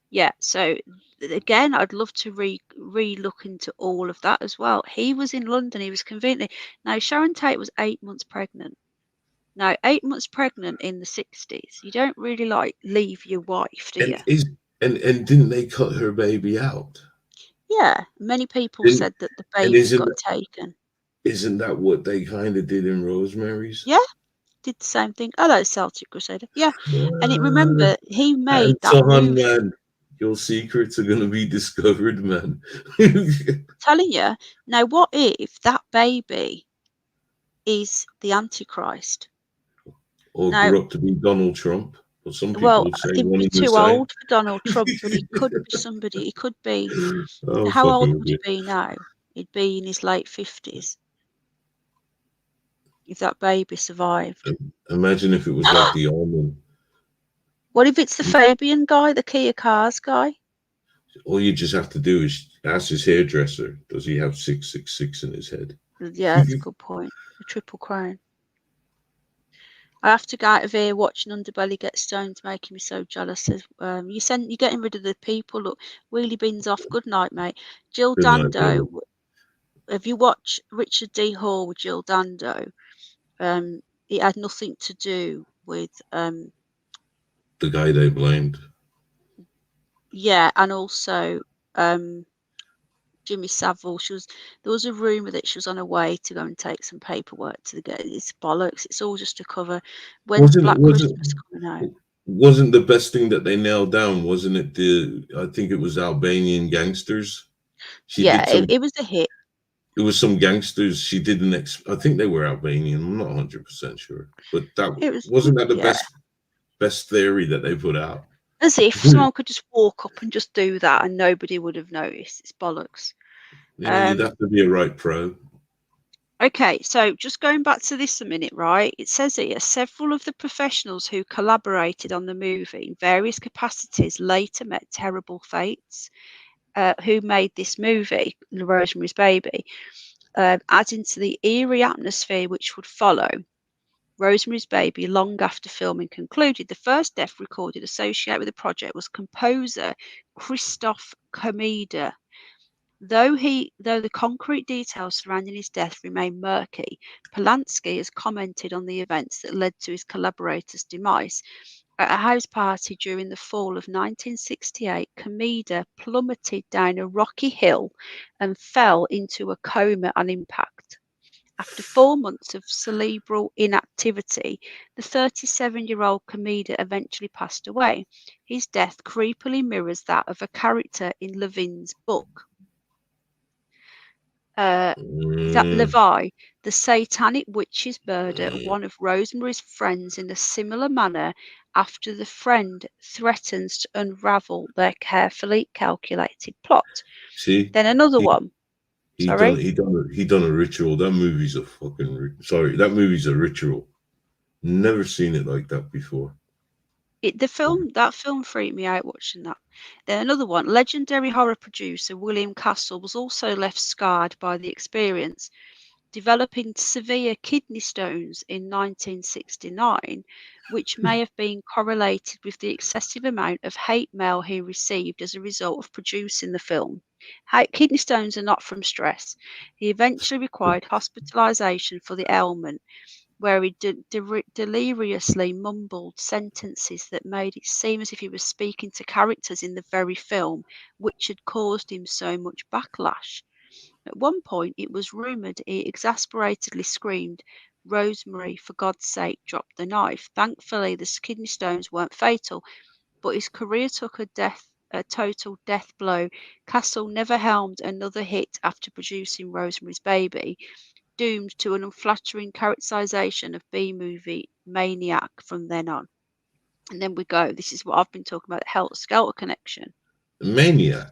Yeah. So again, I'd love to re-look into all of that as well. He was in London. He was conveniently. Now Sharon Tate was 8 months pregnant. Now 8 months pregnant in the 60s, you don't really leave your wife, do you? And didn't they cut her baby out? Yeah, many people said that the baby got taken. Isn't that what they kind of did in Rosemary's? Yeah, did the same thing. Hello, Celtic Crusader. Yeah, and remember, he made And that Son, movie. man, your secrets are going to be discovered, man. Telling you. Now, what if that baby is the Antichrist? Or Now, grew up to be Donald Trump. But some people well, would say he'd one be and the too same. old for Donald Trump, but he could be somebody. He could be. Oh, How old fucking would he be now? He'd be in his late 50s if that baby survived. Imagine if it was like the Omen. What if it's the Fabian guy, the Kia Cars guy? All you just have to do is ask his hairdresser, does he have 666 in his head? Yeah, that's a good point. The Triple Crown. I have to go out of here watching Underbelly get stoned, making me so jealous. You're getting rid of the people. Look, wheelie bins off. Good night, mate. Jill Good night, Dando. brother. Have you watched Richard D. Hall with Jill Dando? It had nothing to do with The guy they blamed. yeah, and also Jimmy Savile. There was a rumor that she was on her way to go and take some paperwork to get. It's bollocks. It's all just to cover when's Black Christmas coming out. Wasn't the best thing that they nailed down? Wasn't it I think it was Albanian gangsters. It was a hit. It was some gangsters. She didn't. I think they were Albanian. I'm not 100% sure, but wasn't that the best theory that they put out? As if someone could just walk up and just do that and nobody would have noticed. It's bollocks. Yeah, you'd have to be a right pro. Okay, so just going back to this a minute, right? It says here, several of the professionals who collaborated on the movie in various capacities later met terrible fates. Who made this movie, Rosemary's Baby, adding to the eerie atmosphere which would follow. Rosemary's Baby, long after filming concluded, the first death recorded associated with the project was composer Christoph Komeda. Though the concrete details surrounding his death remain murky, Polanski has commented on the events that led to his collaborator's demise. At a house party during the fall of 1968, Komeda plummeted down a rocky hill and fell into a coma on impact. After 4 months of cerebral inactivity, the 37-year-old Komeda eventually passed away. His death creepily mirrors that of a character in Levin's book. Levi, the satanic witch's murder one of Rosemary's friends in a similar manner after the friend threatens to unravel their carefully calculated plot. See? Then another one. He done a ritual. That movie's a that movie's a ritual. Never seen it like that before. That film freaked me out watching that. Then another one. Legendary horror producer William Castle was also left scarred by the experience, developing severe kidney stones in 1969, which may have been correlated with the excessive amount of hate mail he received as a result of producing the film. Kidney stones are not from stress. He eventually required hospitalization for the ailment, where he deliriously mumbled sentences that made it seem as if he was speaking to characters in the very film, which had caused him so much backlash. At one point, it was rumoured he exasperatedly screamed, "Rosemary, for God's sake, drop the knife." Thankfully, the kidney stones weren't fatal, but his career took a total death blow. Castle never helmed another hit after producing Rosemary's Baby, doomed to an unflattering characterization of B-movie maniac from then on. And then we go. This is what I've been talking about, the Helter Skelter connection. Maniac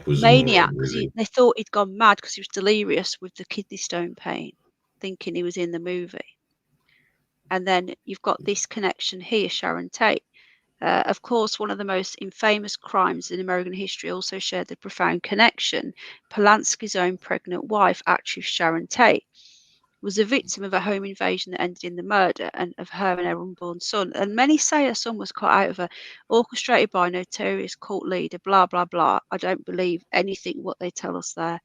was Maniac, because they thought he'd gone mad because he was delirious with the kidney stone pain, thinking he was in the movie. And then you've got this connection here, Sharon Tate. Of course, one of the most infamous crimes in American history also shared the profound connection. Polanski's own pregnant wife, actress Sharon Tate, was a victim of a home invasion that ended in the murder of her and her unborn son. And many say her son was cut out of her, orchestrated by a notorious cult leader, blah, blah, blah. I don't believe anything what they tell us there.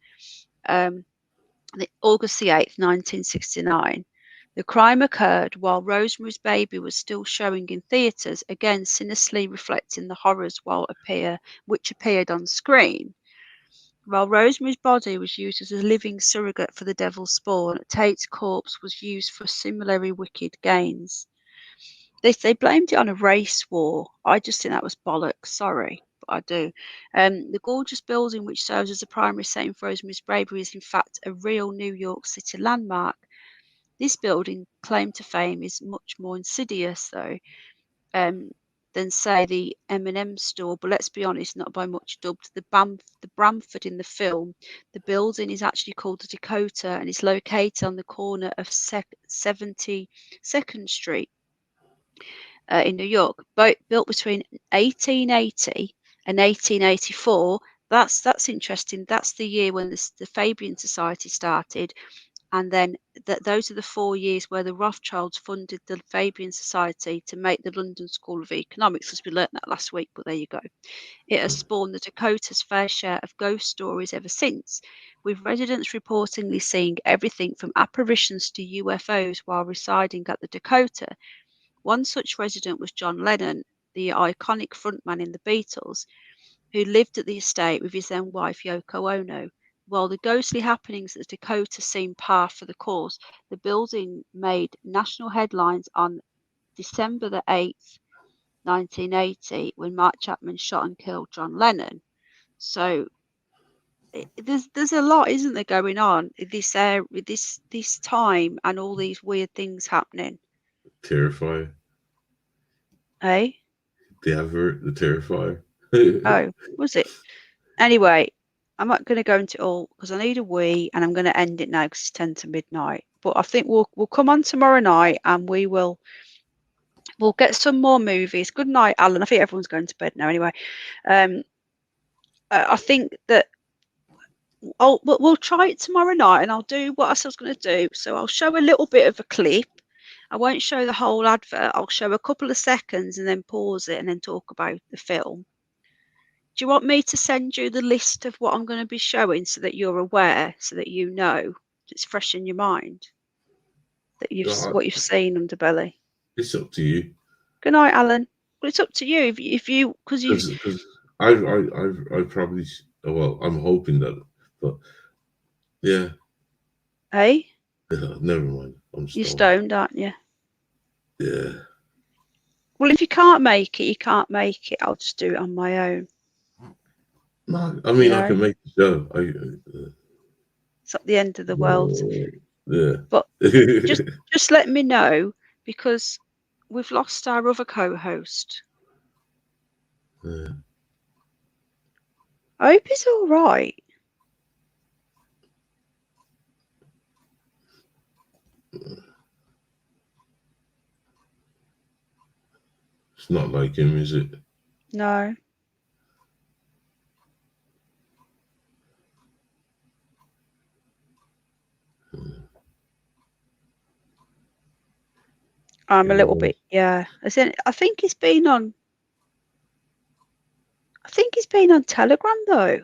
August the 8th, 1969. The crime occurred while Rosemary's Baby was still showing in theatres, again sinisterly reflecting the horrors which appeared on screen. While Rosemary's body was used as a living surrogate for the devil's spawn, Tate's corpse was used for similarly wicked gains. They blamed it on a race war. I just think that was bollocks. Sorry, but I do. The gorgeous building, which serves as a primary setting for Rosemary's bravery, is in fact a real New York City landmark. This building, claim to fame, is much more insidious, though, than say the M&M store. But let's be honest, not by much. Dubbed the Bramford in the film, the building is actually called the Dakota, and it's located on the corner of 72nd Street in New York. Built between 1880 and 1884. That's interesting. That's the year when the Fabian Society started. And then those are the 4 years where the Rothschilds funded the Fabian Society to make the London School of Economics, as we learnt that last week, but there you go. It has spawned the Dakota's fair share of ghost stories ever since, with residents reportedly seeing everything from apparitions to UFOs while residing at the Dakota. One such resident was John Lennon, the iconic frontman in the Beatles, who lived at the estate with his then wife Yoko Ono. While the ghostly happenings at Dakota seemed par for the course, the building made national headlines on December the 8th, 1980, when Mark Chapman shot and killed John Lennon. So there's a lot, isn't there, going on in this this time, and all these weird things happening. Terrifier. Eh? The advert, the Terrifier. Oh, was it? Anyway, I'm not going to go into it all because I need a wee, and I'm going to end it now because it's 10 to midnight. But I think we'll come on tomorrow night, and we'll get some more movies. Good night, Alan. I think everyone's going to bed now anyway. I think that we'll try it tomorrow night, and I'll do what I was going to do. So I'll show a little bit of a clip. I won't show the whole advert. I'll show a couple of seconds and then pause it and then talk about the film. Do you want me to send you the list of what I'm going to be showing so that you're aware, so that you know it's fresh in your mind that what you've seen, Underbelly? It's up to you. Good night, Alan. Well, it's up to you if you because I probably, well, I'm hoping that, but yeah. Hey. Yeah, never mind. I'm stoned. You're stoned, aren't you? Yeah. Well, if you can't make it, you can't make it. I'll just do it on my own. No, I mean, I can make the show. It's not the end of the world. Yeah. But just let me know, because we've lost our other co-host. Yeah. I hope he's all right. It's not like him, is it? No. I'm a little bit, yeah. I think he's been on. I think he's been on Telegram though.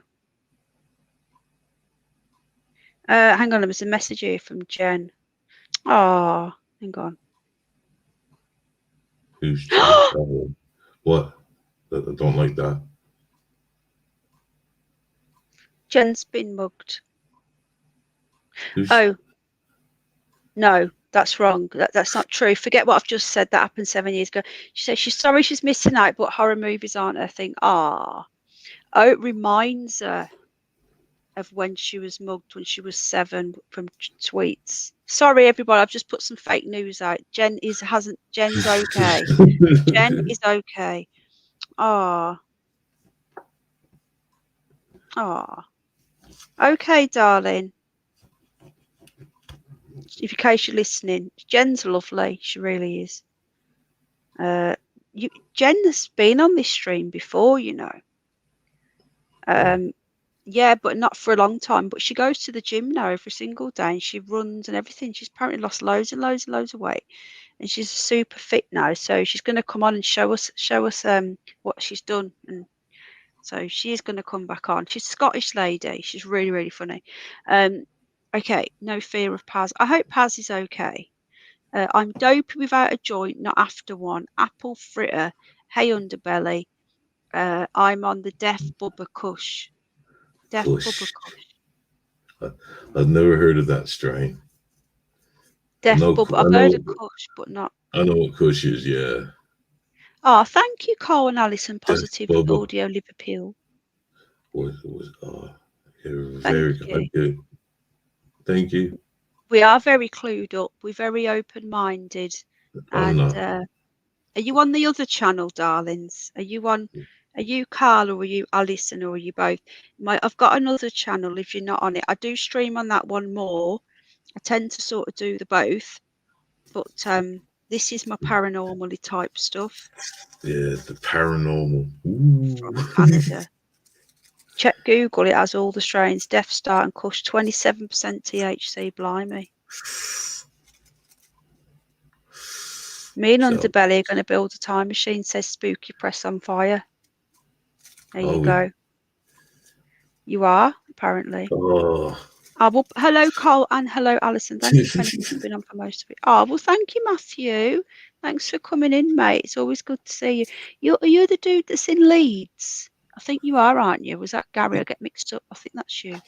Hang on, there's a message here from Jen. Oh, hang on. Who's Jen? What? I don't like that. Jen's been mugged. Oh, no, that's wrong. That's not true. Forget what I've just said. That happened 7 years ago. She says she's sorry she's missing out, but horror movies aren't her thing. Oh, it reminds her of when she was mugged when she was 7 from tweets. Sorry, everybody. I've just put some fake news out. Jen's okay. Jen is okay. Oh. Okay, darling. In case you're listening, Jen's lovely. She really is. Jen has been on this stream before, you know. Yeah, but not for a long time. But she goes to the gym now every single day, and she runs and everything. She's apparently lost loads and loads and loads of weight, and she's super fit now. So she's going to come on and show us what she's done. And so she is going to come back on. She's a Scottish lady. She's really, really funny. Okay, no fear of Paz. I hope Paz is okay. I'm dopey without a joint, not after one. Apple fritter. Hey, Underbelly. I'm on the deaf Bubba Kush. Deaf Kush. Bubba Kush. I've never heard of that strain. Deaf Bubba. I've heard of Kush, but not. I know what Kush is. Yeah. Oh, thank you, Carl and Alison. Deaf Positive Bubba. Audio Liverpool. Very good. Thank you. We are very clued up. We're very open-minded. And are you on the other channel, darlings? Are you Carl, or are you Alison, or are you both? I've got another channel if you're not on it. I do stream on that one more. I tend to sort of do the both. But this is my paranormally type stuff. Yeah, the paranormal. From Canada. Check Google, it has all the strains. Death Star and Kush, 27% THC, blimey. Me and Underbelly are going to build a time machine, says Spooky Press on Fire. There you go. You are, apparently. Oh. Well, hello, Carl, and hello, Alison. Thank you for being on for most of it. Oh, well, thank you, Matthew. Thanks for coming in, mate. It's always good to see you. Are you the dude that's in Leeds? I think you are, aren't you? Was that Gary? I get mixed up. I think that's you.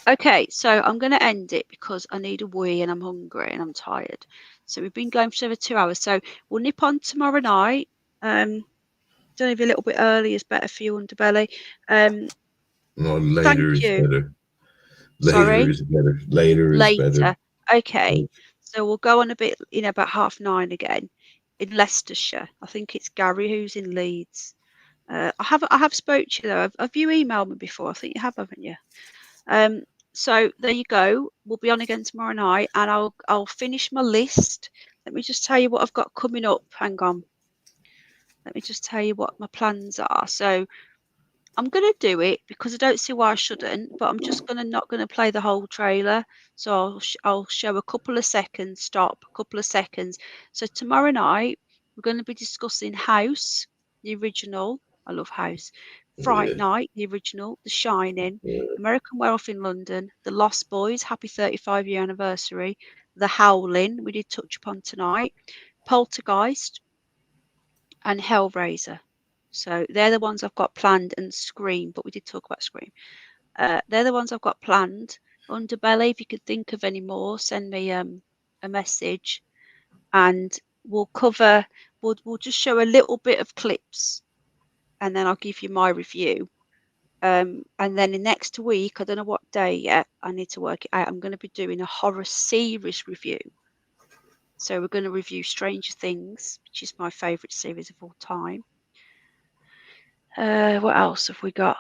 Okay, so I'm going to end it because I need a wee and I'm hungry and I'm tired. So we've been going for over 2 hours. So we'll nip on tomorrow night. Don't know if a little bit early is better for you, Underbelly. No, later is better. Later is better. Later is better. Okay. So we'll go on a bit, about 9:30 again in Leicestershire. I think it's Gary who's in Leeds. I have spoke to you though. Have you emailed me before? I think you have, haven't you? So there you go. We'll be on again tomorrow night, and I'll finish my list. Let me just tell you what I've got coming up. Hang on. Let me just tell you what my plans are. So I'm going to do it because I don't see why I shouldn't, but I'm just not going to play the whole trailer. So I'll show a couple of seconds, stop, a couple of seconds. So tomorrow night, we're going to be discussing House, the original. I love House. Fright Night, the original. The Shining. American Werewolf in London. The Lost Boys, happy 35-year anniversary. The Howling, we did touch upon tonight. Poltergeist and Hellraiser. So they're the ones I've got planned, and Scream, but we did talk about Scream. They're the ones I've got planned. Underbelly, if you could think of any more, send me a message, and we'll just show a little bit of clips, and then I'll give you my review. And then in next week, I don't know what day yet, I need to work it out. I'm going to be doing a horror series review. So we're going to review Stranger Things, which is my favourite series of all time. What else have we got?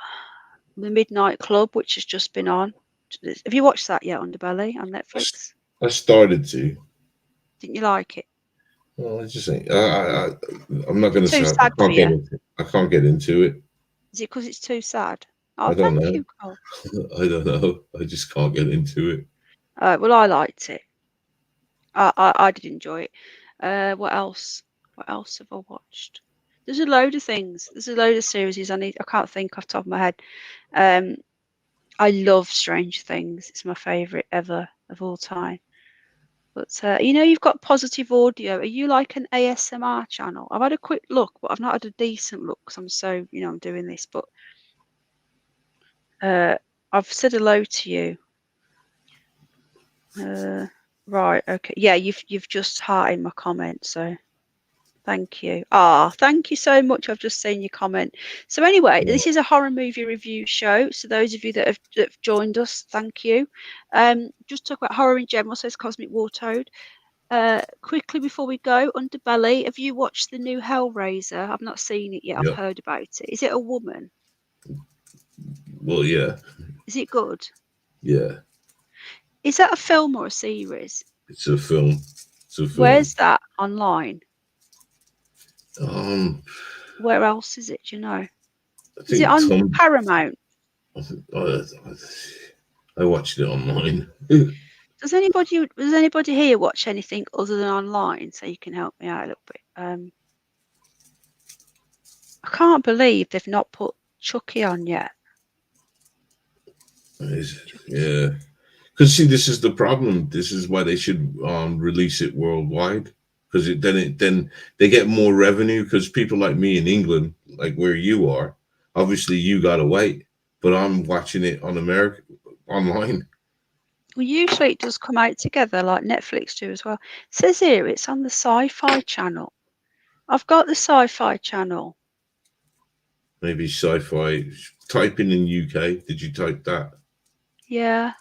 The Midnight Club, which has just been on. Have you watched that yet, Underbelly, on Netflix? I started to. Didn't you like it? Well, I just think I'm not going to say I can't get into it. Is it because it's too sad? Oh, I don't know. You, Cole. I don't know. I just can't get into it. Well, I liked it. I did enjoy it. What else? What else have I watched? There's a load of things. There's a load of series I can't think off the top of my head. I love Stranger Things. It's my favourite ever of all time. But you've got Positive Audio. Are you like an ASMR channel? I've had a quick look, but I've not had a decent look because I'm so I'm doing this. But I've said hello to you. Right. Okay. Yeah. You've just hearted my comment. So. Thank you. Thank you so much. I've just seen your comment. So anyway, this is a horror movie review show. So those of you that have joined us, thank you. Just talk about horror in general, says Cosmic War Toad. Quickly before we go, Underbelly, have you watched the new Hellraiser? I've not seen it yet. I've heard about it. Is it a woman? Well, yeah. Is it good? Yeah. Is that a film or a series? It's a film. Where's that online? Where else is it? Do you know? Is it on Paramount? I watched it online. Does anybody here watch anything other than online? So you can help me out a little bit. I can't believe they've not put Chucky on yet. Yeah, because see, this is the problem. This is why they should release it worldwide. Because then they get more revenue. Because people like me in England, like where you are, Obviously, you gotta wait, but I'm watching it on America online. Well, usually it does come out together like Netflix do as well. It says here it's on the Sci-Fi channel. I've got the Sci-Fi channel. Maybe sci-fi. Typing in UK. Did you type that? Yeah.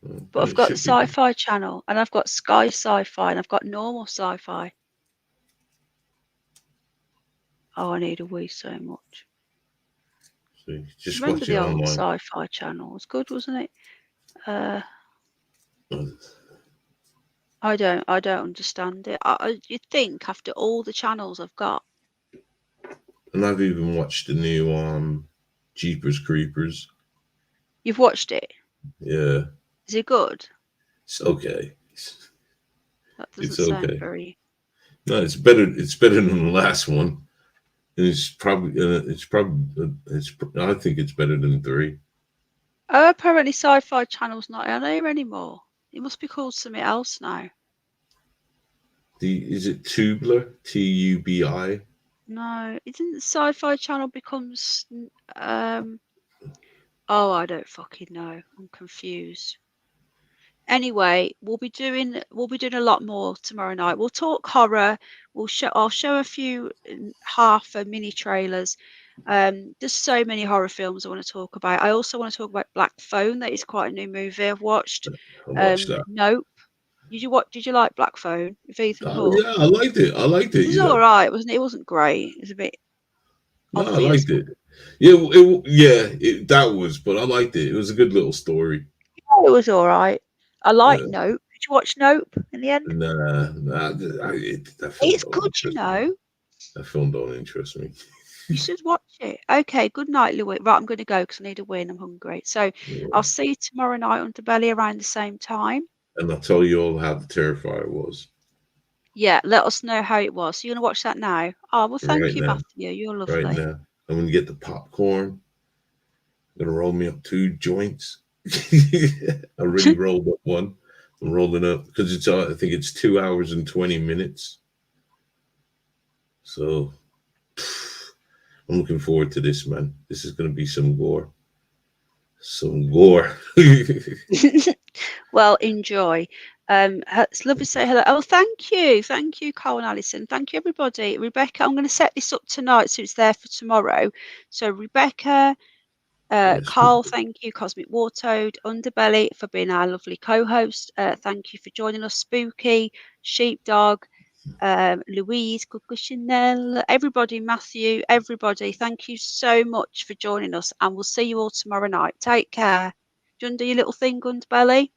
But I've It got the should be. Sci-Fi channel, and I've got Sky Sci-Fi, and I've got normal Sci-Fi. Oh, I need a wee so much. So just Remember watch it the old online. Sci-Fi channel? It was good, wasn't it? I don't understand it. You'd think after all the channels I've got. And I've even watched the new Jeepers Creepers. You've watched it? Yeah. Is it good? It's okay. That doesn't It's sound okay. very. No, it's better. It's better than the last one. And it's probably. I think it's better than 3. Oh, apparently Sci-Fi channel's not on here anymore. It must be called something else now. Is it Tubler? TUBI? No, isn't the Sci-Fi channel becomes oh, I don't fucking know. I'm confused. Anyway, we'll be doing a lot more tomorrow night. We'll talk horror. I'll show a few half mini trailers. There's so many horror films I want to talk about. I also want to talk about Black Phone. That is quite a new movie I've watched. I watched that. Nope. Did you like Black Phone with Ethan Hawke? Yeah, I liked it. It was all right, wasn't it? It wasn't great. It was a bit No, obvious. I liked it. Yeah, that was, but I liked it. It was a good little story. Yeah, it was all right. I like Nope. Did you watch Nope in the end? Nah, that film It's good, you know. That film don't interest me. You should watch it. Okay, good night, Louis. Right, I'm going to go because I need a win. I'm hungry. So I'll see you tomorrow night on Underbelly around the same time. And I'll tell you all how the Terrifier was. Yeah, let us know how it was. So you're going to watch that now? Oh, well, thank you, now. Matthew. You're lovely. Right now. I'm going to get the popcorn. I'm going to roll me up 2 joints. I already rolled up one. I'm rolling up because I think it's 2 hours and 20 minutes. So I'm looking forward to this, man. This is going to be some gore. Some gore. Well, enjoy. It's lovely to say hello. Oh, thank you, Carl and Alison. Thank you, everybody. Rebecca, I'm going to set this up tonight so it's there for tomorrow. So Rebecca, Carl, thank you, Cosmic Wartoad, Underbelly for being our lovely co-host. Thank you for joining us, Spooky, Sheepdog, Louise, Coco Chanel, everybody, Matthew, everybody. Thank you so much for joining us, and we'll see you all tomorrow night. Take care. Do you want to do your little thing, Underbelly?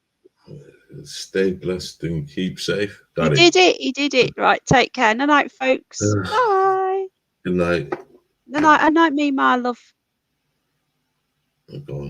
Stay blessed and keep safe. You did it. Right, take care. Good night, folks. Bye. Good night. Good night, me, my love. I'm going.